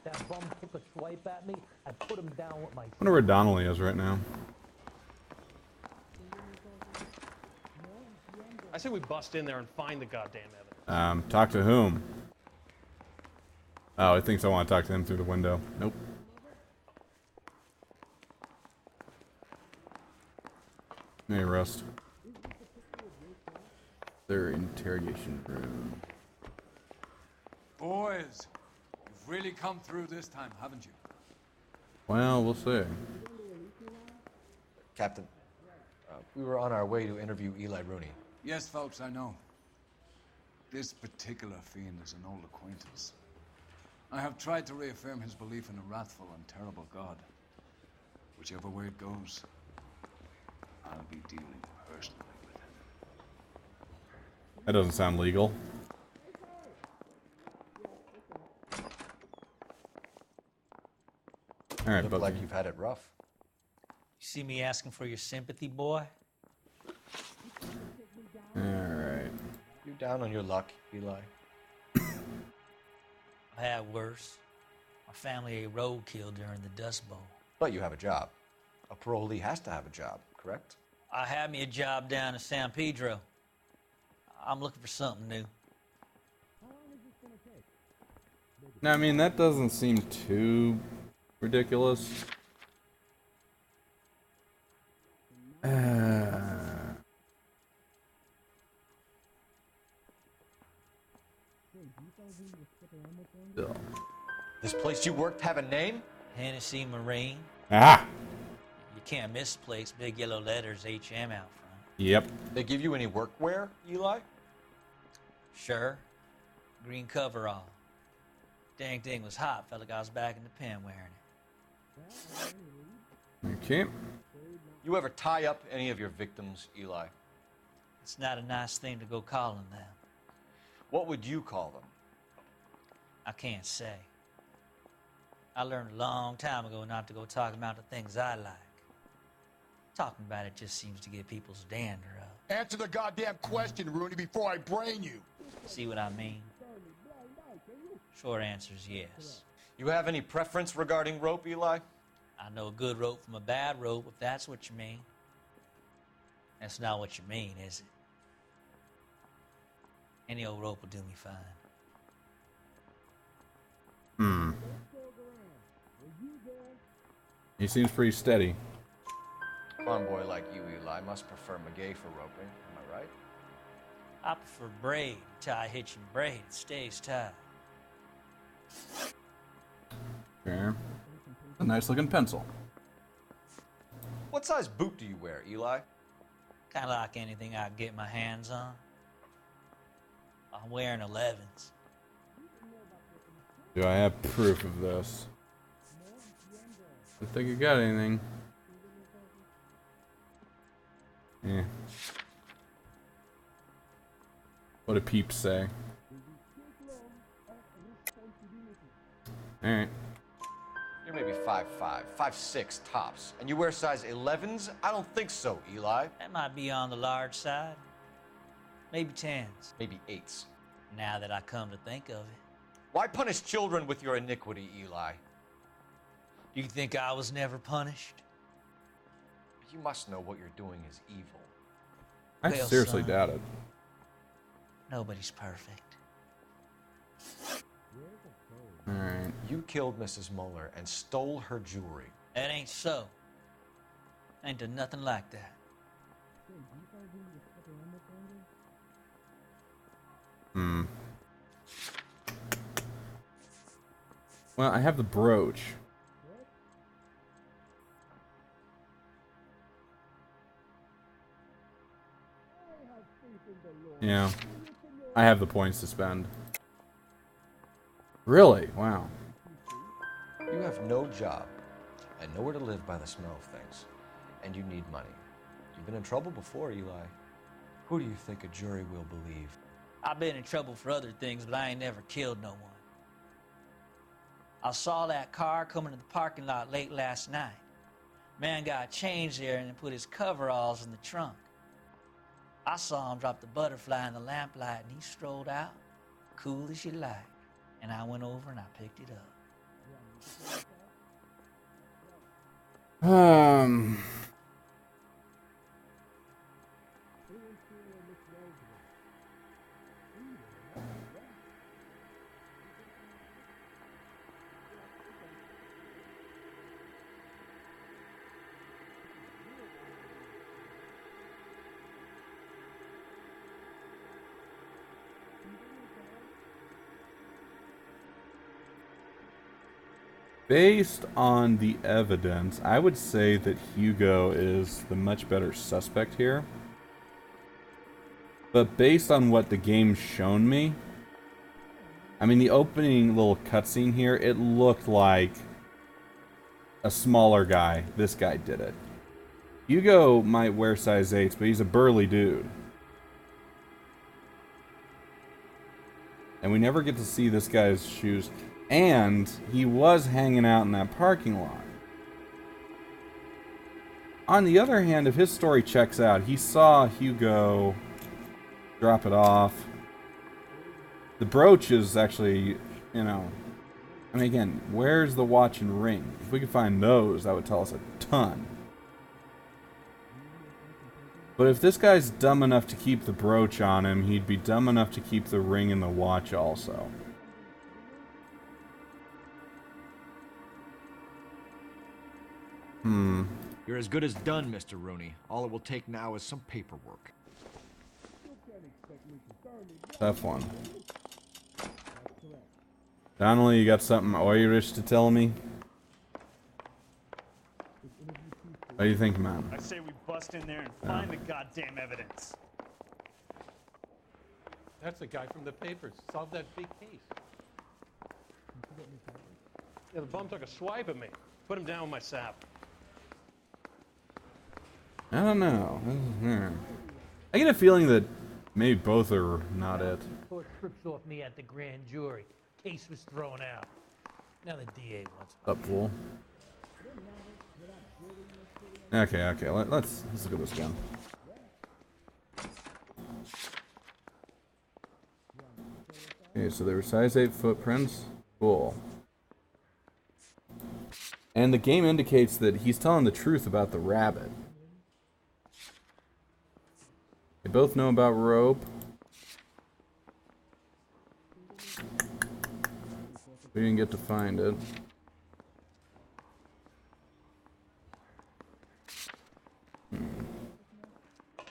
That bum took a swipe at me. I put him down with my. I wonder where Donnelly is right now. I say we bust in there and find the goddamn evidence. Talk to whom? Oh, he thinks I want to talk to him through the window. Nope. Hey, Rust. Their interrogation room. Boys, you've really come through this time, haven't you? Well, we'll see. Captain, we were on our way to interview Eli Rooney. Yes, Phelps, I know. This particular fiend is an old acquaintance. I have tried to reaffirm his belief in a wrathful and terrible God. Whichever way it goes, I'll be dealing personally with him. That doesn't sound legal. All right, Look but like you've had it rough. You see me asking for your sympathy, boy? all right. You Down on your luck, Eli. I've had worse. My family ate roadkill during the Dust Bowl. But you have a job. A parolee has to have a job, correct? I had me a job down in San Pedro. I'm looking for something new. Now, I mean, that doesn't seem too ridiculous. Still. This place you worked have a name? Hennessy Marine. Ah! You can't miss the place. Big yellow letters, HM out front. Yep. They give you any workwear, Eli? Sure. Green coverall. Dang thing was hot. Felt like I was back in the pen wearing it. Okay. You ever tie up any of your victims, Eli? It's not a nice thing to go calling them. What would you call them? I can't say. I learned a long time ago not to go talking about the things I like. Talking about it just seems to get people's dander up. Answer the goddamn question, Rooney, before I brain you. See what I mean? Short answer is yes. You have any preference regarding rope, Eli? I know a good rope from a bad rope, if that's what you mean. That's not what you mean, is it? Any old rope will do me fine. He seems pretty steady. Farm boy like you, Eli, must prefer McGay for roping. Am I right? I prefer braid. Tie, hitch, and braid. It stays tight. Okay. A nice looking pencil. What size boot do you wear, Eli? Kind of like anything I can get my hands on. I'm wearing 11s. Do I have proof of this? I think you got anything. Yeah. What do peeps say? Alright. You're maybe 5'5", 5'6" tops. And you wear size 11s? I don't think so, Eli. That might be on the large side. Maybe 10s. Maybe 8s. Now that I come to think of it. Why punish children with your iniquity, Eli? Do you think I was never punished? You must know what you're doing is evil. I Well, seriously son, doubt it. Nobody's perfect. Alright. You killed Mrs. Muller and stole her jewelry. That ain't so. Ain't done nothing like that. Well, I have the brooch. Yeah. I have the points to spend. Really? Wow. You have no job and nowhere to live by the smell of things. And you need money. You've been in trouble before, Eli. Who do you think a jury will believe? I've been in trouble for other things, but I ain't never killed no one. I saw that car coming to the parking lot late last night. Man got changed there and then put his coveralls in the trunk. I saw him drop the butterfly in the lamplight and he strolled out, cool as you like. And I went over and I picked it up. Based on the evidence, I would say that Hugo is the much better suspect here. But based on what the game's shown me, I mean, the opening little cutscene here, it looked like a smaller guy. This guy did it. Hugo might wear size 8s, but he's a burly dude. And we never get to see this guy's shoes. And he was hanging out in that parking lot. On the other hand, if his story checks out, he saw Hugo drop it off, The brooch is actually, you know... I mean, again, where's the watch and ring? If we could find those, that would tell us a ton. But if this guy's dumb enough to keep the brooch on him, he'd be dumb enough to keep the ring and the watch also. You're as good as done, Mr. Rooney. All it will take now is some paperwork. Tough one. Donnelly, you got something Irish to tell me? What do you think, man? I say we bust in there and find the goddamn evidence. That's the guy from the papers. Solved that big case. Yeah, the bum took a swipe at me. Put him down with my sap. I don't know. I get a feeling that maybe both are not it. Court trips off me at the grand jury. Case was thrown out. Now the DA wants. Up, fool. Okay. Let's look at this again. Okay, so there were size 8 footprints. Cool. And the game indicates that he's telling the truth about the rabbit. They both know about rope. We didn't get to find it.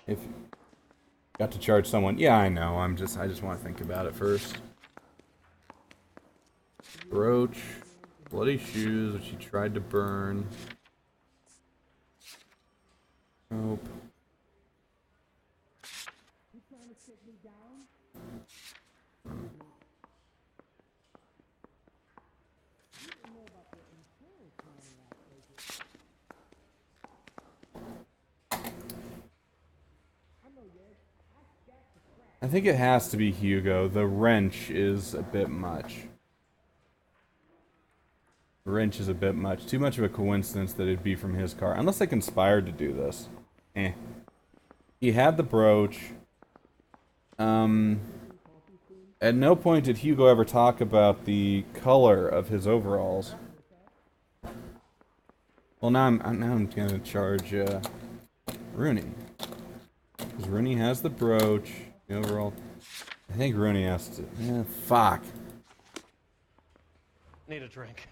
If you got to charge someone, yeah, I know. I just want to think about it first. Brooch, bloody shoes, which he tried to burn. Nope. I think it has to be Hugo. The wrench is a bit much. The wrench is a bit much. Too much of a coincidence that it'd be from his car. Unless they conspired to do this. He had the brooch. At no point did Hugo ever talk about the color of his overalls. Well, now I'm gonna charge Rooney. Because Rooney has the brooch. The overall. I think Rooney has to. Fuck. Need a drink.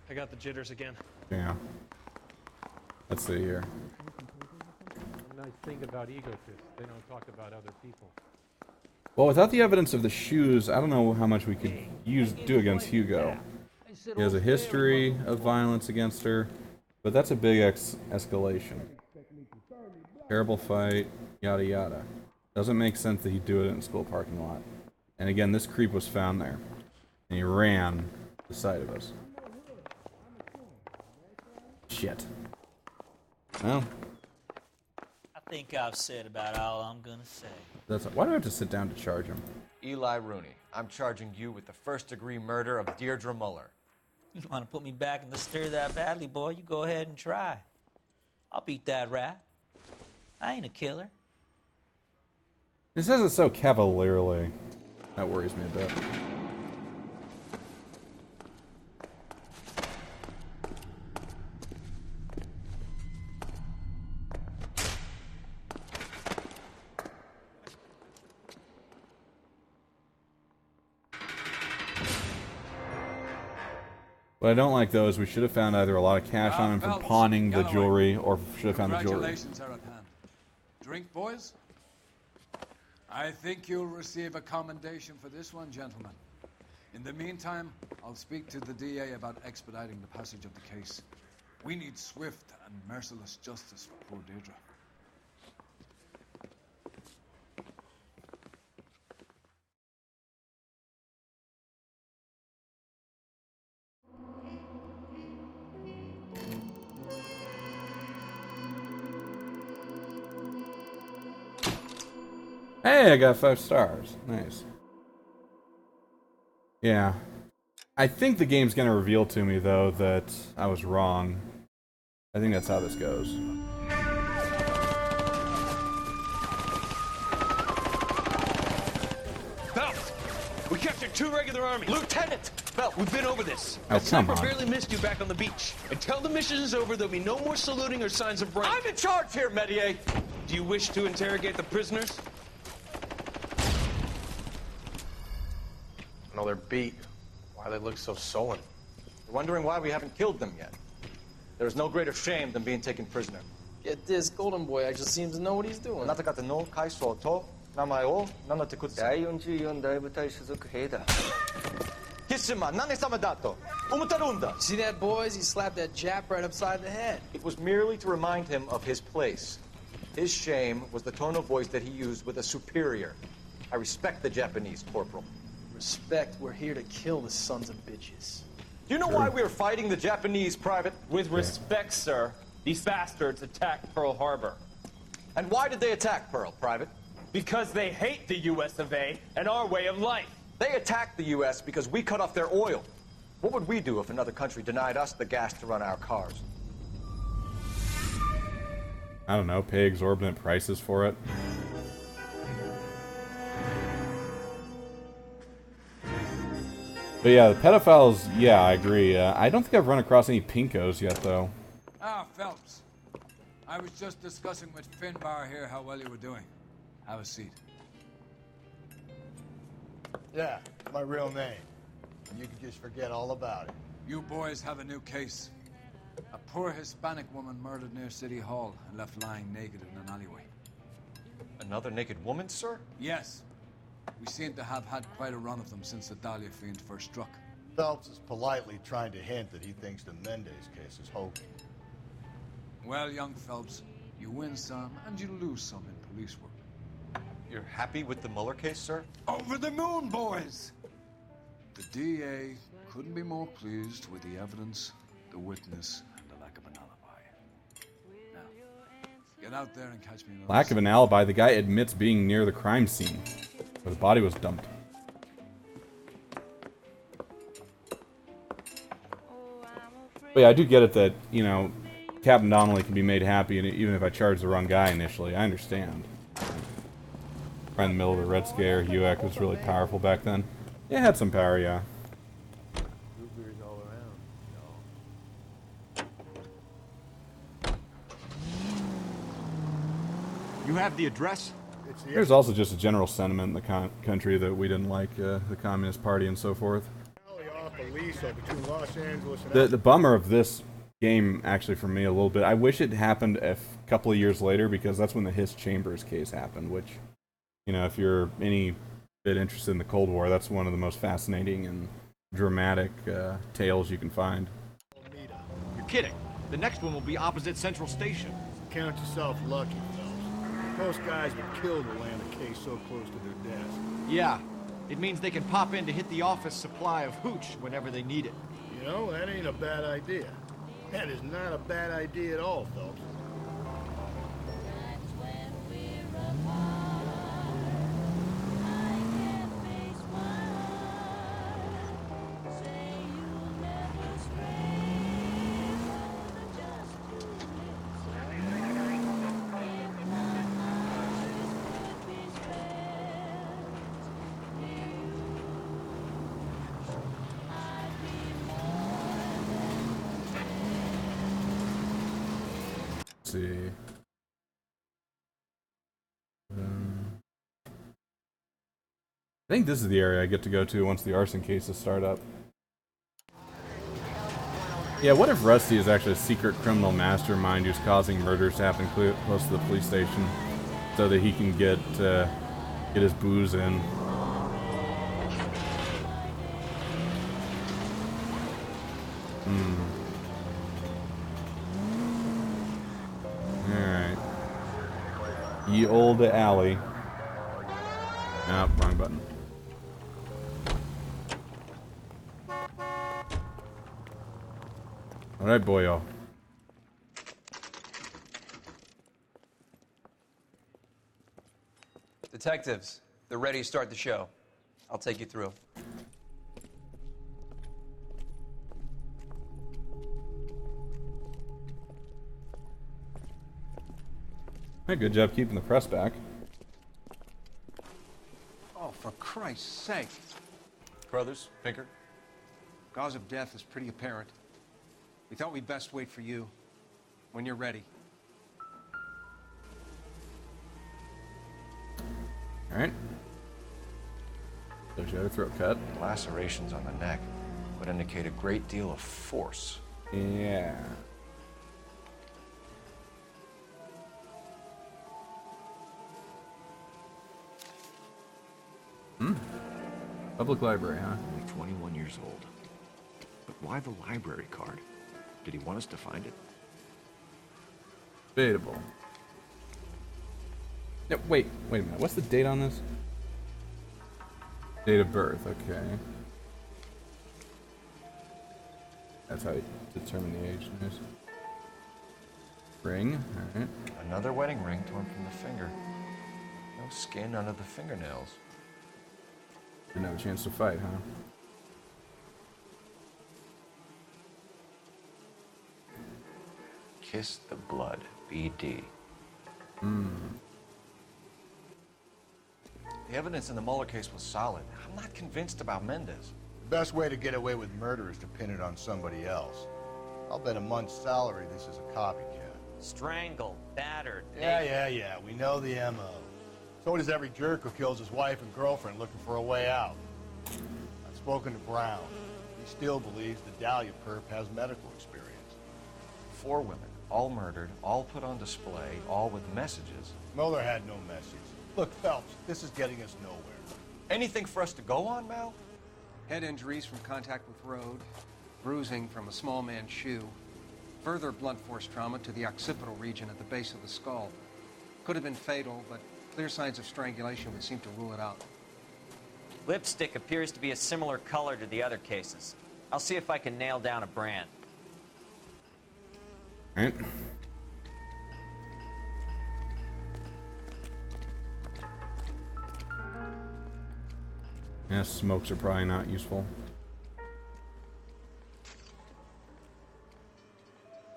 I got the jitters again. Yeah. Let's see here. The nice thing about egotists, they don't talk about other people. Well, without the evidence of the shoes, I don't know how much we could do against Hugo. He has a history of violence against her, but that's a big escalation. Terrible fight, yada yada. Doesn't make sense that he'd do it in a school parking lot. And again, this creep was found there. And he ran the side of us. Shit. Well. I think I've said about all I'm gonna say. Why do I have to sit down to charge him? Eli Rooney, I'm charging you with the first-degree murder of Deirdre Muller. You want to put me back in the stir that badly, boy? You go ahead and try. I'll beat that rat. I ain't a killer. He says it so cavalierly. That worries me a bit. What I don't like, though, is we should have found either a lot of cash on him from pawning the jewelry, or should have found the jewelry. Congratulations are at hand. Drink, boys? I think you'll receive a commendation for this one, gentlemen. In the meantime, I'll speak to the DA about expediting the passage of the case. We need swift and merciless justice for poor Deirdre. Hey, I got 5 stars. Nice. Yeah. I think the game's gonna reveal to me, though, that I was wrong. I think that's how this goes. Phelps! We kept your 2 regular army. Lieutenant! Phelps, We've been over this. Oh, That come sniper on. barely missed you back on the beach. Until the mission is over, there'll be no more saluting or signs of rank. I'm in charge here, Medier! Do you wish to interrogate the prisoners? No, they're beat. Why they look so sullen? You're wondering why we haven't killed them yet. There's no greater shame than being taken prisoner. Get this, Golden Boy actually seems to know what he's doing. あなた方の階層と名前を名乗ってください。第44大部隊所属兵だ。キスマ、何様だと思ってるんだ。 See that, boys? He slapped that Jap right upside the head. It was merely to remind him of his place. His shame was the tone of voice that he used with a superior. I respect the Japanese, Corporal. Respect, we're here to kill the sons of bitches. Do you know why we are fighting the Japanese, Private? With respect, sir, these bastards attacked Pearl Harbor. And why did they attack Pearl, Private? Because they hate the US of A and our way of life. They attacked the U.S. because we cut off their oil. What would we do if another country denied us the gas to run our cars? I don't know, pay exorbitant prices for it. But yeah, the pedophiles, yeah, I agree. I don't think I've run across any pinkos yet, though. Ah, Phelps. I was just discussing with Finbar here how well you were doing. Have a seat. Yeah, it's my real name. And you can just forget all about it. You boys have a new case. A poor Hispanic woman murdered near City Hall and left lying naked in an alleyway. Another naked woman, sir? Yes. We seem to have had quite a run of them since the Dahlia fiend first struck. Phelps is politely trying to hint that he thinks the Mendez case is hokey. Well, young Phelps, you win some and you lose some in police work. You're happy with the Mueller case, sir? Over the moon, boys! The DA couldn't be more pleased with the evidence, the witness, and the lack of an alibi. Now, get out there and catch me another. Lack of an alibi, the guy admits being near the crime scene, where the body was dumped. But yeah, I do get it that, you know, Captain Donnelly can be made happy, and even if I charge the wrong guy initially, I understand. Right in the middle of the Red Scare, UX was really powerful back then. It had some power, yeah. Blueberries all around. You have the address? There's also just a general sentiment in the country that we didn't like the Communist Party and so forth. Between Los Angeles and The bummer of this game, actually, for me, a little bit, I wish it happened a couple of years later, because that's when the Hiss Chambers case happened, which, you know, if you're any bit interested in the Cold War, that's one of the most fascinating and dramatic tales you can find. You're kidding. The next one will be opposite Central Station. Count yourself lucky, Phelps. Most guys would kill to land a case so close to their desk. Yeah. It means they can pop in to hit the office supply of hooch whenever they need it. You know, that ain't a bad idea. That is not a bad idea at all, Phelps. See. I think this is the area I get to go to once the arson cases start up. Yeah, what if Rusty is actually a secret criminal mastermind who's causing murders to happen close to the police station so that he can get his booze in? Alright. Ye old alley. Nope, wrong button. Alright, boyo. Detectives, they're ready to start the show. I'll take you through. Hey, good job keeping the press back. Oh, for Christ's sake. brothers, Pinker? Cause of death is pretty apparent. We thought we'd best wait for you. When you're ready. Alright. So she had her throat cut. Lacerations on the neck would indicate a great deal of force. Yeah. Public library, huh? Only 21 years old. But why the library card? Did he want us to find it? Debatable. No, wait a minute. What's the date on this? Date of birth, okay. That's how you determine the age. Nice. Ring, alright. Another wedding ring torn from the finger. No skin under the fingernails. Didn't have a chance to fight, huh? Kiss the blood, BD. The evidence in the Mueller case was solid. I'm not convinced about Mendez. The best way to get away with murder is to pin it on somebody else. I'll bet a month's salary this is a copycat. Strangled, battered. Yeah. We know the M.O. So does every jerk who kills his wife and girlfriend looking for a way out. I've spoken to Brown. He still believes the Dahlia perp has medical experience. 4 women, all murdered, all put on display, all with messages. Mueller had no message. Look, Phelps, this is getting us nowhere. Anything for us to go on, Mal? Head injuries from contact with road, bruising from a small man's shoe, further blunt force trauma to the occipital region at the base of the skull. Could have been fatal, but clear signs of strangulation would seem to rule it out. Lipstick appears to be a similar color to the other cases. I'll see if I can nail down a brand. Alright. Yeah, smokes are probably not useful.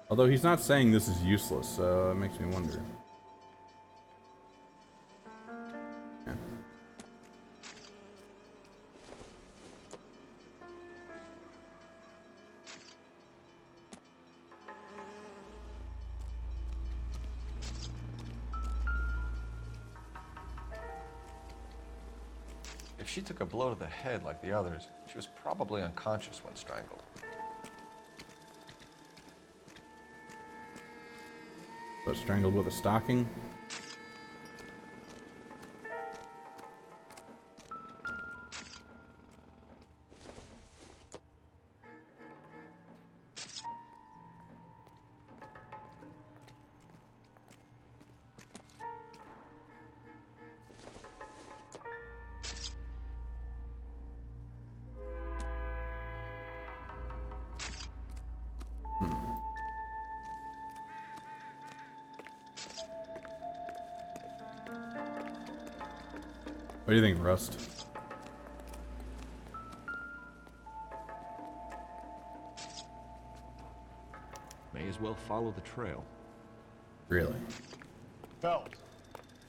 Although he's not saying this is useless, so it makes me wonder. Yeah. If she took a blow to the head like the others, she was probably unconscious when strangled. But strangled with a stocking? What do you think, Rust? May as well follow the trail. Really? Phelps,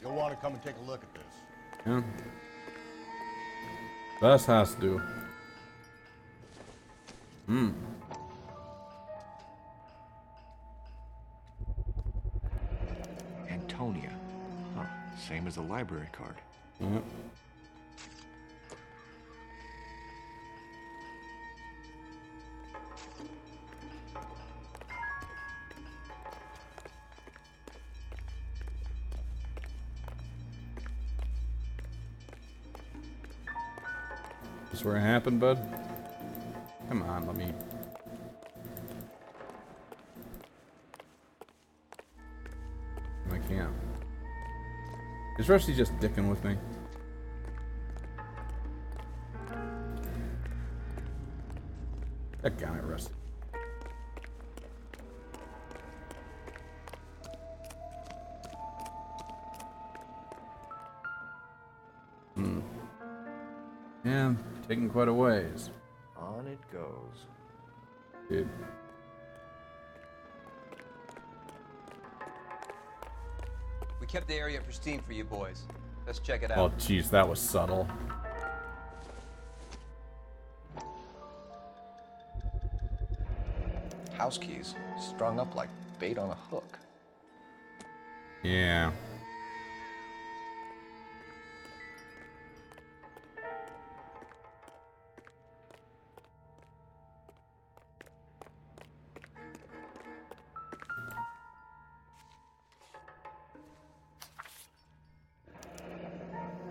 you'll want to come and take a look at this. Yeah. Best has to do. Antonia. Huh. Same as the library card. Yep. This where it happened, bud? Come on, let me... I can't. Is Rusty just dicking with me? Got it, Rusty. Yeah, taking quite a ways. On it goes. Dude. We kept the area pristine for you boys. Let's check it out. Oh, jeez, that was subtle. House keys strung up like bait on a hook. Yeah.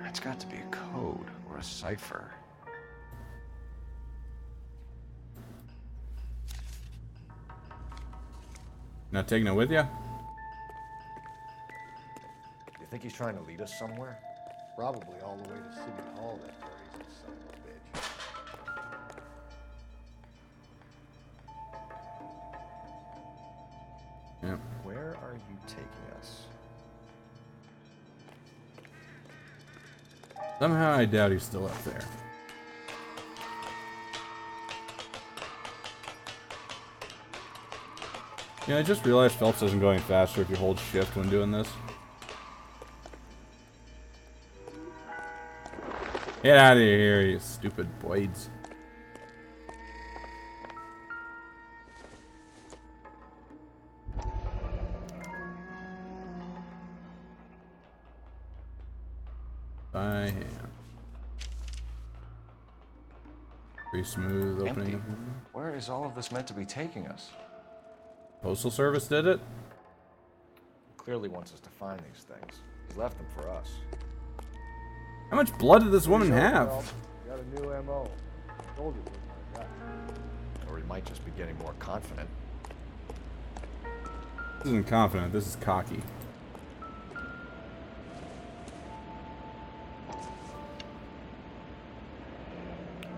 That's got to be a code or a cipher. Not taking it with you? You think he's trying to lead us somewhere? Probably all the way to City Hall, that dirty son of a bitch. Yep. Where are you taking us? Somehow I doubt he's still up there. Yeah, I just realized Phelps isn't going faster if you hold shift when doing this. Get out of here, you stupid boys. By hand. Pretty smooth opening. Empty. Where is all of this meant to be taking us? Postal Service did it? Clearly wants us to find these things. He's left them for us. How much blood did this woman have? Got a new MO. Told you it was like that. Or he might just be getting more confident. This isn't confident, this is cocky.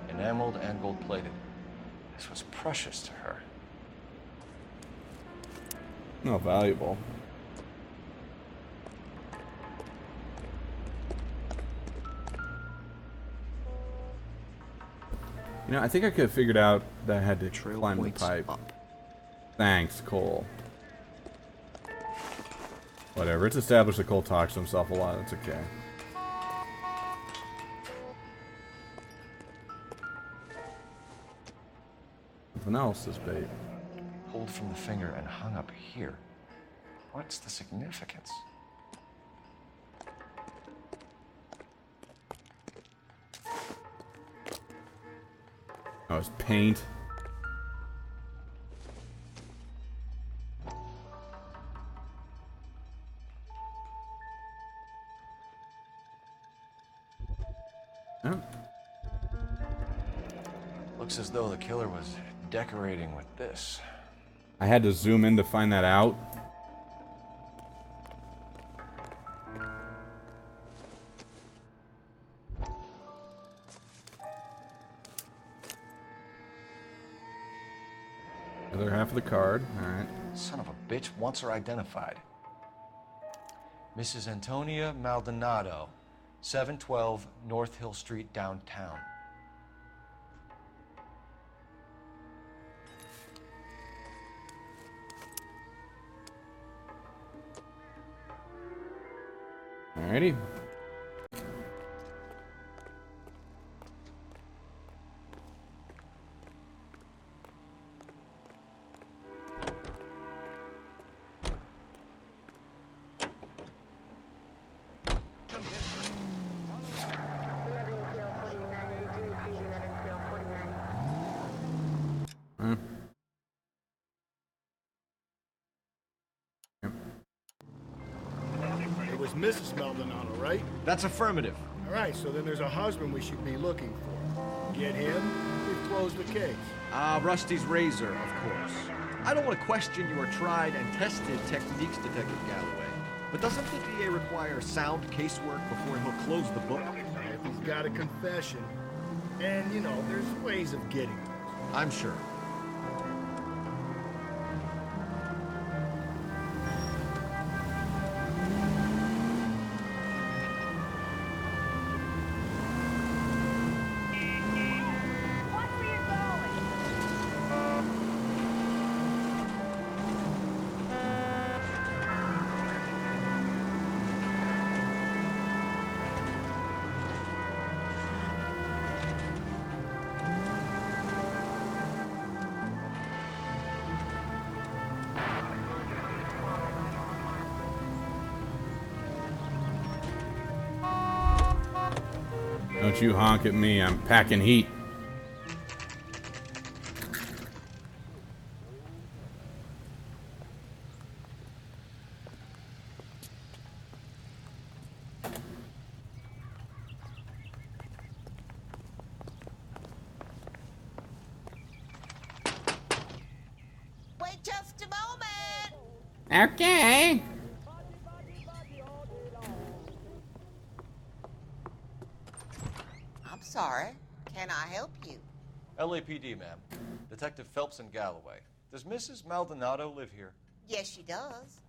Enameled and gold-plated. This was precious to her. No, valuable. You know, I think I could have figured out that I had to climb the pipe. Thanks, Cole. Whatever, it's established that Cole talks to himself a lot, it's okay. Something else is bait. Pulled from the finger and hung up here. What's the significance? Oh, it's paint. Oh. Looks as though the killer was decorating with this. I had to zoom in to find that out. Other half of the card. Alright. Son of a bitch wants her identified. Mrs. Antonia Maldonado, 712 North Hill Street, downtown. Alrighty. It was Mrs. Maldonado, right? That's affirmative. All right, so then there's a husband we should be looking for. Get him, we've closed the case. Rusty's razor, of course. I don't want to question your tried and tested techniques, Detective Galloway. But doesn't the DA require sound casework before he'll close the book? If he's got a confession, and, you know, there's ways of getting it. I'm sure. Don't you honk at me. I'm packing heat. Wait just a moment. Okay. I'm sorry. Can I help you? LAPD, ma'am. Detective Phelps and Galloway. Does Mrs. Maldonado live here? Yes, she does.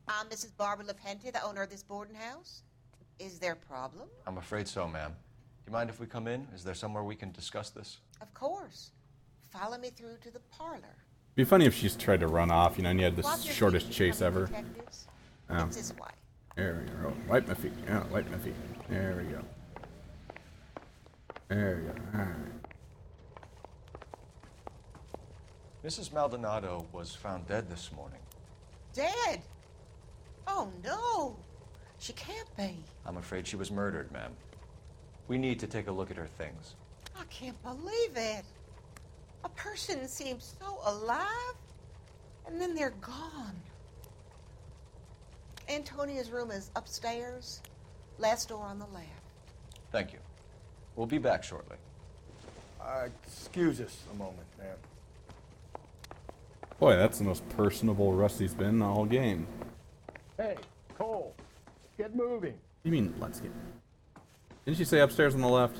I'm Mrs. Barbara LaPente, the owner of this boarding house. Is there a problem? I'm afraid so, ma'am. Do you mind if we come in? Is there somewhere we can discuss this? Of course. Follow me through to the parlor. It'd be funny if she's tried to run off, you know, and you had the Wipe your shortest feet, chase ever. detectives. Oh. It's this way. There we go. Wipe my feet. Yeah, wipe my feet. There we go. There we go. All right. Mrs. Maldonado was found dead this morning. Dead? Oh, no. She can't be. I'm afraid she was murdered, ma'am. We need to take a look at her things. I can't believe it. A person seems so alive, and then they're gone. Antonia's room is upstairs, last door on the left. Thank you. We'll be back shortly. Excuse us a moment, ma'am. Boy, that's the most personable Rusty's been the whole game. Hey, Cole, get moving. You mean, let's get... Didn't she say upstairs on the left?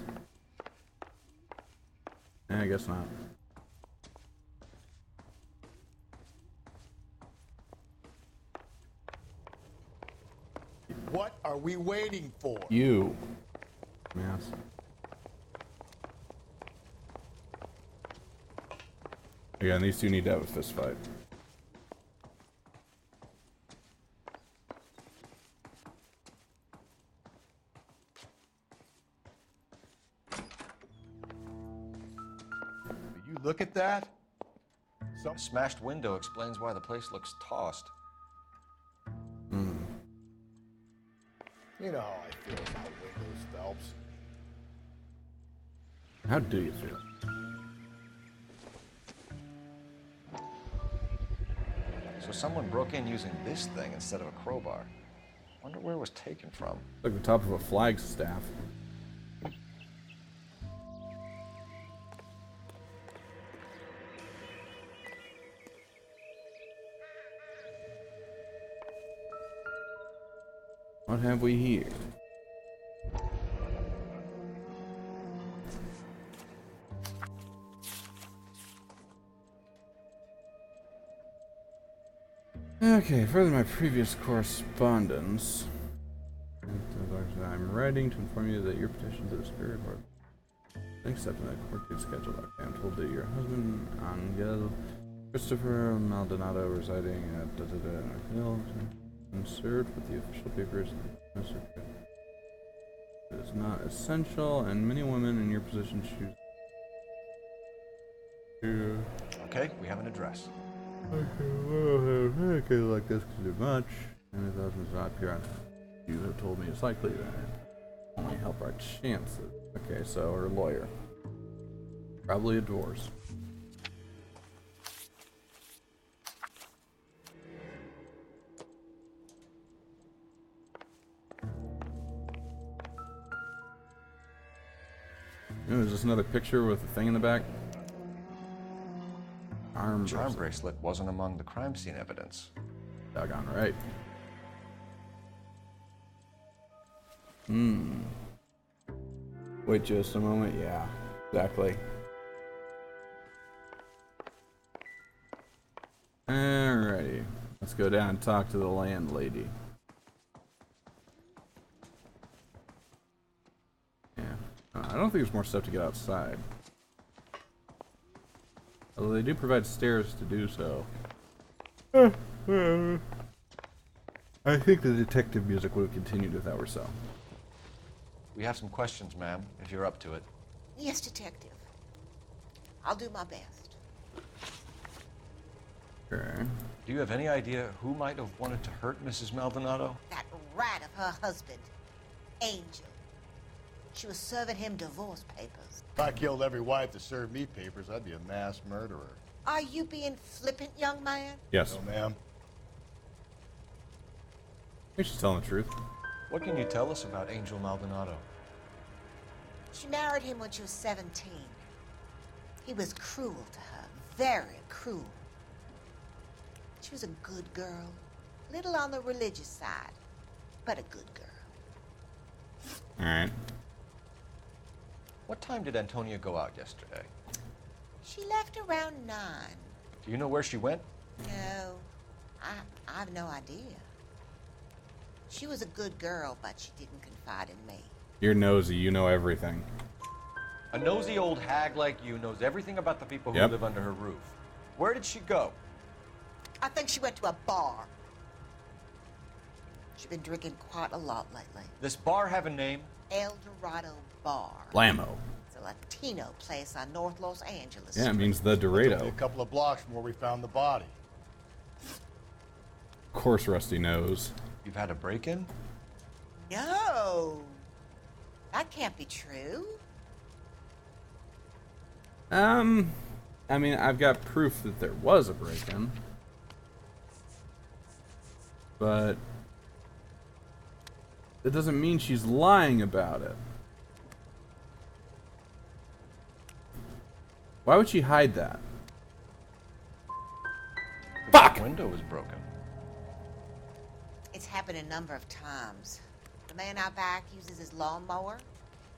I guess not. What are we waiting for? You. Mass. Again, these two need to have a fist fight. You look at that? A smashed window explains why the place looks tossed. You know how I feel about windows, Phelps. How do you feel? So someone broke in using this thing instead of a crowbar. Wonder where it was taken from. Like the top of a flagstaff. What have we here? Okay, further my previous correspondence. I'm writing to inform you that your petition to the Superior Court accepted that court date scheduled. Okay, I'm told that your husband, Angel Christopher Maldonado, residing at Hill, insert with the official papers. It is not essential, and many women in your position choose to. Okay, we have an address. Okay, like this could do much, and it doesn't not appear on. You have told me it's likely that it only help our chances. Okay, so her lawyer, probably a divorce. Is this another picture with a thing in the back? Charm bracelet wasn't among the crime scene evidence. Doggone right. Wait just a moment. Yeah, exactly. Alrighty. Let's go down and talk to the landlady. Yeah. I don't think there's more stuff to get outside. Although they do provide stairs to do so. I think the detective music would have continued if that were so. We have some questions, ma'am, if you're up to it. Yes, detective. I'll do my best. Okay. Do you have any idea who might have wanted to hurt Mrs. Maldonado? That rat of her husband, Angel. She was serving him divorce papers. If I killed every wife that served me papers, I'd be a mass murderer. Are you being flippant, young man? Yes. No, ma'am. I think she's telling the truth. What can you tell us about Angel Maldonado? She married him when she was 17. He was cruel to her, very cruel. She was a good girl, little on the religious side, but a good girl. All right. What time did Antonia go out yesterday? She left around 9. Do you know where she went? No, I have no idea. She was a good girl, but she didn't confide in me. You're nosy. You know everything. A nosy old hag like you knows everything about the people who Yep. live under her roof. Where did she go? I think she went to a bar. She's been drinking quite a lot lately. This bar have a name? El Dorado Bar. Blammo. It's a Latino place on North Los Angeles. Yeah, it means the It's only Dorado. a couple of blocks from where we found the body. Of course, Rusty knows. You've had a break-in? No, that can't be true. I mean, I've got proof that there was a break-in. But that doesn't mean she's lying about it. Why would she hide that? Fuck! The window was broken. It's happened a number of times. The man out back uses his lawnmower,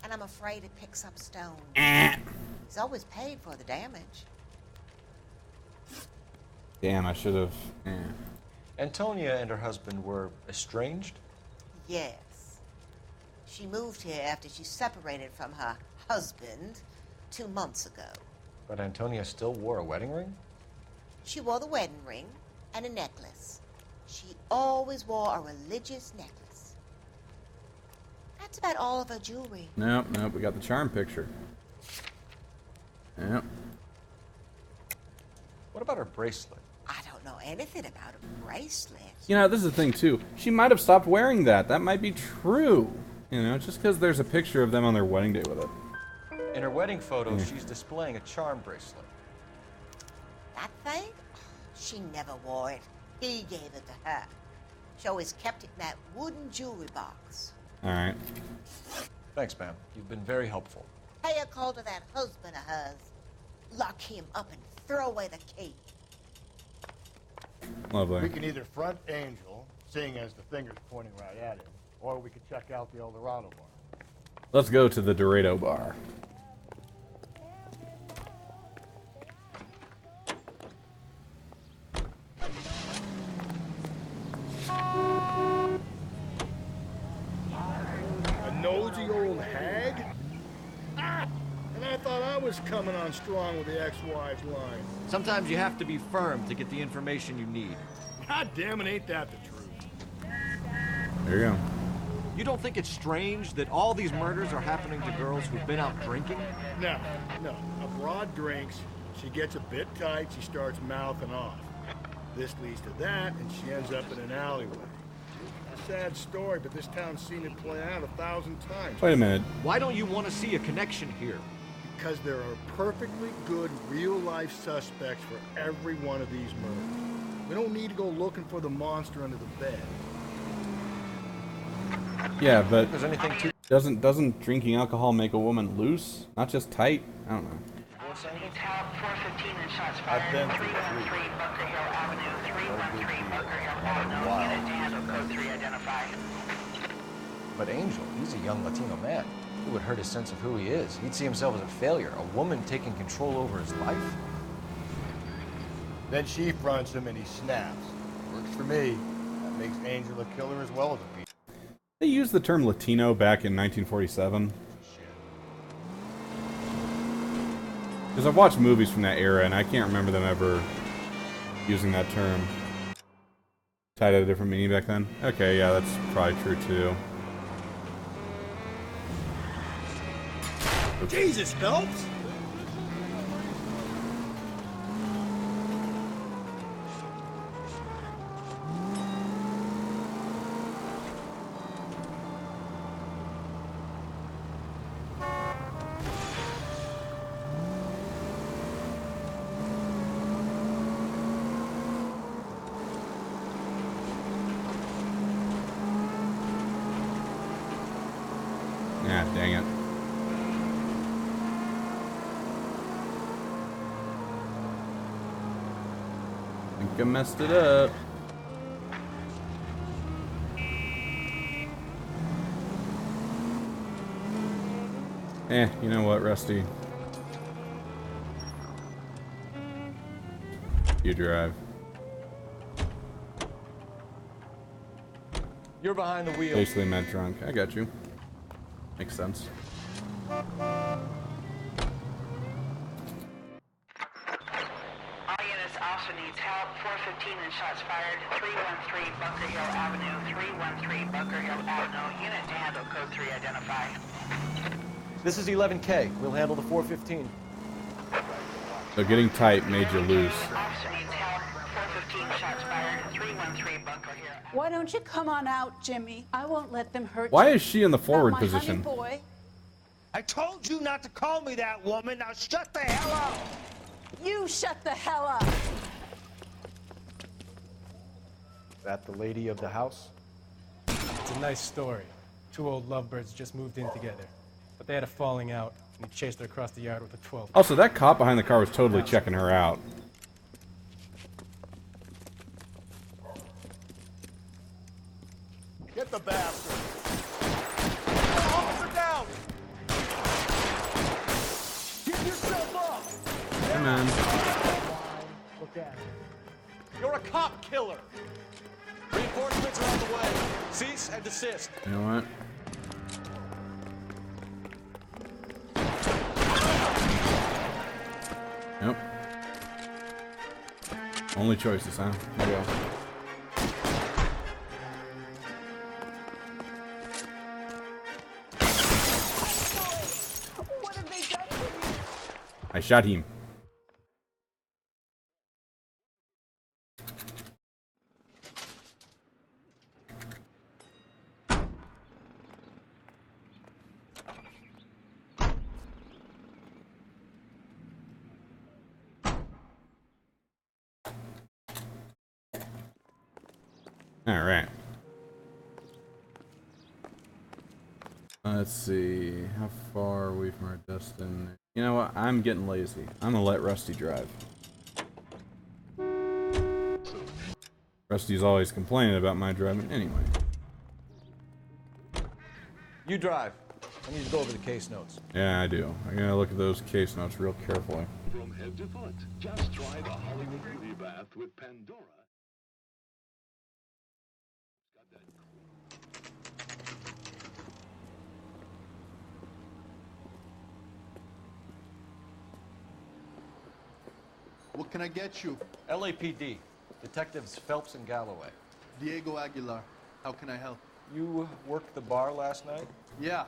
and I'm afraid it picks up stone. He's always paid for the damage. Damn, I should have. Antonia and her husband were estranged? Yes. She moved here after she separated from her husband 2 months ago. But Antonia still wore a wedding ring? She wore the wedding ring and a necklace. She always wore a religious necklace. That's about all of her jewelry. Nope, we got the charm picture. Yep. What about her bracelet? I don't know anything about a bracelet. You know, this is the thing, too. She might have stopped wearing that. That might be true. You know, just because there's a picture of them on their wedding day with it. In her wedding photo, she's displaying a charm bracelet. That thing? She never wore it. He gave it to her. She always kept it in that wooden jewelry box. Alright. Thanks, ma'am. You've been very helpful. Pay a call to that husband of hers. Lock him up and throw away the key. Lovely. We can either front Angel, seeing as the finger's pointing right at him, or we could check out the El Dorado bar. Let's go to the Dorado bar. A nosy old hag? Ah! And I thought I was coming on strong with the ex-wife's line. Sometimes you have to be firm to get the information you need. God damn it, ain't that the truth? There you go. You don't think it's strange that all these murders are happening to girls who've been out drinking? No. A broad drinks, she gets a bit tight, she starts mouthing off. This leads to that, and she ends up in an alleyway. A sad story, but this town's seen it play out 1,000 times. Wait a minute. Why don't you want to see a connection here? Because there are perfectly good real-life suspects for every one of these murders. We don't need to go looking for the monster under the bed. Yeah, but There's anything to doesn't drinking alcohol make a woman loose? Not just tight? I don't know. I've been through three. But Angel, he's a young Latino man. It would hurt his sense of who he is. He'd see himself as a failure, a woman taking control over his life. Then she fronts him and he snaps. Works for me. That makes Angel a killer as well as a beast. They used the term Latino back in 1947. Because I've watched movies from that era, and I can't remember them ever using that term. Tied at a different meaning back then? Okay, yeah, that's probably true, too. Jesus, Phelps! Dang it. I think I messed it up. You know what, Rusty? You drive. You're behind the wheel. Basically, med drunk. I got you. Makes sense. All units also needs help. 415 and shots fired. 313 Bunker Hill Avenue. 313 Bunker Hill Avenue. Unit to handle code 3 identify. This is 11K. We'll handle the 415. So getting tight made you loose. Officer needs help. 415 shots fired. 313 Bunker Hill. Why don't you come on out, Jimmy? I won't let them hurt Why you. is she in the forward Not my position? honey boy. I told you not to call me that, woman. Now shut the hell up. You shut the hell up. That the lady of the house? It's a nice story. Two old lovebirds just moved in together. But they had a falling out, and he chased her across the yard with a 12. Also, that cop behind the car was totally checking her out. Get the bastard. Officer down! Give yourself up! Come on. Look at it. You're a cop killer! Reinforcements are on the way. Cease and desist. You know what? Nope. Only choices, huh? Here we go. What have they done to you? I shot him. All right. Let's see. How far are we from our destination? You know what? I'm getting lazy. I'm gonna let Rusty drive. Rusty's always complaining about my driving anyway. You drive. I need to go over the case notes. Yeah, I do. I'm gonna look at those case notes real carefully. From head to foot, just try the Hollywood Beauty Bath with Pandora. What can I get you? LAPD. Detectives Phelps and Galloway. Diego Aguilar. How can I help? You worked the bar last night? Yeah.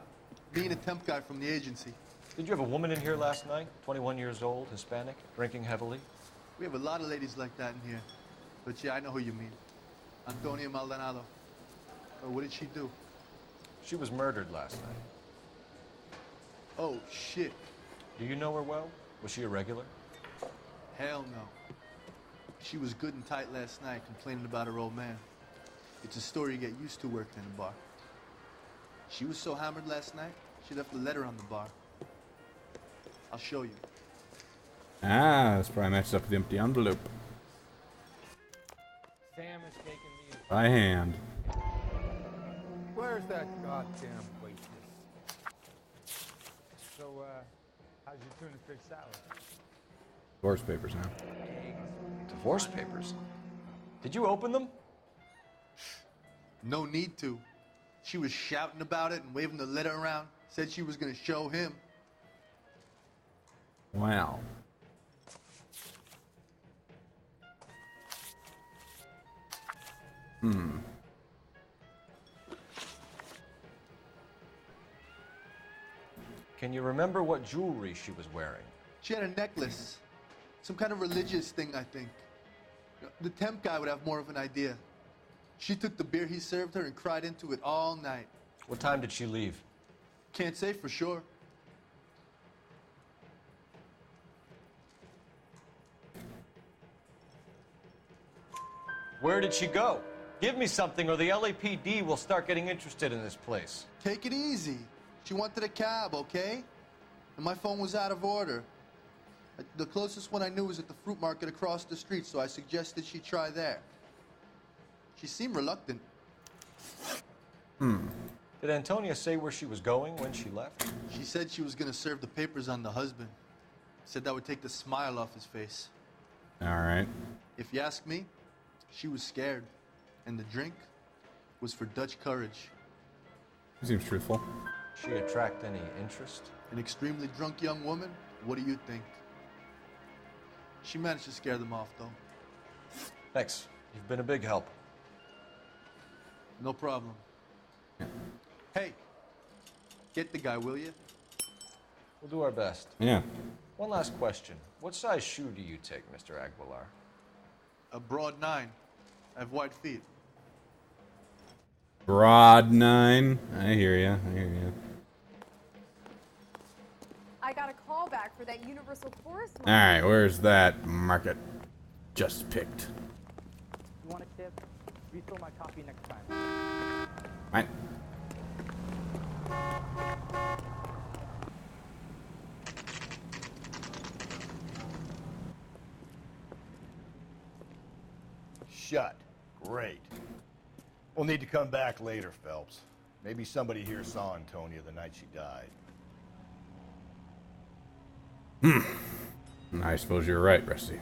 Me and a temp guy from the agency. Did you have a woman in here last night? 21 years old, Hispanic, drinking heavily? We have a lot of ladies like that in here. But yeah, I know who you mean. Antonia Maldonado. Oh, what did she do? She was murdered last night. Oh, shit. Do you know her well? Was she a regular? Hell no. She was good and tight last night, complaining about her old man. It's a story you get used to working in a bar. She was so hammered last night, she left a letter on the bar. I'll show you. Ah, this probably matches up with the empty envelope. Sam is taking me. By hand. Where's that goddamn waitress? So, how's your tuna fish salad? Divorce papers now. Divorce papers? Did you open them? No need to. She was shouting about it and waving the letter around. Said she was gonna show him. Wow. Can you remember what jewelry she was wearing? She had a necklace. Some kind of religious thing, I think. The temp guy would have more of an idea. She took the beer he served her and cried into it all night. What time did she leave? Can't say for sure. Where did she go? Give me something or the LAPD will start getting interested in this place. Take it easy. She wanted a cab, okay? And my phone was out of order. The closest one I knew was at the fruit market across the street, so I suggested she try there. She seemed reluctant. Did Antonia say where she was going when she left? She said she was gonna serve the papers on the husband. Said that would take the smile off his face. Alright. If you ask me, she was scared. And the drink was for Dutch courage. Seems truthful. She attract any interest? An extremely drunk young woman? What do you think? She managed to scare them off, though. Thanks. You've been a big help. No problem. Hey, get the guy, will you? We'll do our best. Yeah. One last question. What size shoe do you take, Mr. Aguilar? A broad 9. I have wide feet. Broad 9. I hear ya. I hear ya. I got a call back for that Universal Forest. Alright, where's that market? Just picked. You want a tip? Refill my coffee next time. Right. Shut. Great. We'll need to come back later, Phelps. Maybe somebody here saw Antonia the night she died. I suppose you're right, Rusty.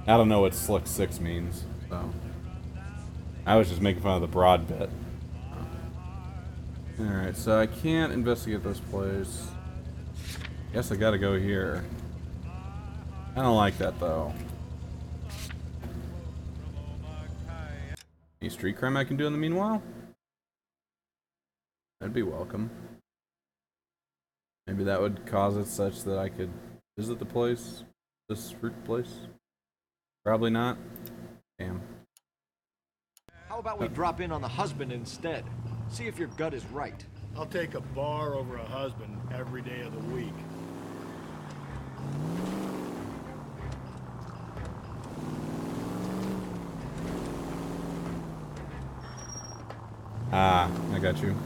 I don't know what Slick 6 means, so I was just making fun of the broad bit. Alright, so I can't investigate this place. Guess I gotta go here. I don't like that though. Any street crime I can do in the meanwhile? That'd be welcome. Maybe that would cause it such that I could visit the place. This fruit place. Probably not. Damn. How about we drop in on the husband instead? See if your gut is right. I'll take a bar over a husband every day of the week. Ah, I got you.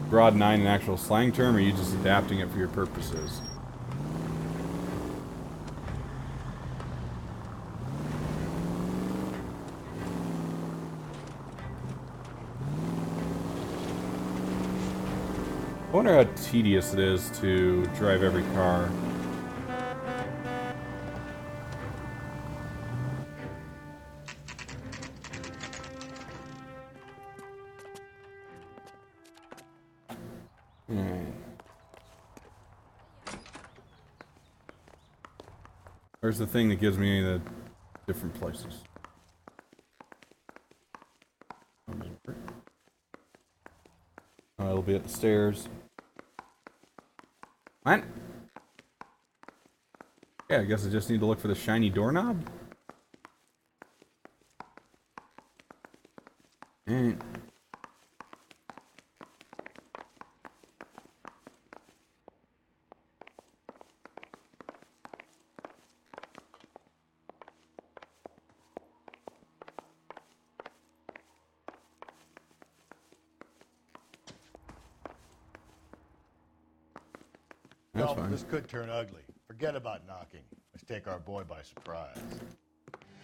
Broad 9 an actual slang term, or are you just adapting it for your purposes? I wonder how tedious it is to drive every car. Where's the thing that gives me the different places? Oh, it'll be at the stairs. What? Yeah, I guess I just need to look for the shiny doorknob. Alright. That's Well, fine. this could turn ugly. Forget about knocking. Let's take our boy by surprise.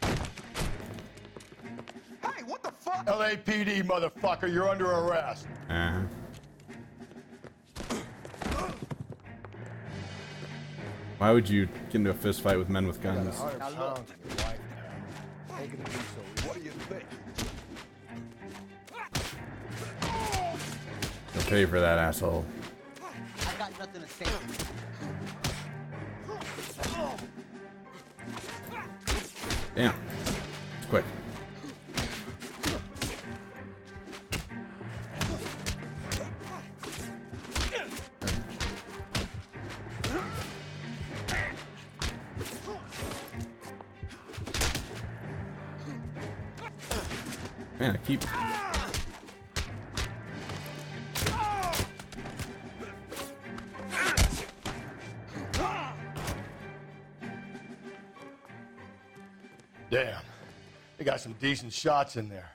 Hey, what the fuck? LAPD, motherfucker, you're under arrest. Uh-huh. Why would you get into a fist fight with men with guns? Now look. What do you think? You'll pay for that, asshole. I got nothing to say. Damn. It's quick. Man, I keep... Damn. They got some decent shots in there.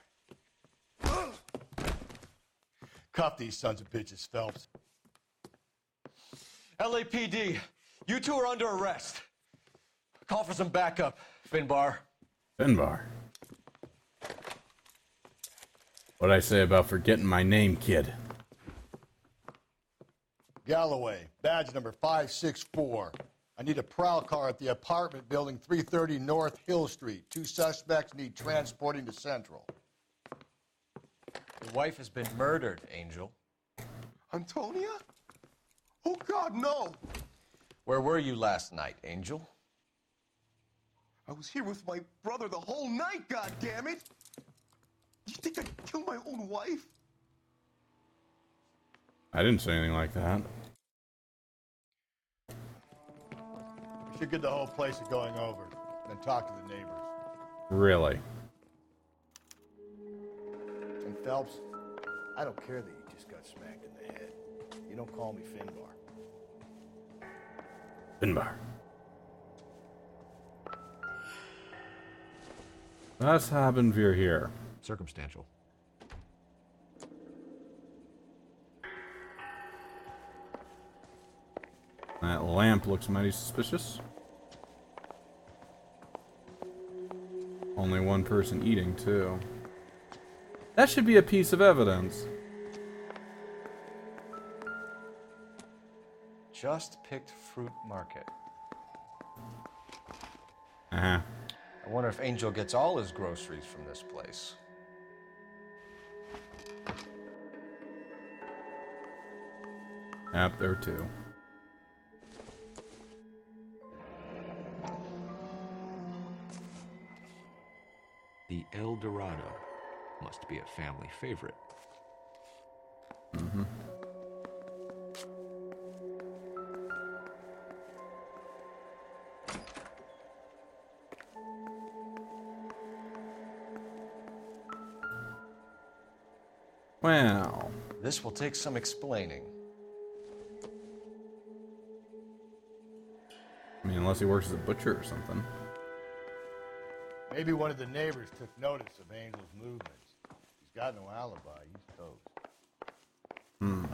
Cuff these sons of bitches, Phelps. LAPD, you two are under arrest. Call for some backup, Finbar. Finbar. What'd I say about forgetting my name, kid? Galloway, badge number 564. I need a prowl car at the apartment building 330 North Hill Street. 2 suspects need transporting to Central. Your wife has been murdered, Angel. Antonia? Oh, God, no! Where were you last night, Angel? I was here with my brother the whole night, goddammit! You think I'd kill my own wife? I didn't say anything like that. We should get the whole place to going over, then talk to the neighbors. Really? And Phelps, I don't care that you just got smacked in the head. You don't call me Finbar. Finbar. Was haben wir hier? Circumstantial. That lamp looks mighty suspicious. Only one person eating, too. That should be a piece of evidence. Just picked fruit market. Uh-huh. I wonder if Angel gets all his groceries from this place. Yep, there too. The El Dorado must be a family favorite. Mm-hmm. Wow. This will take some explaining. I mean, unless he works as a butcher or something. Maybe one of the neighbors took notice of Angel's movements. He's got no alibi. He's toast. Hmm.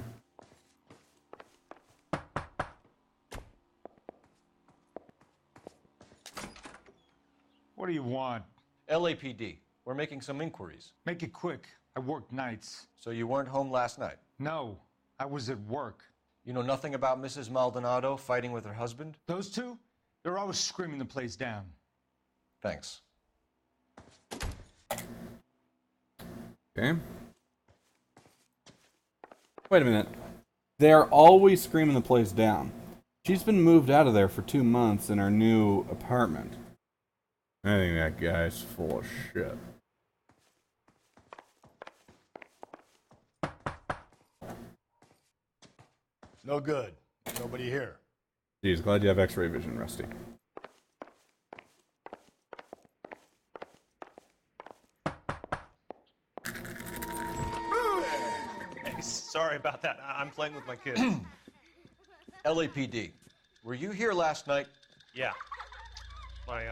What do you want? LAPD. We're making some inquiries. Make it quick. I work nights. So you weren't home last night? No, I was at work. You know nothing about Mrs. Maldonado fighting with her husband? Those two? They're always screaming the place down. Thanks. Okay. Wait a minute. They're always screaming the place down. She's been moved out of there for 2 months in her new apartment. I think that guy's full of shit. No good. Nobody here. Geez, glad you have X-ray vision, Rusty. Hey, sorry about that. I'm playing with my kids. LAPD. Were you here last night? Yeah. My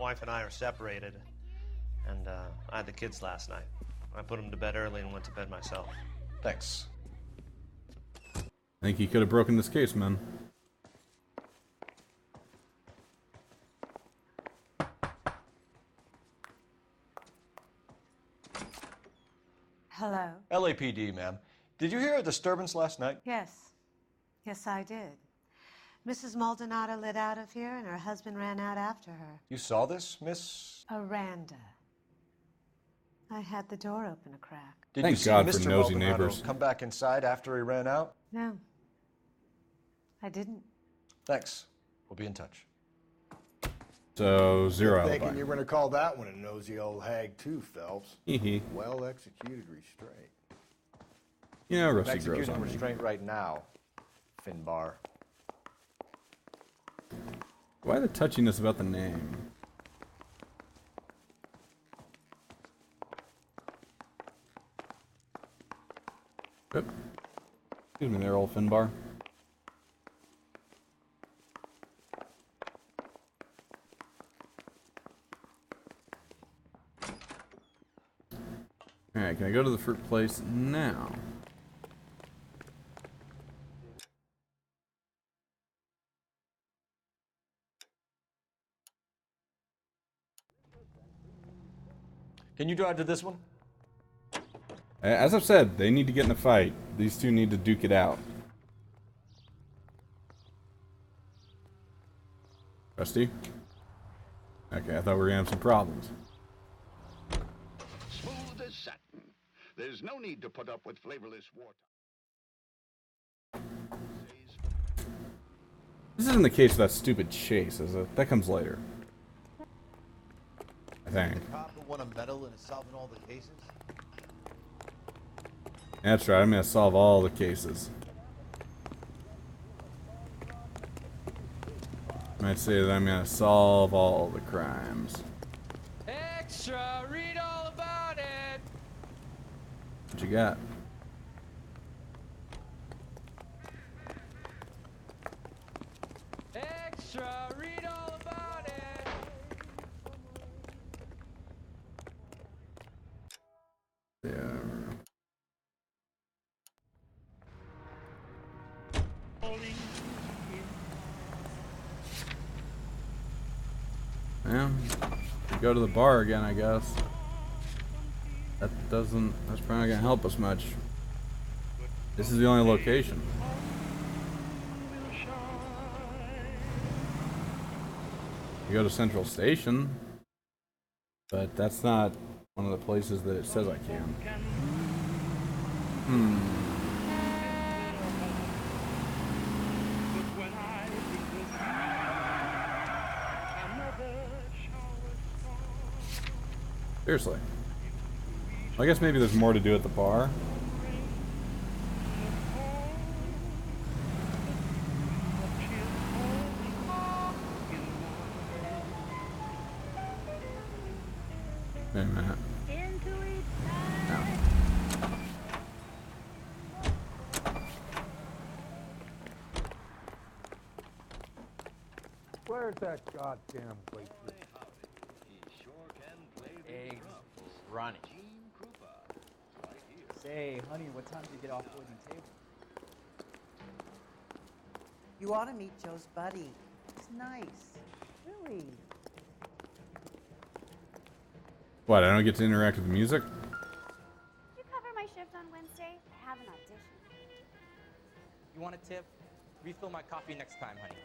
wife and I are separated, and I had the kids last night. I put them to bed early and went to bed myself. Thanks. I think he could have broken this case, man. Hello? LAPD, ma'am. Did you hear a disturbance last night? Yes. Yes, I did. Mrs. Maldonado lit out of here, and her husband ran out after her. You saw this, Miss? Aranda. I had the door open a crack. Did Thank you see God for Mr. nosy Maldonado neighbors. come back inside after he ran out? No. I didn't. Thanks. We'll be in touch. So, zero Thinking alibi. you were going to call that one a nosy old hag too, Phelps. Hee. Well executed restraint. You know, I'm Rusty grows executing on me. restraint right now, Finbar. Why the touchiness about the name? Oop. Excuse me there, old Finbar. Alright, can I go to the fruit place now? Can you drive to this one? As I've said, they need to get in a fight. These two need to duke it out. Rusty? Okay, I thought we were gonna have some problems. Smooth as satin. There's no need to put up with flavorless water. This isn't the case of that stupid chase, is it? That comes later. I think. The cop who won a medal and is solving all the cases? That's right, I'm gonna solve all the cases. Might say that I'm gonna solve all the crimes. Extra, read all about it. What you got? Extra, read all about it. Yeah. Yeah. Go to the bar again, I guess. That's probably not gonna help us much. This is the only location. You go to Central Station, but that's not one of the places that it says I can. Seriously. I guess maybe there's more to do at the bar. Wait a minute. No. Where's that goddamn waitress? Eggs running. Say, honey, what time do you get off wooden table? You ought to meet Joe's buddy. He's nice. Really. What, I don't get to interact with the music? Did you cover my shift on Wednesday? I have an audition. You want a tip? Refill my coffee next time, honey.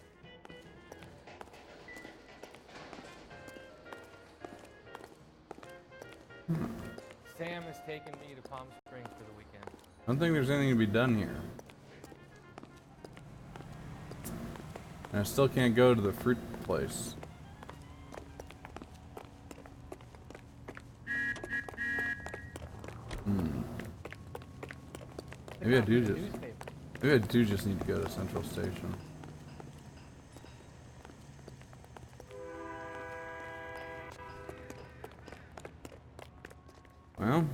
Sam is taking me to Palm Springs for the weekend. I don't think there's anything to be done here. And I still can't go to the fruit place. Maybe I do just need to go to Central Station. Well.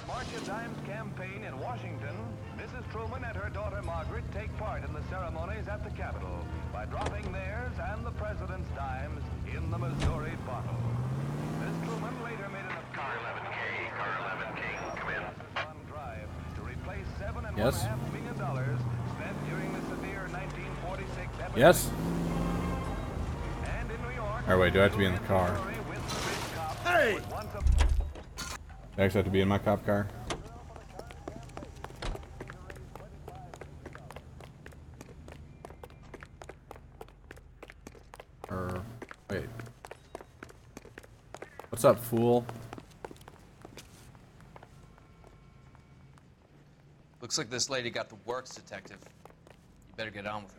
March of Dimes campaign in Washington, Mrs. Truman and her daughter Margaret take part in the ceremonies at the Capitol by dropping theirs and the president's dimes in the Missouri bottle. Ms. Truman later made an car 11K, come in. On drive to replace $7.5 million spent during the severe 1946 epidemic. Yes. And in New York. Alright, wait, do I have to be in the car? Hey! I actually have to be in my cop car. Wait. What's up, fool? Looks like this lady got the works, detective. You better get on with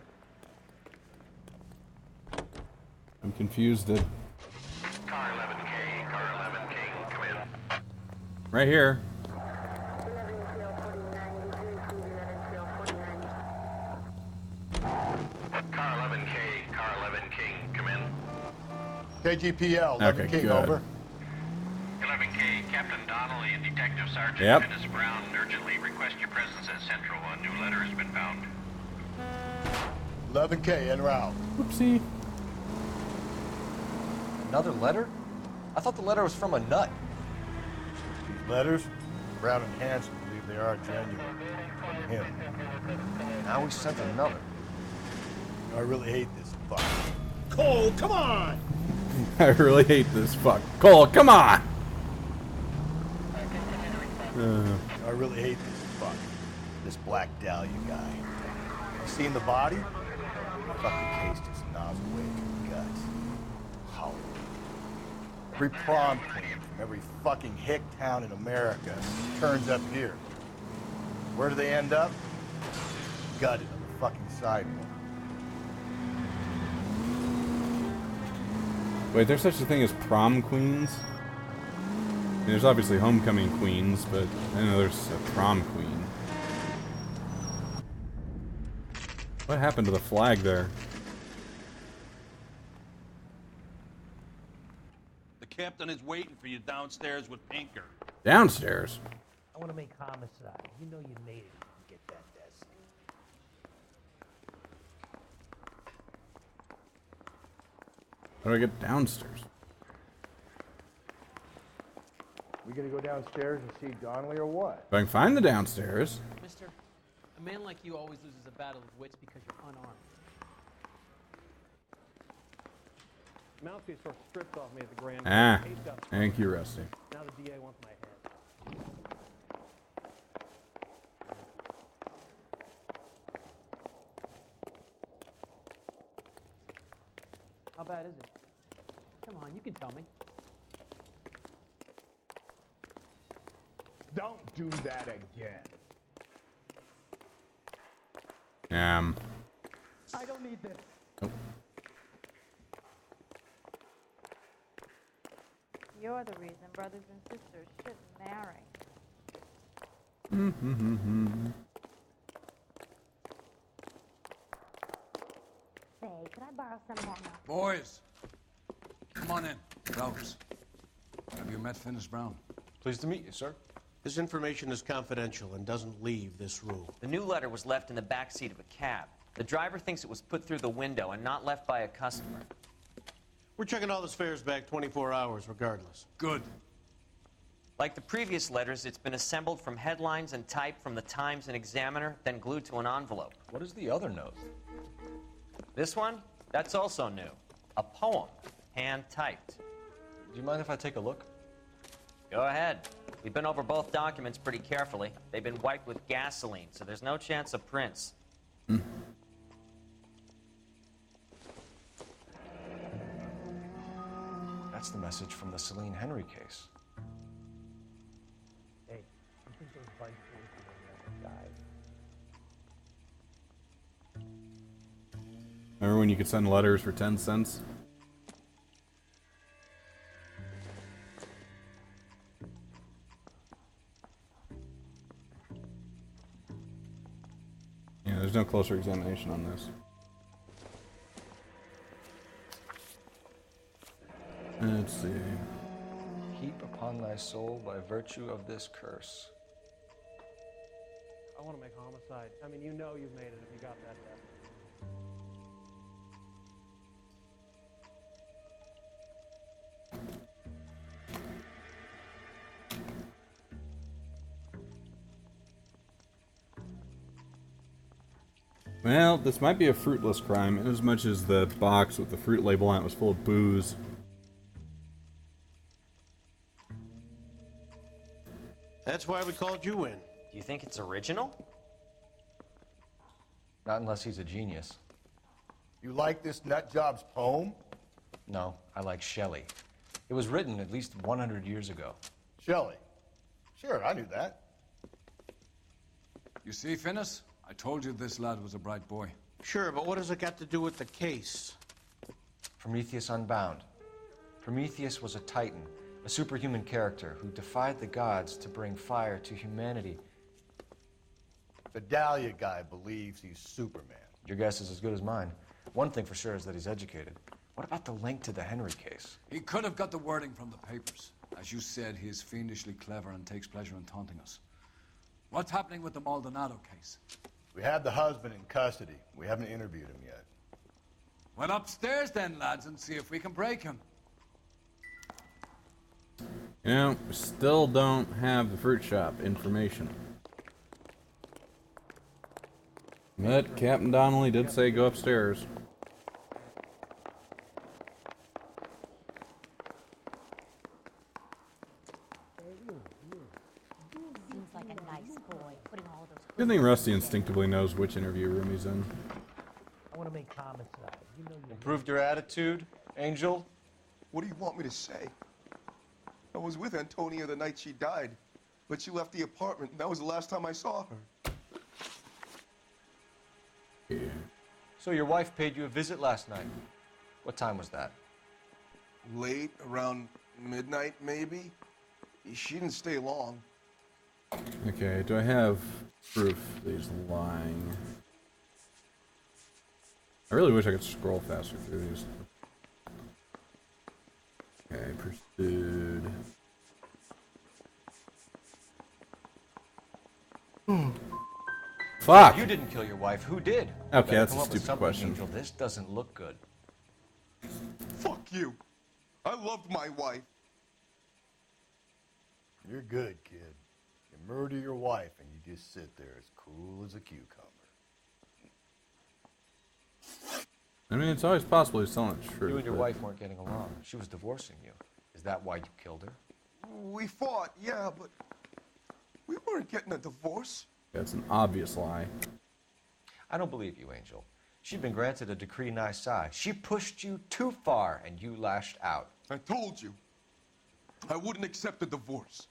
her. I'm confused. Car 11K, come in. Right here. Car 11K, come in. KGPL, 11 Okay, King, good. over. 11K, Captain Donnelly Sergeant Yep. Dennis Brown urgently request your presence at Central. A new letter has been found. 11K, en route. Whoopsie. Another letter? I thought the letter was from a nut. These letters, Brown and Hanson believe they are genuine. From him. Now we sent another. I really hate this fuck. Cole, come on! I really hate this fuck. Cole, come on! I really hate this fuck. This Black Dahlia guy. You seen the body? Fucking case just gnaws away at your guts. Hollow. Every prom queen from every fucking hick town in America turns up here. Where do they end up? Gutted on the fucking sidewalk. Wait, there's such a thing as prom queens? I mean, there's obviously homecoming queens, but I know there's a prom queen. What happened to the flag there? The captain is waiting for you downstairs with Pinker. Downstairs? I want to make homicide. You know you made it if you get that desk. How do I get downstairs? We gonna go downstairs and see Donnelly or what? If I can find the downstairs. Mister, a man like you always loses a battle of wits because you're unarmed. Mouthpiece sort of stripped off me at the grand. Ah, thank you, Rusty. Now the DA wants my head. How bad is it? Come on, you can tell me. Don't do that again. I don't need this. Oh. You're the reason brothers and sisters shouldn't marry. Say, could I borrow some more milk? Boys, come on in. Phelps, have you met Finis Brown? Pleased to meet you, sir. This information is confidential and doesn't leave this room. The new letter was left in the back seat of a cab. The driver thinks it was put through the window and not left by a customer. We're checking all the fares back 24 hours regardless. Good. Like the previous letters, it's been assembled from headlines and typed from the Times and Examiner, then glued to an envelope. What is the other note? This one? That's also new. A poem, hand-typed. Do you mind if I take a look? Go ahead. We've been over both documents pretty carefully. They've been wiped with gasoline, so there's no chance of prints. That's the message from the Celine Henry case. Hey, you think those bike boys are gonna die? Remember when you could send letters for 10 cents? Yeah, there's no closer examination on this. Let's see. Heap upon thy soul by virtue of this curse. I want to make homicide. I mean, you know you've made it if you got that desk. Well, this might be a fruitless crime, in as much as the box with the fruit label on it was full of booze. That's why we called you in. Do you think it's original? Not unless he's a genius. You like this nutjob's poem? No, I like Shelley. It was written at least 100 years ago. Shelley. Sure, I knew that. You see, Finis? I told you this lad was a bright boy. Sure, but what has it got to do with the case? Prometheus Unbound. Prometheus was a titan, a superhuman character who defied the gods to bring fire to humanity. The Dahlia guy believes he's Superman. Your guess is as good as mine. One thing for sure is that he's educated. What about the link to the Henry case? He could have got the wording from the papers. As you said, he is fiendishly clever and takes pleasure in taunting us. What's happening with the Maldonado case? We have the husband in custody. We haven't interviewed him yet. Well, upstairs then, lads, and see if we can break him. You know, we still don't have the fruit shop information. But Captain Donnelly did say go upstairs. Seems like a nice boy, putting all those. Good thing Rusty instinctively knows which interview room he's in. I want to make homicide. You know you Improved your attitude, Angel? What do you want me to say? I was with Antonia the night she died, but she left the apartment, and that was the last time I saw her. Yeah. So your wife paid you a visit last night. What time was that? Late, around midnight, maybe? She didn't stay long. Okay, do I have proof that he's lying? I really wish I could scroll faster through these. Okay, pursued. Fuck! You didn't kill your wife. Who did? Okay, that's Come a up with stupid something, question. Angel. This doesn't look good. Fuck you. I loved my wife. You're good, kid. You murder your wife and you just sit there as cool as a cucumber. I mean, it's always possible he's telling the truth. You and your but- wife weren't getting along. She was divorcing you. Is that why you killed her? We fought, yeah, but we weren't getting a divorce. That's an obvious lie. I don't believe you, Angel. She'd been granted a decree nisi. She pushed you too far, and you lashed out. I told you. I wouldn't accept a divorce.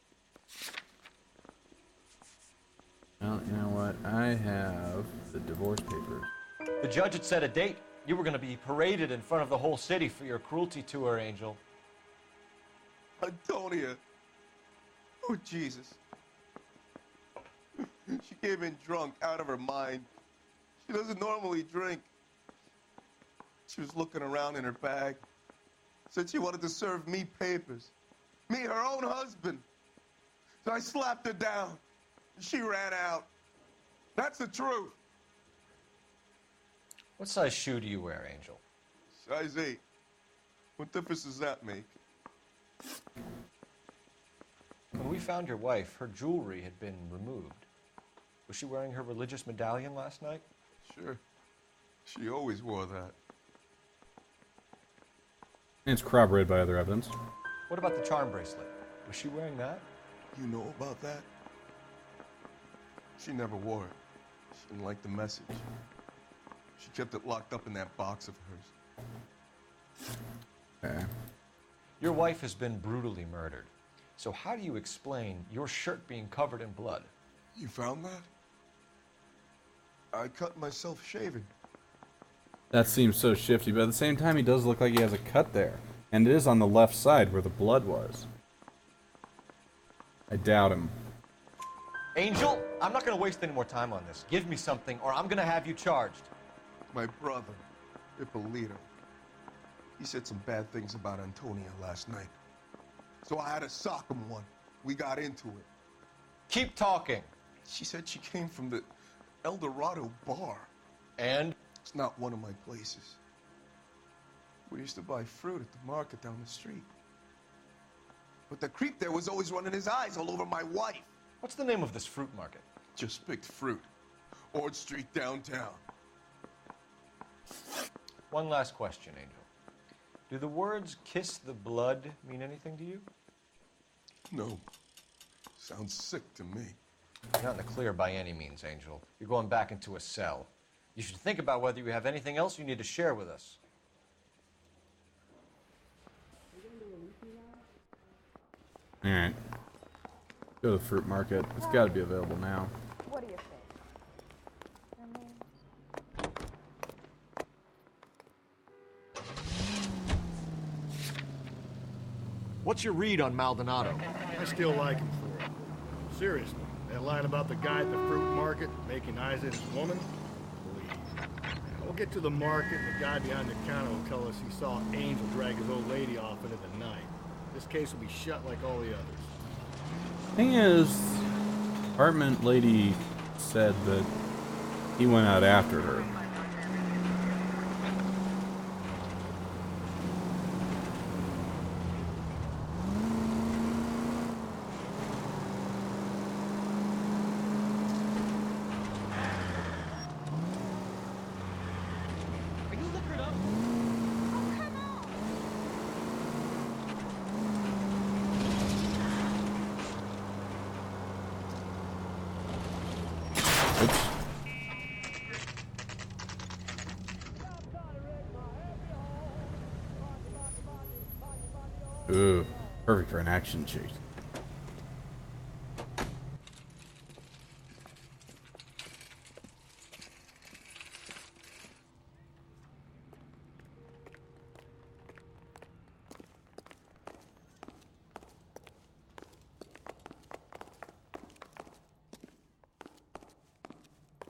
Well, you know what? I have the divorce papers. The judge had set a date. You were going to be paraded in front of the whole city for your cruelty to her, Angel. Antonia. Oh, Jesus. She came in drunk, out of her mind. She doesn't normally drink. She was looking around in her bag. Said she wanted to serve me papers. Me, her own husband. So I slapped her down. She ran out. That's the truth. What size shoe do you wear, Angel? Size 8. What difference does that make? When we found your wife, her jewelry had been removed. Was she wearing her religious medallion last night? Sure. She always wore that. And it's corroborated by other evidence. What about the charm bracelet? Was she wearing that? You know about that? She never wore it. She didn't like the message. She kept it locked up in that box of hers. Okay. Your wife has been brutally murdered. So how do you explain your shirt being covered in blood? You found that? I cut myself shaving. That seems so shifty, but at the same time, he does look like he has a cut there. And it is on the left side where the blood was. I doubt him. Angel, I'm not going to waste any more time on this. Give me something, or I'm going to have you charged. My brother, Ippolito. He said some bad things about Antonia last night. So I had to sock him one. We got into it. Keep talking. She said she came from the El Dorado bar. And? It's not one of my places. We used to buy fruit at the market down the street. But the creep there was always running his eyes all over my wife. What's the name of this fruit market? Just picked fruit. Ord Street downtown. One last question, Angel. Do the words kiss the blood mean anything to you? No. Sounds sick to me. You're not in the clear by any means, Angel. You're going back into a cell. You should think about whether you have anything else you need to share with us. Alright. Go to the fruit market. It's got to be available now. What do you think? What's your read on Maldonado? I still like him for it. Seriously, that line about the guy at the fruit market making eyes at his woman? Please. We'll get to the market and the guy behind the counter will tell us he saw Angel drag his old lady off into the night. This case will be shut like all the others. Thing is, apartment lady said that he went out after her. Are you liquored up? Oops. Ooh, perfect for an action chase.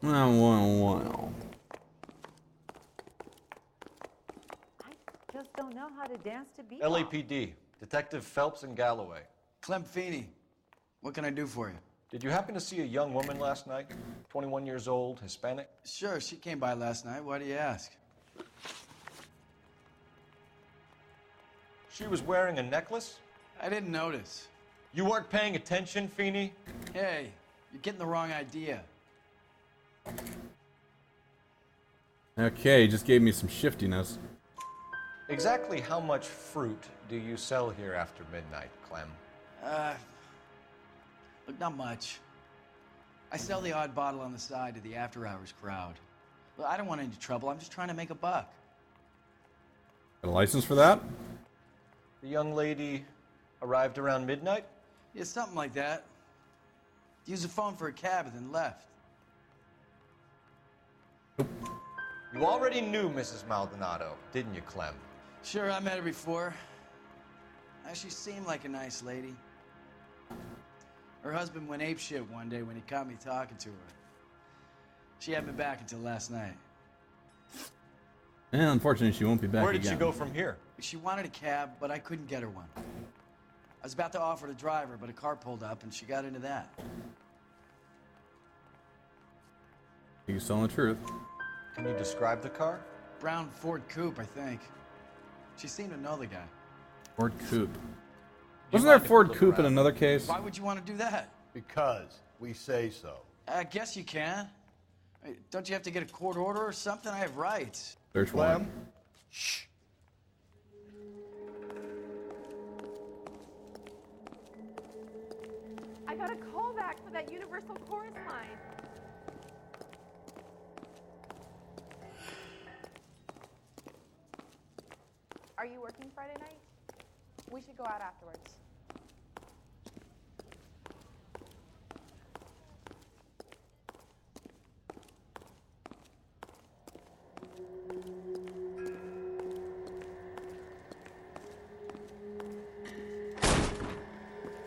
Well. Just don't know how to dance to beat. LAPD, Detective Phelps and Galloway. Clem Feeney, what can I do for you? Did you happen to see a young woman last night? 21 years old, Hispanic? Sure, she came by last night. Why do you ask? She was wearing a necklace? I didn't notice. You weren't paying attention, Feeney? Hey, you're getting the wrong idea. Okay, he just gave me some shiftiness. Exactly how much fruit do you sell here after midnight, Clem? Look, not much. I sell the odd bottle on the side to the after-hours crowd. Look, I don't want any trouble. I'm just trying to make a buck. Got a license for that? The young lady arrived around midnight? Yeah, something like that. Used the phone for a cab and then left. You already knew Mrs. Maldonado, didn't you, Clem? Sure, I met her before. She seemed like a nice lady. Her husband went apeshit one day when he caught me talking to her. She hadn't been back until last night. And unfortunately, she won't be back again. Where did she go from here? She wanted a cab, but I couldn't get her one. I was about to offer to drive her, but a car pulled up and she got into that. He's telling the truth. Can you describe the car? Brown Ford Coupe, I think. She seemed to know the guy. Ford Coupe. Wasn't there a Ford Coupe in another case? Why would you want to do that? Because we say so. I guess you can. Don't you have to get a court order or something? I have rights. Search warrant. Shh. I got a call back for that Universal Chorus line. Are you working Friday night? We should go out afterwards.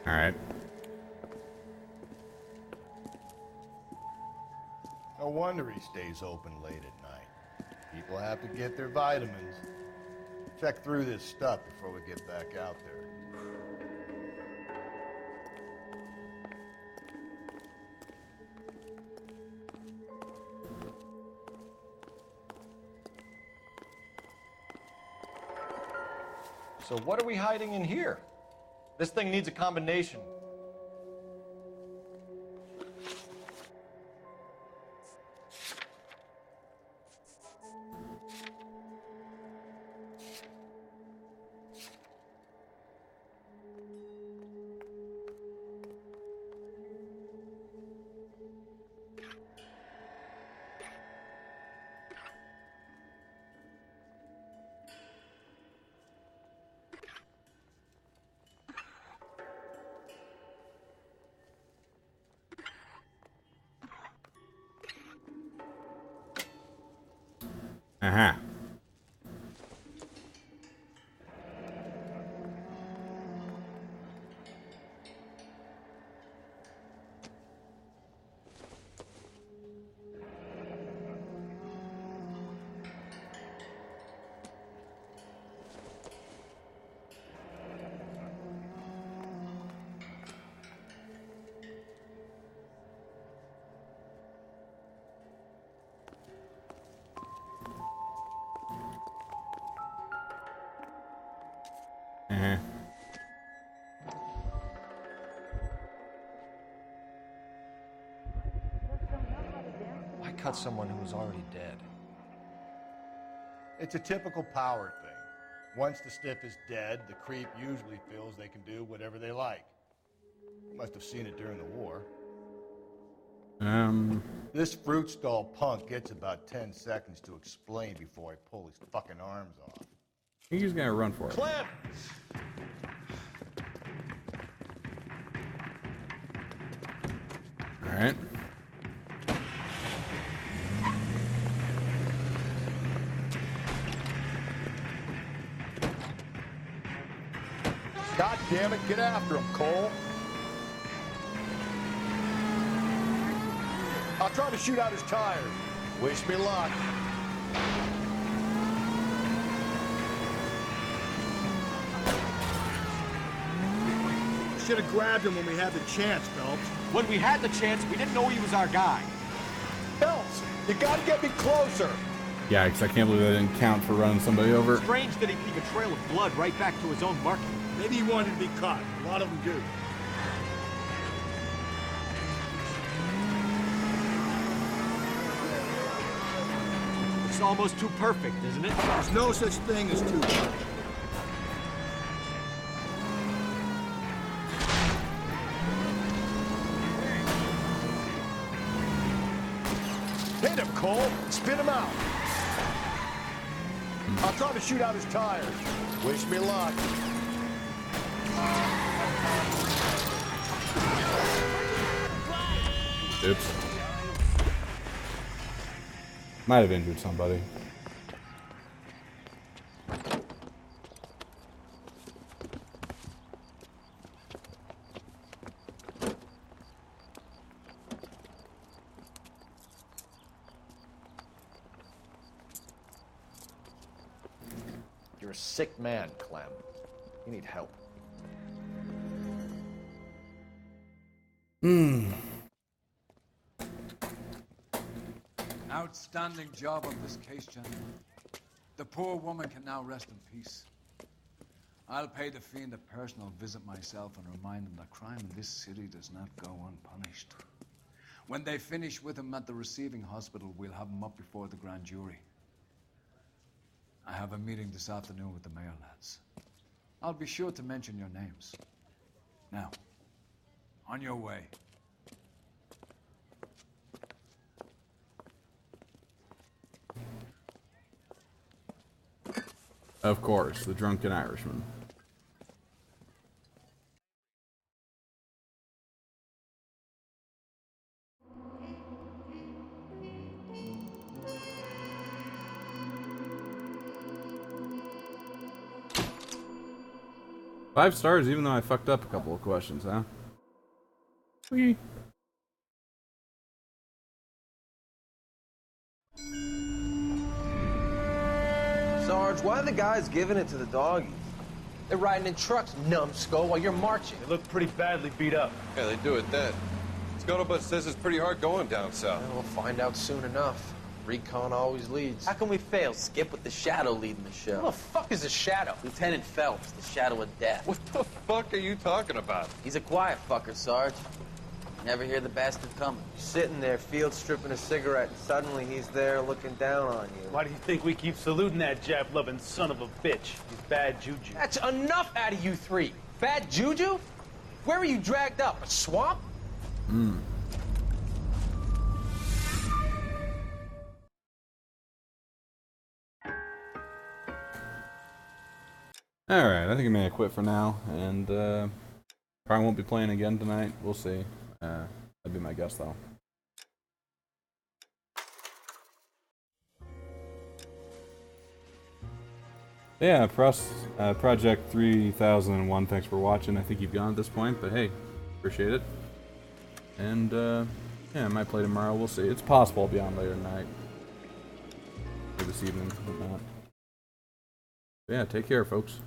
All right. No wonder he stays open late at night. People have to get their vitamins. Check through this stuff before we get back out there. So what are we hiding in here? This thing needs a combination. Uh-huh. cut someone who was already dead? It's a typical power thing. Once the stiff is dead, the creep usually feels they can do whatever they like. You must have seen it during the war. This fruit stall punk gets about 10 seconds to explain before I pull his fucking arms off. I think he's gonna run for it. Clem! Alright. God damn it, get after him, Cole. I'll try to shoot out his tires. Wish me luck. Should have grabbed him when we had the chance, Phelps. When we had the chance, we didn't know he was our guy. Phelps, you gotta get me closer. Yeah, because I can't believe I didn't count for running somebody over. Strange that he'd leave a trail of blood right back to his own market. Maybe he wanted to be caught. A lot of them do. It's almost too perfect, isn't it? There's no such thing as too perfect. Hit him, Cole. Spin him out. I'll try to shoot out his tires. Wish me luck. Oops. Might have injured somebody. You're a sick man, Clem. You need help. Outstanding job on this case, gentlemen. The poor woman can now rest in peace. I'll pay the fiend a personal visit myself and remind him that crime in this city does not go unpunished. When they finish with him at the receiving hospital, we'll have him up before the grand jury. I have a meeting this afternoon with the mayor lads. I'll be sure to mention your names. Now, on your way. Of course, the drunken Irishman. Five stars, even though I fucked up a couple of questions, huh? Whee. Sarge, why are the guys giving it to the doggies? They're riding in trucks, numbskull, while you're marching. They look pretty badly beat up. Yeah, they do it then. Scuttlebutt says it's pretty hard going down south. Yeah, we'll find out soon enough. Recon always leads. How can we fail, Skip, with the Shadow leading the show? Who the fuck is the Shadow? Lieutenant Phelps, the Shadow of Death. What the fuck are you talking about? He's a quiet fucker, Sarge. Never hear the bastard coming. You're sitting there, field stripping a cigarette, and suddenly he's there looking down on you. Why do you think we keep saluting that Jap-loving son of a bitch? He's bad juju. That's enough out of you three. Bad juju? Where were you dragged up? A swamp? Alright, I think I'm gonna quit for now, and probably won't be playing again tonight. We'll see. That'd be my guess, though. Yeah, Project 3001, thanks for watching. I think you've gone at this point, but hey, appreciate it. And, yeah, I might play tomorrow. We'll see. It's possible I'll be on later tonight. Or this evening, whatnot. Yeah, take care, folks.